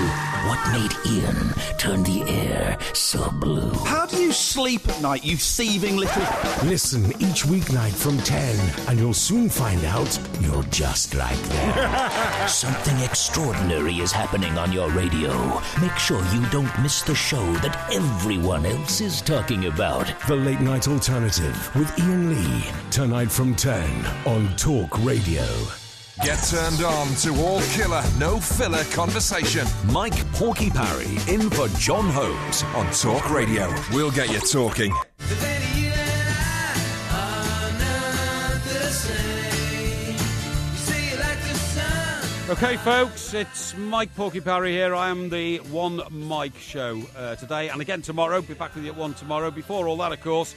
What made Ian turn the air so blue? How do you sleep at night, you thieving little... Listen each weeknight from 10, and you'll soon find out you're just like them. Something extraordinary is happening on your radio. Make sure you don't miss the show that everyone else is talking about. The Late Night Alternative with Ian Lee. Tonight from 10 on Talk Radio. Get turned on to all killer, no filler conversation. Mike Porky Parry in for John Holmes on Talk Radio. We'll get you talking. Okay, folks, it's Mike Porky Parry here. I am the One Mike Show today, and again tomorrow. Be back with you at 1 tomorrow. Before all that, of course,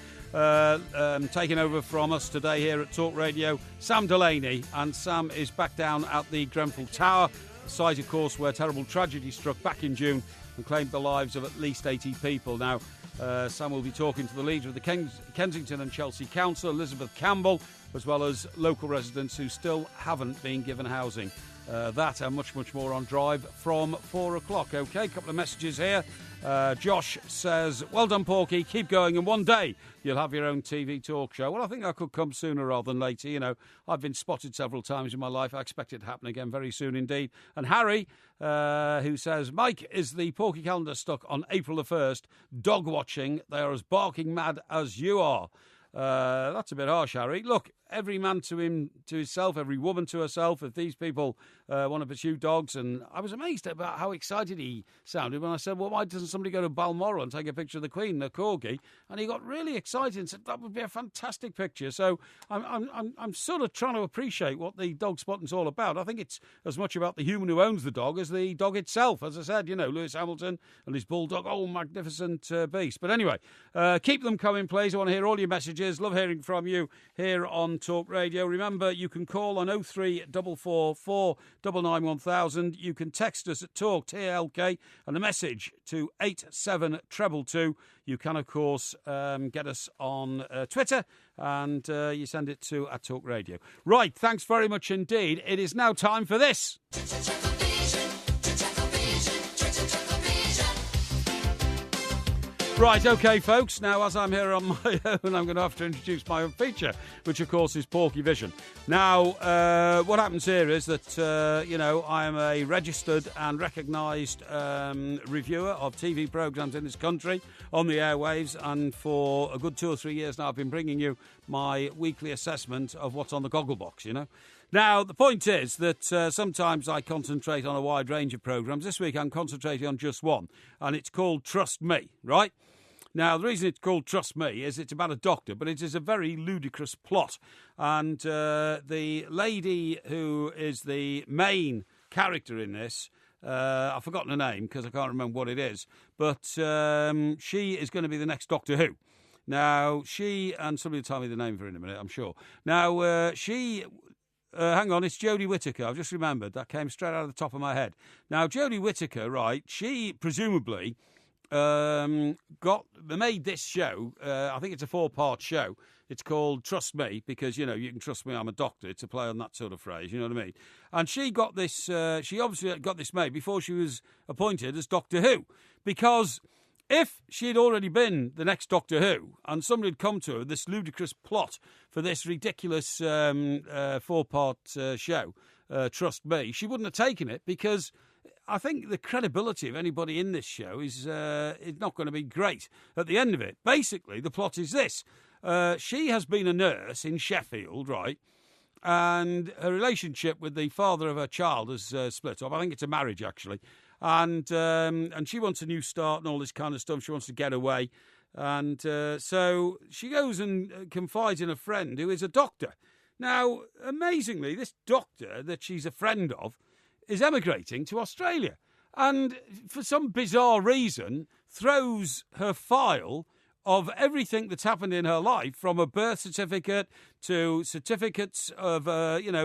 taking over from us today here at Talk Radio, Sam Delaney, and Sam is back down at the Grenfell Tower, the site, of course, where terrible tragedy struck back in June and claimed the lives of at least 80 people. Now, Sam will be talking to the leader of the Kensington and Chelsea Council, Elizabeth Campbell, as well as local residents who still haven't been given housing. That and much, much more on Drive from 4 o'clock. OK, a couple of messages here. Josh says, well done, Porky, keep going, and one day you'll have your own TV talk show. Well, I think that could come sooner rather than later. You know, I've been spotted several times in my life. I expect it to happen again very soon indeed. And Harry, who says, Mike, is the Porky calendar stuck on April the 1st? Dog watching, they are as barking mad as you are. That's a bit harsh, Harry. Look, every man to himself, every woman to herself. If these people want to pursue dogs, and I was amazed about how excited he sounded when I said, well, why doesn't somebody go to Balmoral and take a picture of the Queen, the corgi? And he got really excited and said that would be a fantastic picture. So I'm sort of trying to appreciate what the dog spotting's all about. I think it's as much about the human who owns the dog as the dog itself. As I said, you know, Lewis Hamilton and his bulldog, oh, magnificent beast. But anyway, keep them coming, please. I want to hear all your messages. Love hearing from you here on Talk Radio. Remember, you can call on 03444 499 1000. You can text us at Talk, TLK, and a message to 87222. You can, of course, get us on Twitter, and you send it to @Talk Radio. Right, thanks very much indeed. It is now time for this. Right, OK, folks. Now, as I'm here on my own, I'm going to have to introduce my own feature, which, of course, is Porky Vision. Now, what happens here is that, you know, I am a registered and recognised reviewer of TV programmes in this country on the airwaves, and for a good 2 or 3 years now, I've been bringing you my weekly assessment of what's on the Gogglebox, you know. Now, the point is that sometimes I concentrate on a wide range of programmes. This week I'm concentrating on just one, and it's called Trust Me, right? Now, the reason it's called Trust Me is it's about a doctor, but it is a very ludicrous plot. And the lady who is the main character in this, I've forgotten her name because I can't remember what it is, but she is going to be the next Doctor Who. Now, and somebody will tell me the name of her in a minute, I'm sure. Now, hang on, it's Jodie Whittaker. I've just remembered. That came straight out of the top of my head. Now, Jodie Whittaker, right, she presumably made this show. I think it's a 4-part show. It's called Trust Me because, you know, you can trust me, I'm a doctor. It's a play on that sort of phrase, you know what I mean? And she got this, she obviously got this made before she was appointed as Doctor Who, because if she had already been the next Doctor Who and somebody had come to her with this ludicrous plot for this ridiculous 4-part show, Trust Me, she wouldn't have taken it, because I think the credibility of anybody in this show is not going to be great at the end of it. Basically, the plot is this. She has been a nurse in Sheffield, right? And her relationship with the father of her child has split up. I think it's a marriage, actually. And she wants a new start and all this kind of stuff. She wants to get away. And so she goes and confides in a friend who is a doctor. Now, amazingly, this doctor that she's a friend of is emigrating to Australia, and for some bizarre reason throws her file of everything that's happened in her life, from a birth certificate to certificates of,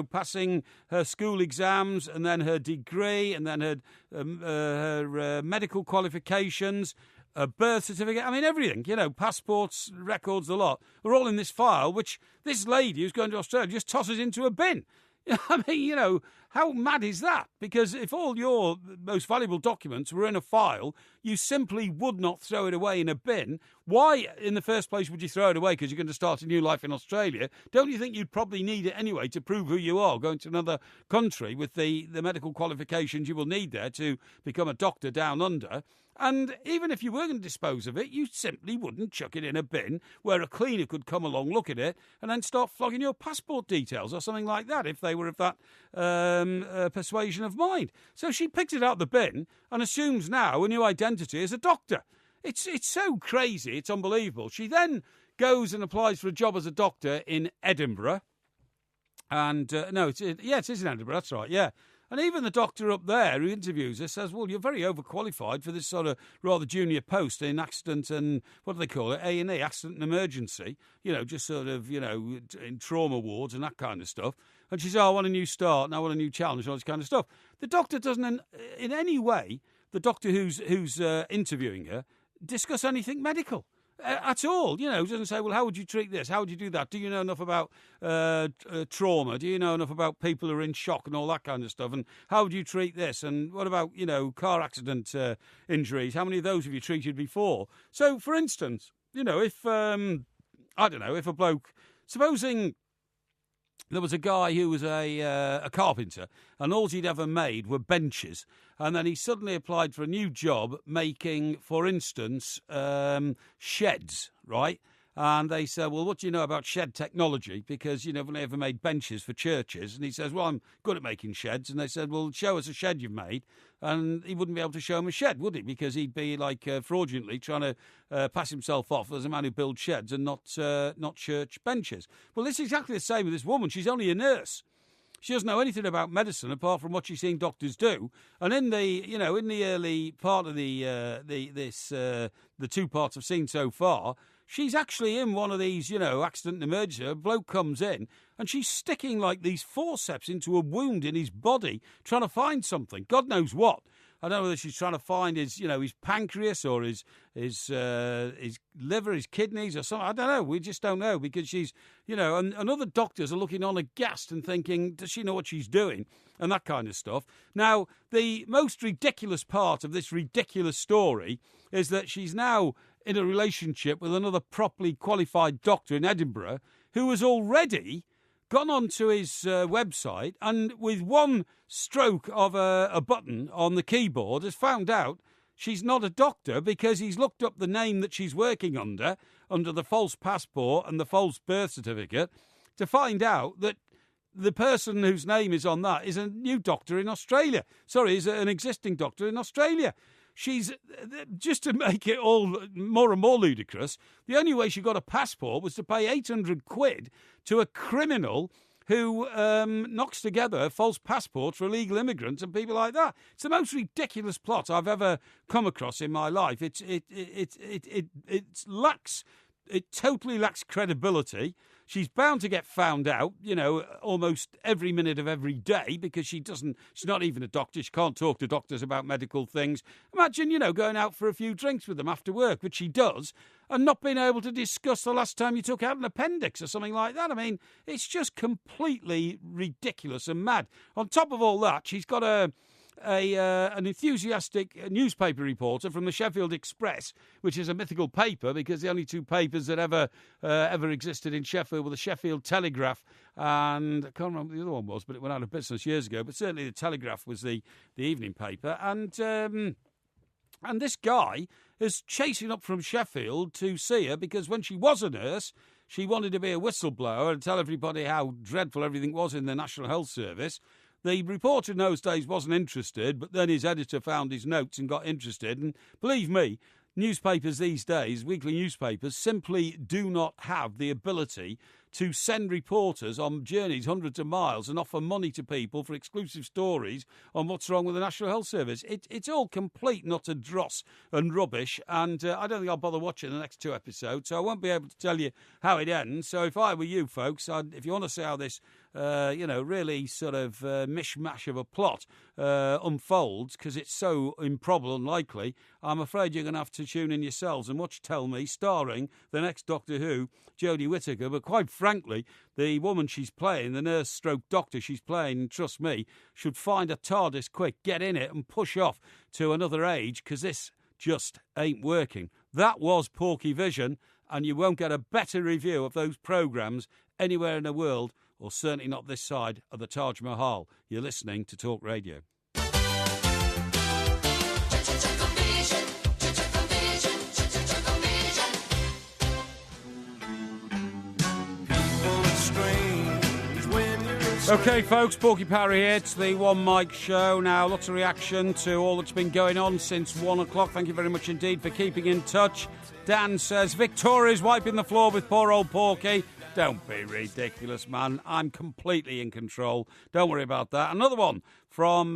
passing her school exams, and then her degree, and then her medical qualifications, a birth certificate. I mean, everything, passports, records, the lot, are all in this file, which this lady who's going to Australia just tosses into a bin. I mean, how mad is that? Because if all your most valuable documents were in a file, you simply would not throw it away in a bin. Why, in the first place, would you throw it away? Because you're going to start a new life in Australia. Don't you think you'd probably need it anyway to prove who you are, going to another country with the medical qualifications you will need there to become a doctor down under? And even if you were going to dispose of it, you simply wouldn't chuck it in a bin where a cleaner could come along, look at it, and then start flogging your passport details or something like that if they were of that persuasion of mind. So she picks it out of the bin and assumes now a new identity as a doctor. It's so crazy, it's unbelievable. She then goes and applies for a job as a doctor in Edinburgh. And, it is in Edinburgh, that's right, yeah. And even the doctor up there who interviews her says, well, you're very overqualified for this sort of rather junior post in accident and, what do they call it, A&E, accident and emergency, just sort of, in trauma wards and that kind of stuff. And she says, I want a new start and I want a new challenge and all this kind of stuff. The doctor doesn't in any way, the doctor who's interviewing her, discuss anything medical. At all, doesn't say, well, how would you treat this? How would you do that? Do you know enough about trauma? Do you know enough about people who are in shock and all that kind of stuff? And how would you treat this? And what about, car accident injuries? How many of those have you treated before? So, for instance, if, if a bloke, supposing there was a guy who was a carpenter and all he'd ever made were benches. And then he suddenly applied for a new job making, for instance, sheds, right? And they said, well, what do you know about shed technology? Because you've only ever made benches for churches. And he says, well, I'm good at making sheds. And they said, well, show us a shed you've made. And he wouldn't be able to show them a shed, would he? Because he'd be fraudulently trying to pass himself off as a man who builds sheds and not church benches. Well, it's exactly the same with this woman. She's only a nurse. She doesn't know anything about medicine apart from what she's seen doctors do. And in the early part of the 2 parts I've seen so far, she's actually in one of these, accident and emergency. A bloke comes in and she's sticking like these forceps into a wound in his body, trying to find something. God knows what. I don't know whether she's trying to find his pancreas or his liver, his kidneys or something. I don't know. We just don't know because she's, and other doctors are looking on aghast and thinking, does she know what she's doing? And that kind of stuff. Now, the most ridiculous part of this ridiculous story is that she's now in a relationship with another properly qualified doctor in Edinburgh who has already gone onto his website and with one stroke of a button on the keyboard has found out she's not a doctor because he's looked up the name that she's working under the false passport and the false birth certificate to find out that the person whose name is on that is a new doctor in Australia. Sorry, is an existing doctor in Australia. She's, just to make it all more and more ludicrous, the only way she got a passport was to pay 800 quid to a criminal who knocks together false passports for illegal immigrants and people like that. It's the most ridiculous plot I've ever come across in my life. It totally lacks credibility. She's bound to get found out, almost every minute of every day because she's not even a doctor. She can't talk to doctors about medical things. Imagine, going out for a few drinks with them after work, which she does, and not being able to discuss the last time you took out an appendix or something like that. I mean, it's just completely ridiculous and mad. On top of all that, she's got an enthusiastic newspaper reporter from the Sheffield Express, which is a mythical paper because the only 2 papers that ever existed in Sheffield were the Sheffield Telegraph and I can't remember what the other one was, but it went out of business years ago. But certainly the Telegraph was the evening paper, and this guy is chasing up from Sheffield to see her because when she was a nurse, she wanted to be a whistleblower and tell everybody how dreadful everything was in the National Health Service. The reporter in those days wasn't interested, but then his editor found his notes and got interested. And believe me, newspapers these days, weekly newspapers, simply do not have the ability to send reporters on journeys hundreds of miles and offer money to people for exclusive stories on what's wrong with the National Health Service. It's all complete and utter dross and rubbish, and I don't think I'll bother watching the next 2 episodes, so I won't be able to tell you how it ends. So if I were you folks, if you want to see how this really sort of mishmash of a plot unfolds, because it's so improbable and unlikely, I'm afraid you're going to have to tune in yourselves and watch Tell Me, starring the next Doctor Who, Jodie Whittaker. But quite frankly, the woman she's playing, the nurse stroke doctor she's playing, trust me, should find a TARDIS quick, get in it and push off to another age, because this just ain't working. That was Porky Vision, and you won't get a better review of those programmes anywhere in the world, or certainly not this side of the Taj Mahal. You're listening to Talk Radio. OK, folks, Porky Parry here. It's the One Mic Show. Now, lots of reaction to all that's been going on since 1 o'clock. Thank you very much indeed for keeping in touch. Dan says, Victoria's wiping the floor with poor old Porky. Don't be ridiculous, man. I'm completely in control. Don't worry about that. Another one from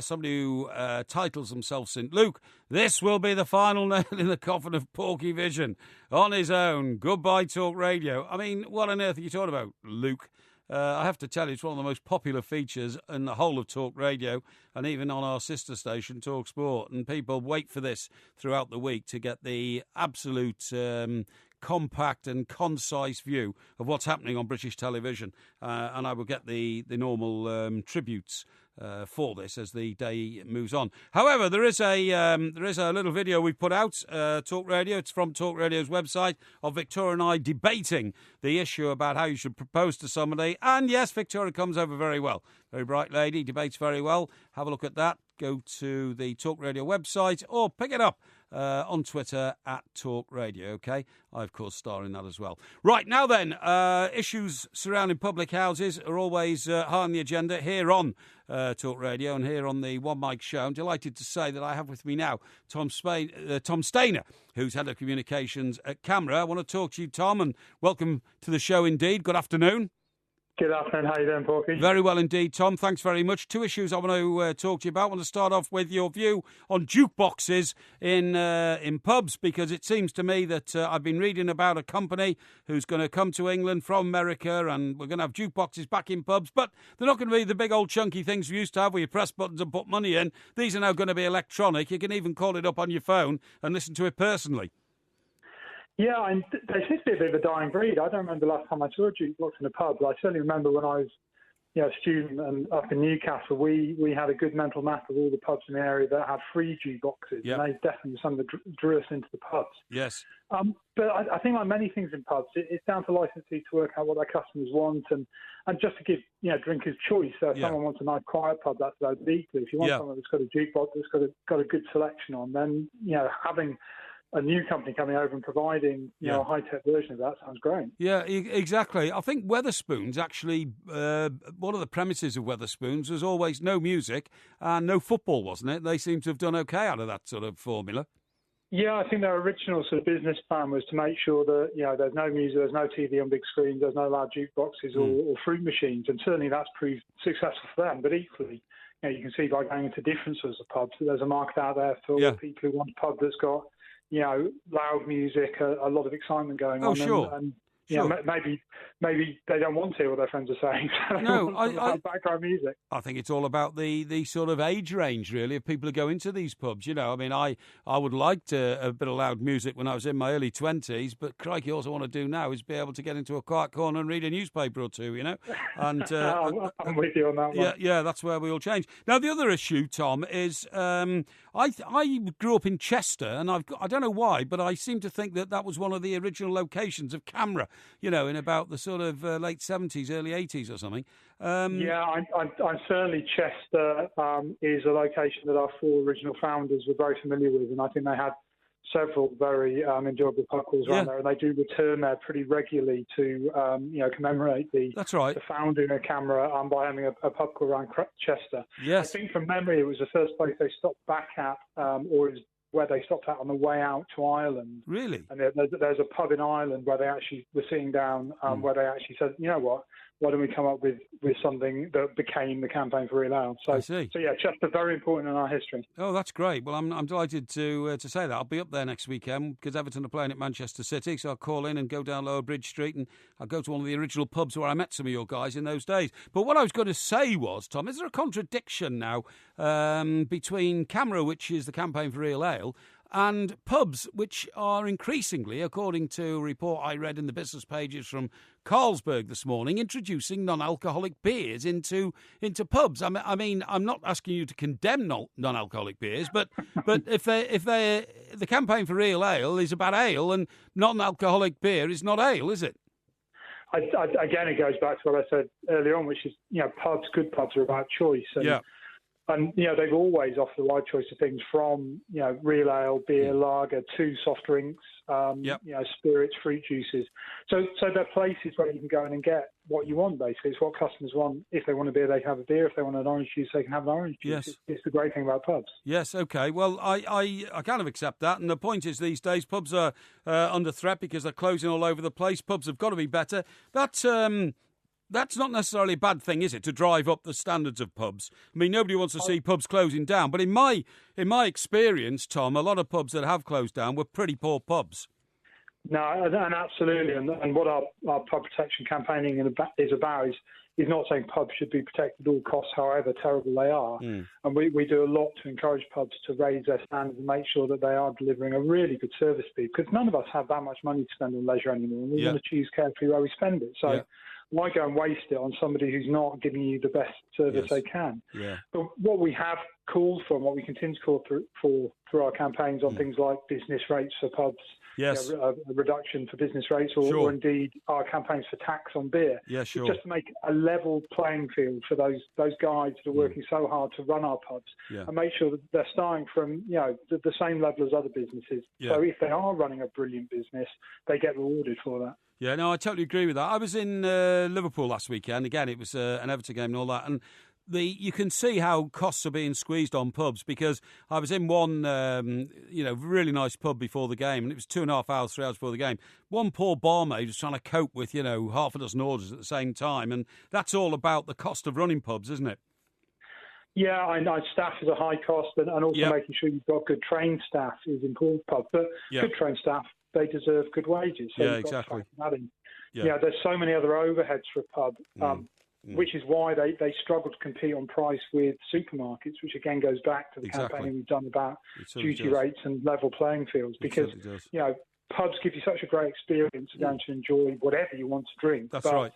somebody who titles himself St. Luke. This will be the final nail in the coffin of Porky Vision. On his own. Goodbye, Talk Radio. I mean, what on earth are you talking about, Luke? I have to tell you, it's one of the most popular features in the whole of Talk Radio, and even on our sister station, Talk Sport. And people wait for this throughout the week to get the absolute compact and concise view of what's happening on British television. And I will get the normal tributes for this as the day moves on. However, there is a little video we put out, Talk Radio. It's from Talk Radio's website, of Victoria and I debating the issue about how you should propose to somebody. And yes, Victoria comes over very well. Very bright lady, debates very well. Have a look at that. Go to the Talk Radio website or pick it up on Twitter at Talk Radio, OK? I, of course, star in that as well. Right, now then, issues surrounding public houses are always high on the agenda here on Talk Radio and here on the One Mic Show. I'm delighted to say that I have with me now Tom Stainer, who's Head of Communications at CAMRA. I want to talk to you, Tom, and welcome to the show indeed. Good afternoon. Good afternoon. How are you doing, Porky? Very well indeed, Tom. Thanks very much. 2 issues I want to talk to you about. I want to start off with your view on jukeboxes in pubs, because it seems to me that I've been reading about a company who's going to come to England from America, and we're going to have jukeboxes back in pubs, but they're not going to be the big old chunky things we used to have where you press buttons and put money in. These are now going to be electronic. You can even call it up on your phone and listen to it personally. Yeah, and there seems to be a bit of a dying breed. I don't remember the last time I saw a jukebox in a pub, but I certainly remember when I was a student and up in Newcastle, we had a good mental map of all the pubs in the area that had free jukeboxes, and they definitely some that drew us into the pubs. Yes. But I think like many things in pubs, it's down to licensees to work out what their customers want and just to give drinkers choice. So if someone wants a nice quiet pub, that's about equally. If you want someone that's got a jukebox that's got a good selection on, then having a new company coming over and providing a high-tech version of that sounds great. Yeah, exactly. I think Wetherspoons actually, one of the premises of Wetherspoons was always no music and no football, wasn't it? They seem to have done okay out of that sort of formula. Yeah, I think their original sort of business plan was to make sure that there's no music, there's no TV on big screens, there's no loud jukeboxes or fruit machines, and certainly that's proved successful for them. But equally, you can see by going into different sorts of pubs that there's a market out there for people who want a pub that's got loud music, a lot of excitement going on. Oh, sure. And maybe they don't want to hear what their friends are saying. No, background music. I think it's all about the sort of age range, really, of people who go into these pubs. I mean, I would like a bit of loud music when I was in my early 20s, but crikey, all I want to do now is be able to get into a quiet corner and read a newspaper or two, And I'm with you on that one. Yeah, that's where we all change. Now, the other issue, Tom, is I grew up in Chester, and I don't know why, but I seem to think that was one of the original locations of CAMRA, in about the sort of late 70s, early 80s or something. I'm certainly Chester is a location that our 4 original founders were very familiar with, and I think they had several very enjoyable pub calls around there, and they do return there pretty regularly to commemorate the founding of CAMRA by having a pub call around Chester. Yes. I think from memory it was the first place they stopped back at, or it was where they stopped at on the way out to Ireland. Really? And there's a pub in Ireland where they actually were sitting down, where they actually said, you know what, why don't we come up with something that became the Campaign for Real Ale? So, I see. So yeah, Chester, very important in our history. Oh, that's great. Well, I'm delighted to say that. I'll be up there next weekend because Everton are playing at Manchester City, so I'll call in and go down Lower Bridge Street and I'll go to one of the original pubs where I met some of your guys in those days. But what I was going to say was, Tom, is there a contradiction now between CAMRA, which is the Campaign for Real Ale, and pubs, which are increasingly, according to a report I read in the business pages from Carlsberg this morning, introducing non-alcoholic beers into pubs? I mean, I'm not asking you to condemn non-alcoholic beers, but if the Campaign for Real Ale is about ale, and non-alcoholic beer is not ale, is it? Again, it goes back to what I said earlier on, which is, pubs, good pubs are about choice. And, yeah. And, they've always offered a wide choice of things from, real ale, beer, lager, to soft drinks, spirits, fruit juices. So they're places where you can go in and get what you want, basically. It's what customers want. If they want a beer, they can have a beer. If they want an orange juice, they can have an orange juice. Yes. It's the great thing about pubs. Yes, OK. Well, I kind of accept that. And the point is, these days, pubs are under threat because they're closing all over the place. Pubs have got to be better. That's not necessarily a bad thing, is it, to drive up the standards of pubs? I mean, nobody wants to see pubs closing down. But in my experience, Tom, a lot of pubs that have closed down were pretty poor pubs. No, and absolutely. And what our pub protection campaigning is about is not saying pubs should be protected at all costs, however terrible they are. And we do a lot to encourage pubs to raise their standards and make sure that they are delivering a really good service to people, because none of us have that much money to spend on leisure anymore. And we want to choose carefully where we spend it. So why go and waste it on somebody who's not giving you the best service they can? Yeah. But what we have called for, and what we continue to call for through our campaigns on things like business rates for pubs, a reduction for business rates, or indeed our campaigns for tax on beer, just to make a level playing field for those guys that are working so hard to run our pubs, and make sure that they're starting from the same level as other businesses. So if they are running a brilliant business, they get rewarded for that. Yeah, no, I totally agree with that. I was in Liverpool last weekend. Again, it was an Everton game and all that. And you can see how costs are being squeezed on pubs, because I was in one, really nice pub before the game, and it was 2.5 hours, 3 hours before the game. One poor barmaid was trying to cope with, half a dozen orders at the same time. And that's all about the cost of running pubs, isn't it? Yeah, I know staff is a high cost, and also making sure you've got good trained staff is important. But good trained staff, they deserve good wages. So exactly. There's so many other overheads for a pub, which is why they struggle to compete on price with supermarkets, which again goes back to the campaign we've done about duty rates and level playing fields. Because pubs give you such a great experience to enjoy whatever you want to drink. That's right.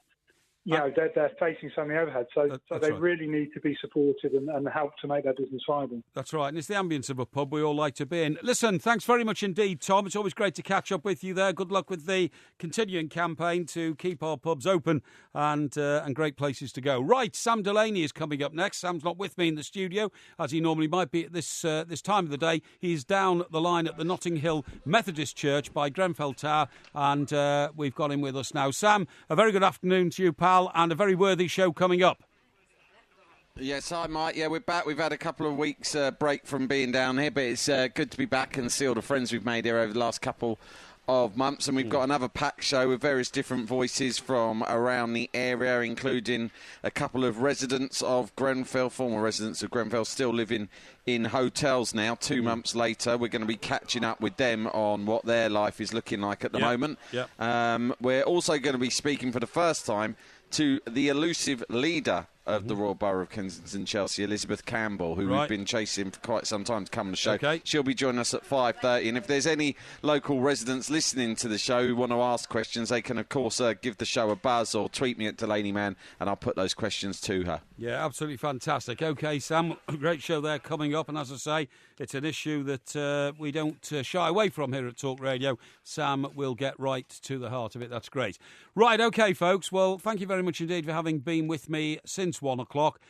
They're facing so many overheads, so they really need to be supported and help to make their business viable. That's right, and it's the ambience of a pub we all like to be in. Listen, thanks very much indeed, Tom. It's always great to catch up with you there. Good luck with the continuing campaign to keep our pubs open and great places to go. Right, Sam Delaney is coming up next. Sam's not with me in the studio, as he normally might be at this time of the day. He's down the line at the Notting Hill Methodist Church by Grenfell Tower, and we've got him with us now. Sam, a very good afternoon to you, pal. And a very worthy show coming up. Yes, hi, Mike. Yeah, we're back. We've had a couple of weeks break from being down here, but it's good to be back and see all the friends we've made here over the last couple of months. And we've got another packed show with various different voices from around the area, including a couple of residents of Grenfell, former residents of Grenfell, still living in hotels now. 2 months later, we're going to be catching up with them on what their life is looking like at the moment. We're also going to be speaking for the first time to the elusive leader of the Royal Borough of Kensington Chelsea, Elizabeth Campbell, who we've been chasing for quite some time to come on the show. Okay. She'll be joining us at 5:30, and if there's any local residents listening to the show who want to ask questions, they can, of course, give the show a buzz or tweet me at Delaney Man, and I'll put those questions to her. Yeah, absolutely fantastic. OK, Sam, great show there coming up, and as I say, it's an issue that we don't shy away from here at Talk Radio. Sam will get right to the heart of it. That's great. Right, OK, folks, well, thank you very much indeed for having been with me since 1 o'clock.